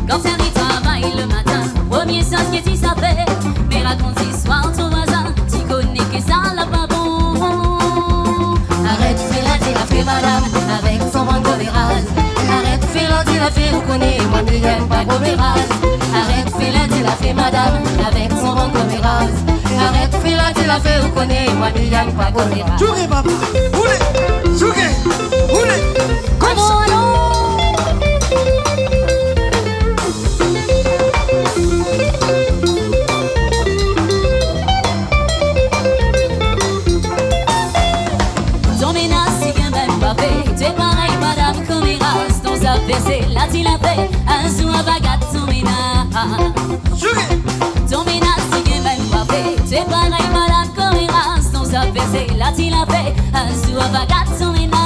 Quand Thierry travaille le matin, premier sens que tu savais, mais raconte l'histoire ton voisin, tu connais que ça l'a pas bon. Arrête, fais-la, tu l'as fait madame, avec son bon commérage. Arrête, fais-la, tu l'as fait, vous connaissez, moi je n'aime pas commérage. Arrête, fais-la, tu l'as fait madame, avec son bon commérage. Arrête, fais-la, tu l'as fait, vous connaissez, moi je n'aime pas commérage. Jouez papa, roulez, jouez, roulez, comme ça. Ton ménage, c'est qu'un même pas fait, tu es pareil madame commérage. Ton s'abaisser, là tu l'as fait, un jour à bagarre ton ménage. Ton ménage, c'est qu'un même pas fait, tu es pareil madame commérage. Ton s'abaisser, là tu l'as fait, un jour à bagarre ton ménage.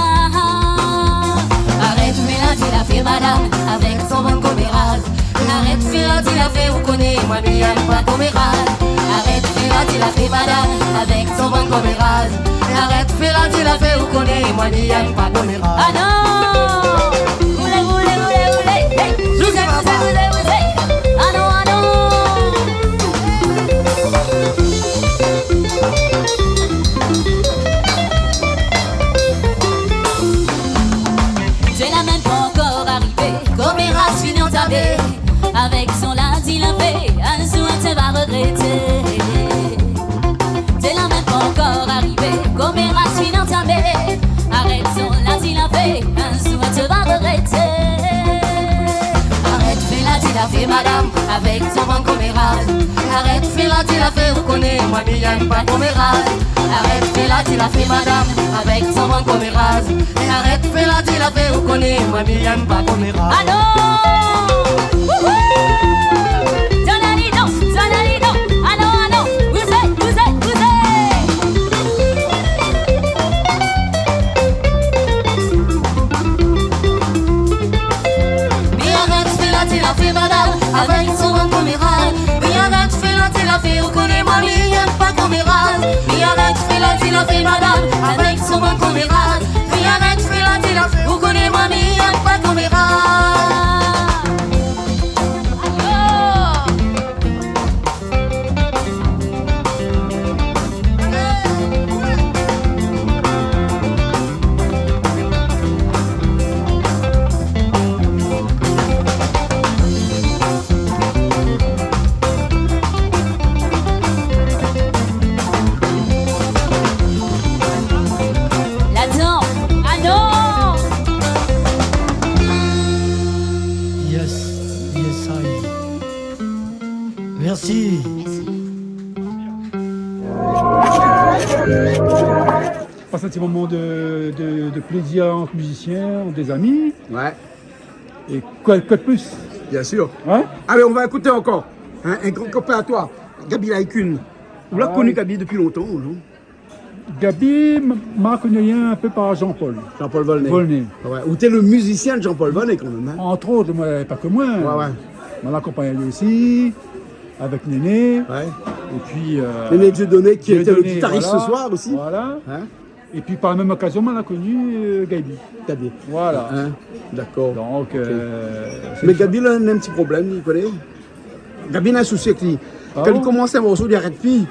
Arrête, fais-la, tu l'as fait madame, avec son bon commérage. Arrête, fais-la, tu l'as fait, vous connaissez, moi je n'aime pas commérage. Arrête, fais-la, tu l'as fait madame, avec son bon commérage. Arrête, fais-la, tu l'as fait, vous connaissez, moi je n'aime pas commérage. Ah non! Roulez, roulez, roulez, roulez! Hey! Vous êtes, vous êtes! Ah non, ah non! C'est la même pas encore arrivée, commérage fini entamé. Avec son lundi il a fait, un jour tu vas regretter. C'est la même pas encore arrivée, commérage fini entamé. Arrête son lundi il fait madame avec son vent commérage. Arrête, fais la, tu la fait, vous connaissez, moi, mais y'aime pas commérage. Arrête, fais la, tu la fait madame avec son vent commérage. Arrête, fais la, tu la fait, vous connaissez, moi, mais y'aime pas commérage. Allô, wouhou! Zonalido, zonalido, allô, allô, vous êtes, vous êtes, vous êtes. Mais arrête, fais la, tu la fait madame avec son vent commérage. Mais arrête, fais la, tu la fait, vous connaissez, moi, mais y'aime pas commérage. Mais arrête, fais la, tu la fait madame avec son vent commérage. Mais arrête, fais la, tu la fait, vous connaissez, moi, mais y'aime pas commérage. Là-dedans, ah non! Yes, yes, I. Merci. On passe un petit moment de plaisir entre musiciens, entre des amis. Ouais. Et quoi de plus? Bien sûr. Ouais. Allez, on va écouter encore. Hein, un grand copain à toi, Gabi Laikun. Vous l'avez connu Gabi depuis longtemps, non? Gabi m'a connu un peu par Jean-Paul. Jean-Paul Volney. Volney. Ouais. Ou t'es le musicien de Jean-Paul Volney quand même. Hein? Entre autres, moi, pas que moi. Ouais. On l'a accompagné lui aussi, avec Néné. Ouais. Et puis. Néné Dieudonné qui était le Dieudonné, guitariste voilà. ce soir aussi. Voilà. Hein? Et puis par la même occasion, on a connu Gabi. Gabi. Voilà. Hein? D'accord. Donc. Mais Gabi il a un petit problème, vous connaissez? Gabi a un souci avec lui. Ah Quand bon? il commence un morceau, il arrête plus.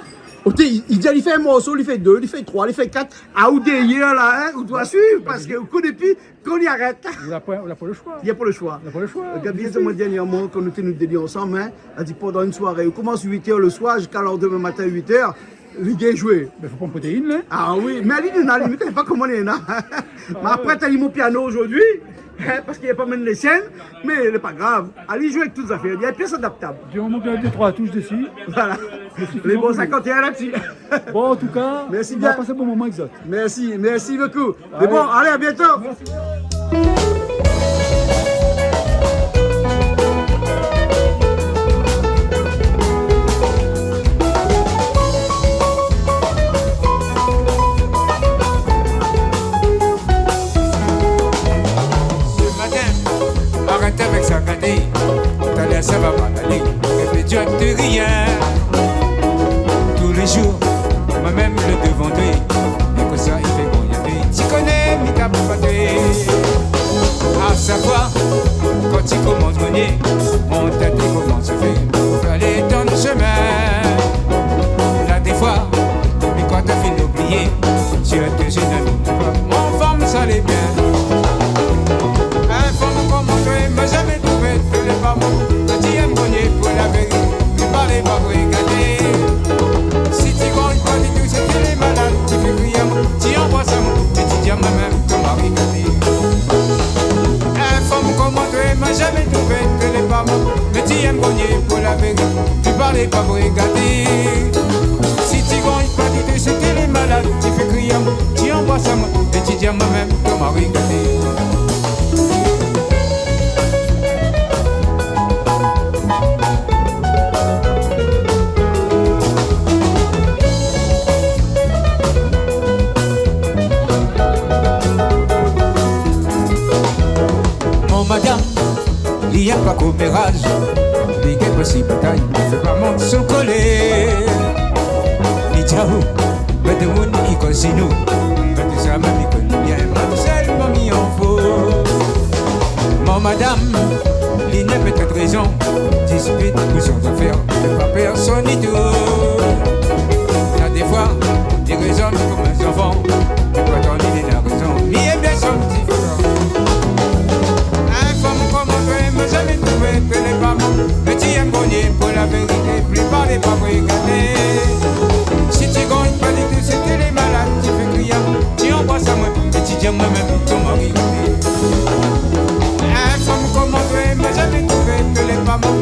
Il dit, il fait un morceau, il fait 2, il fait 3, il fait 4. À où derrière là, hein, on doit suivre parce que vous connaissez plus quand il arrête. On n'a pas le choix. Il n'y a pas le choix. Il n'y a pas le choix. Gabi, c'est moi dernièrement, quand nous étions délits ensemble, hein, a dit pendant une soirée, on commence 8h le soir jusqu'à le lendemain matin 8h. Le gars joué. Mais faut prendre protéines, là. Ah oui, mais Ali, il n'a limite, pas comment il est là. Mais après, tu as mis mon piano aujourd'hui, hein, parce qu'il n'y a pas même les scènes, mais il n'est pas grave. Ali joue avec toutes les affaires, il y a une pièce adaptable. Du moment qu'il y a 2-3 touches dessus. Voilà. Les bons 51 là-dessus. Bon, en tout cas, merci on bien. va passer un bon moment exact. Merci beaucoup. Allez. Mais bon, allez, à bientôt. Merci. Arrête avec sa gâterie, t'as l'air ça va pas aller, et puis tu as de rien. Tous les jours, moi-même le devanderai, et que ça il fait bon y'a tu connais mes capacités. À savoir, quand tu commences à mener, on t'a dit comment se fait, fallait dans le chemin. Là des fois, mais quand t'as fini d'oublier, tu as tes jeunes amis, mon femme ça l'est bien. Mais jamais trouvé que les parents petit aime gagner pour la vérité, tu parles pas pour regarder. Si tu gagnes pas du tout, c'est que les malades, tu fais crier, tu envoies ça, et tu dis à moi-même, ton mari gâté. Un femme comme toi, mais jamais trouvé que les parents petit aime gagner pour la vérité, tu parles pas pour regarder. Si tu gagnes pas du tout, c'est que les malades, tu fais crier, tu envoies ça, et tu dis à moi-même, ton mari gâté. Madame, il n'y a pas commérage, il y a possible bataille, il fait pas mon son collé. Il dit à vous, mais de monde il connaît nous, mais tout ça même il connaît bien, mademoiselle m'a mis en faux. Mon madame, il n'y a peut-être raison, dispute ou sans affaires, mais pas personne ni tout. Il y a des fois, il raisonne comme un enfant, mais quand on dit il a raison, il est bien son petit frère. Mais jamais trouvé que les parents mais tu aimes gagner pour la vérité, plus parler pas pour regarder. Si tu gagnes pas du tout, c'est que les malades, tu fais crier, tu envoies ça moi, et tu dis à moi-même, ton mari. Un femme comme toi, mais jamais trouvé que les parents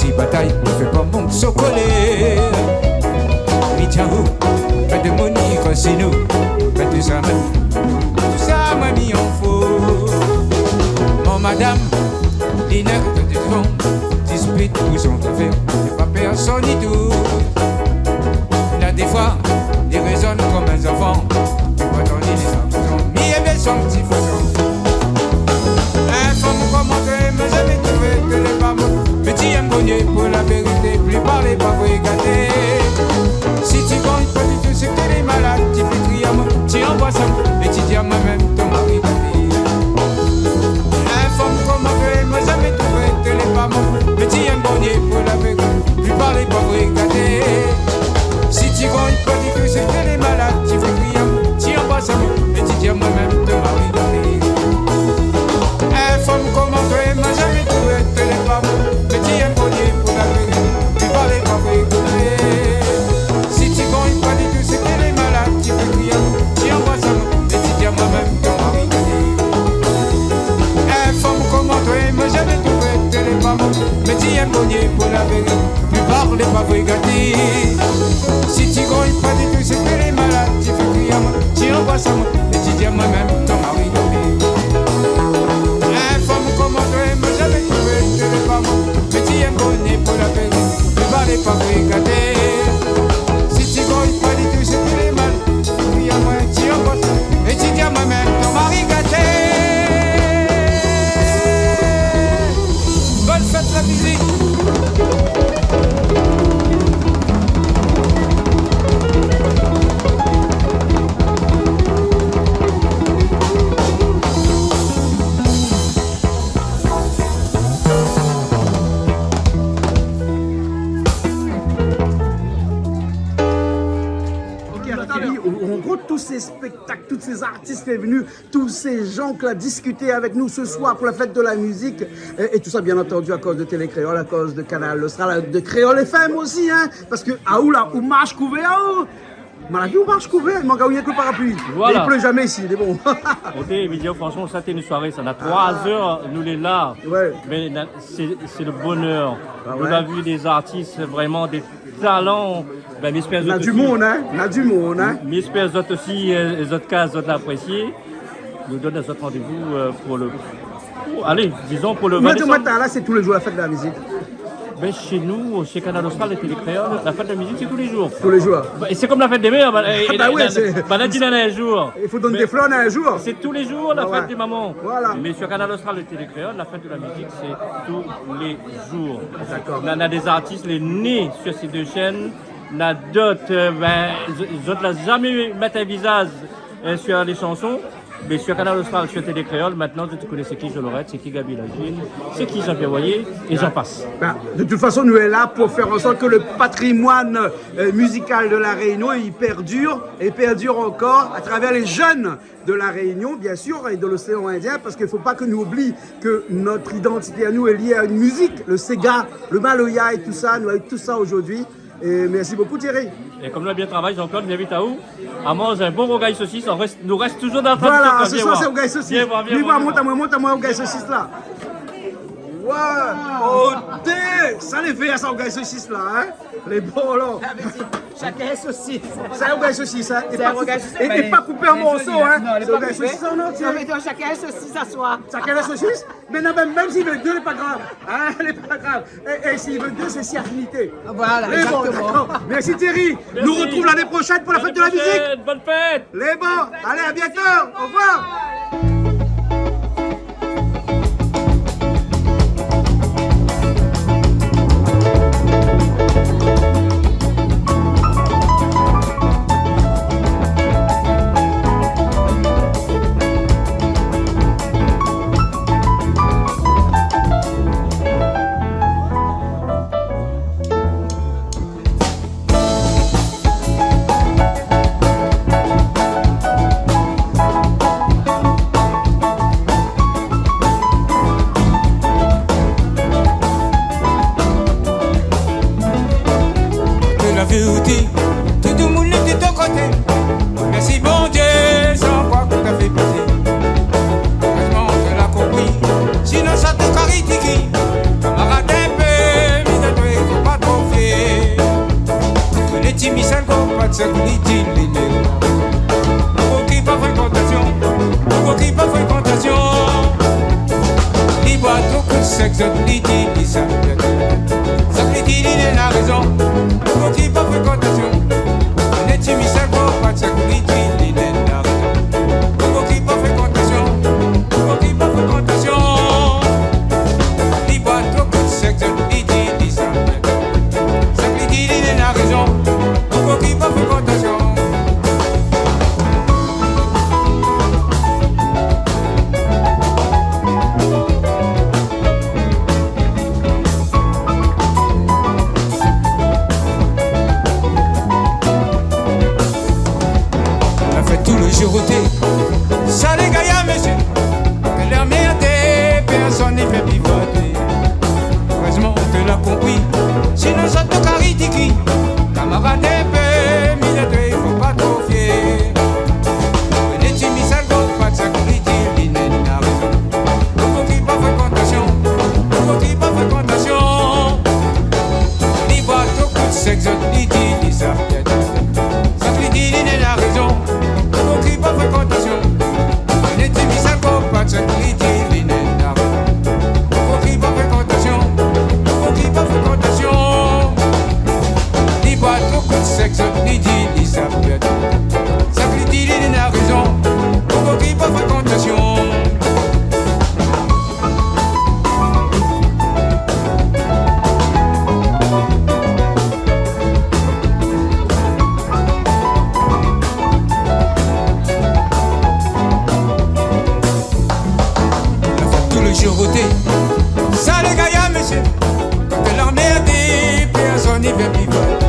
si bataille, ne fais pas mon socolé. Michaou, pas de Monique, c'est nous, pas de ça même. Tout ça m'a mis en faux. Mon madame, les nerfs de fond, dispute où sont affaires, y'a pas personne du tout. Là des fois, ils raisonnent comme un enfant. Tu vois dans les enfants, mais bien son petit façon. Un femme commenter, mais jamais trouvé que les femmes. Petit embonnier pour la vérité, plus parler, pas regarder. Si tu comptes pas du tout, c'est que t'es malade, tu fais crier à moi, tu envoies ça, et tu dis à moi-même ton mari va dire. Un femme commenter, mais jamais trouvé que les femmes. Petit embonnier pour la vérité, plus parler, pas regarder. Si tu comptes pas du tout, c'est que t'es malade, tu fais crier à moi, tu envoies ça, et tu dis à moi-même ton mari va dire. Un femme commenter, mais jamais trouvé que les femmes. Petit embonnier pour la vérité, plus parler, pas regarder. Si tu comptes pas du tout, c'est qu'elle est malade, tu fais crier, tu envoies ça, et tu dis à moi-même ton mari va dire. Un femme comment toi, mais jamais trouvé que les femmes. Mais tu es bonnier pour la vérité, plus parler, pas regarder. Si tu comptes pas du tout, c'est qu'elle est malade, tu fais crier, tu envoies ça, et tu dis à moi-même ton mari va dire. Un femme comment toi, mais jamais trouvé que les femmes. Mais tu es bonnier pour la vérité, plus parler, pas regarder. Si tu comptes pas du tout, c'est que les mal. Tu à moi, tu envoies ça, et tu dis à moi-même ton mari gâté. Bonne fête la musique. On compte tous ces spectacles, tous ces artistes qui sont venus, tous ces gens qui ont discuté avec nous ce soir pour la fête de la musique. Et tout ça, bien entendu, à cause de Télé Créole, à cause de Canal Austral, de Créole FM aussi, hein. Parce que, ah là, où marche couvert, ah la vie où marche couvert, il manque rien que le parapluie. Voilà. Mais il pleut jamais ici, il est bon. Écoutez, Vidéo, franchement, ça c'était une soirée, ça a 3 heures, nous les là. Ouais. Mais c'est le bonheur. Ah on ouais. a vu des artistes, vraiment des talents. Ben, on a du monde, hein. On a du monde, hein. Mais j'espère que les autres aussi, les autres cas, les autres l'apprécier. Nous donnent un autre rendez-vous pour le. Allez, disons pour le 20 décembre. Matin, là, c'est tous les jours la fête de la musique. Ben, chez nous, chez Canal Austral et Télé Créole, la fête de la musique, c'est tous les jours. Tous les jours. Et c'est comme la fête des mères. Bah oui, c'est. Un jour. Il faut donner des fleurs un jour. C'est tous les jours la fête des mamans. Voilà. Mais sur Canal Austral et Télé Créole, la fête de la musique, c'est tous les jours. D'accord. On a des artistes, les nés sur ces deux chaînes. On a d'autres, ils n'ont jamais mis un visage sur les chansons. Mais sur Canal Austral, sur Télé Créole, maintenant, tu connais c'est qui Jolorette, c'est qui Gabi Lagine, c'est qui Jean-Pierre Voyer, et j'en passe. Ben, de toute façon, nous sommes là pour faire en sorte que le patrimoine musical de La Réunion, il perdure, et perdure encore à travers les jeunes de La Réunion, bien sûr, et de l'océan Indien, parce qu'il ne faut pas que nous oublions que notre identité à nous est liée à une musique, le Sega, le Maloya et tout ça, nous avons tout ça aujourd'hui. Et merci beaucoup Thierry. Et comme nous avons bien travaillé, Jean-Claude m'invite à où? À manger un bon rogaille saucisse, nous reste toujours dans le train de voilà, ce soir c'est rogaille saucisse. Viens voir, monte à moi rogaille saucisse là. Ouais, oh ça les fait à ça rogaille saucisse là, hein. Les bons là. Chacun saucisse. C'est un rogaille saucisse, hein. C'est un rogaille saucisse. Et pas coupé en morceaux, hein. Non, c'est rogaille saucisse en entier. Chacun saucisse à soi. Chacun la saucisse. Mais non, même s'il veut deux, il n'est pas grave. Hein, il n'est pas grave. Et s'il veut deux, c'est si affinité. Voilà, les bons, d'accord. Merci Thierry. Merci. Nous retrouvons l'année prochaine pour la fête de la musique. Bonne fête. Les bons. Allez, à bientôt. Au revoir. pas de sécurité, qui pas fréquentation, qui pas fréquentation. Il boit beaucoup de sexe, il dit ça. Ça lui dit, il est la raison, qui pas fréquentation. On est timide, ça pas de sécurité, il est la raison. Qui pas fréquentation, qui pas fréquentation. Il boit beaucoup de sexe, il dit ça. Ça lui dit, il est la raison, qui pas fréquentation. Ça les gars, monsieur, que leur merde, personne n'y fait pivoter. Heureusement, on te l'a compris. Sinon, ça te caritiki. Camarade, il faut pas trop fier. On est timide, ça ne pas de sécurité, il n'est pas raison. Pourquoi qui pas fréquentation? Pourquoi qui pas fréquentation? Il boit tout coup de sexe, il dit ça. Ça lui dit, il est la raison. Qui pas fréquentation, on est timide, ça pas de sécurité, il n'est pas raison. Qui pas fréquentation, qui pas fréquentation. Il boit tout coup de sexe, il dit ça peut être. Ça lui dit, il est la raison. Qui pas fréquentation. Ça les gars, monsieur, quand l'armée a dit, personne n'y fait pivoter.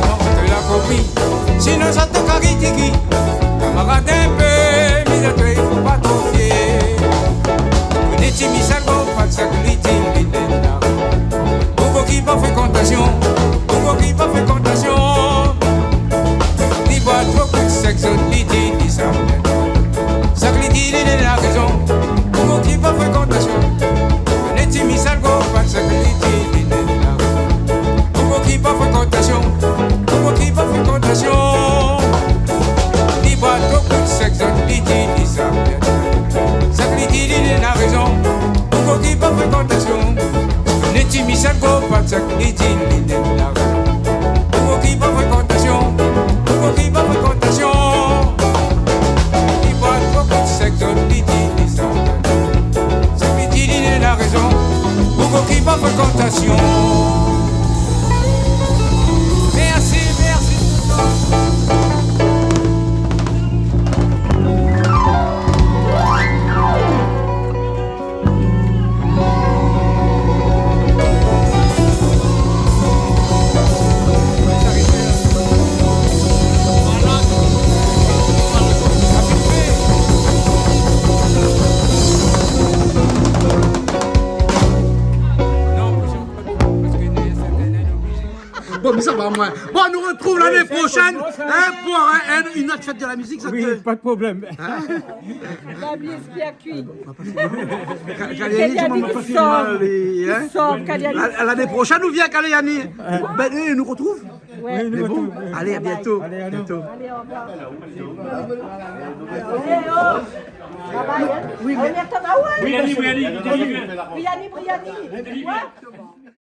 Non, on te l'a compris, sinon ça te caritiki. Camarade un peu, mais à toi il faut pas trop fier. On est timide, ça pas de sécurité, il est là. Pourquoi qui pas fréquentation, pourquoi qui pas fréquentation. Il boit trop de sexe, il dit ça. Ça lui dit, il est la raison. Qui pas fréquentation, on est timide, ça pas de sécurité, il est là. Pourquoi qui pas fréquentation, pourquoi qui pas fréquentation. Il boit beaucoup de sexe, il dit ça. Ça lui dit, il est la raison. Pourquoi qui pas fréquentation, on est timide, ça pas de sécurité, il est là. Pourquoi qui pas fréquentation, pourquoi qui pas fréquentation. Il boit beaucoup de sexe, il dit ça. La raison, pourquoi qui pas fréquentation. Merci, merci. Bon, mais ça va moins. Bon, on nous retrouve l'année prochaine pour une autre fête de la musique. Ça oui, pas de problème. La blisse qui a cuit. L'année prochaine, nous vient Kaléani. Ben, il nous retrouve. Ouais. Mais bon, allez, à bientôt. Allez, bientôt. Allez, au revoir. Oui, mais... Briani. Briani.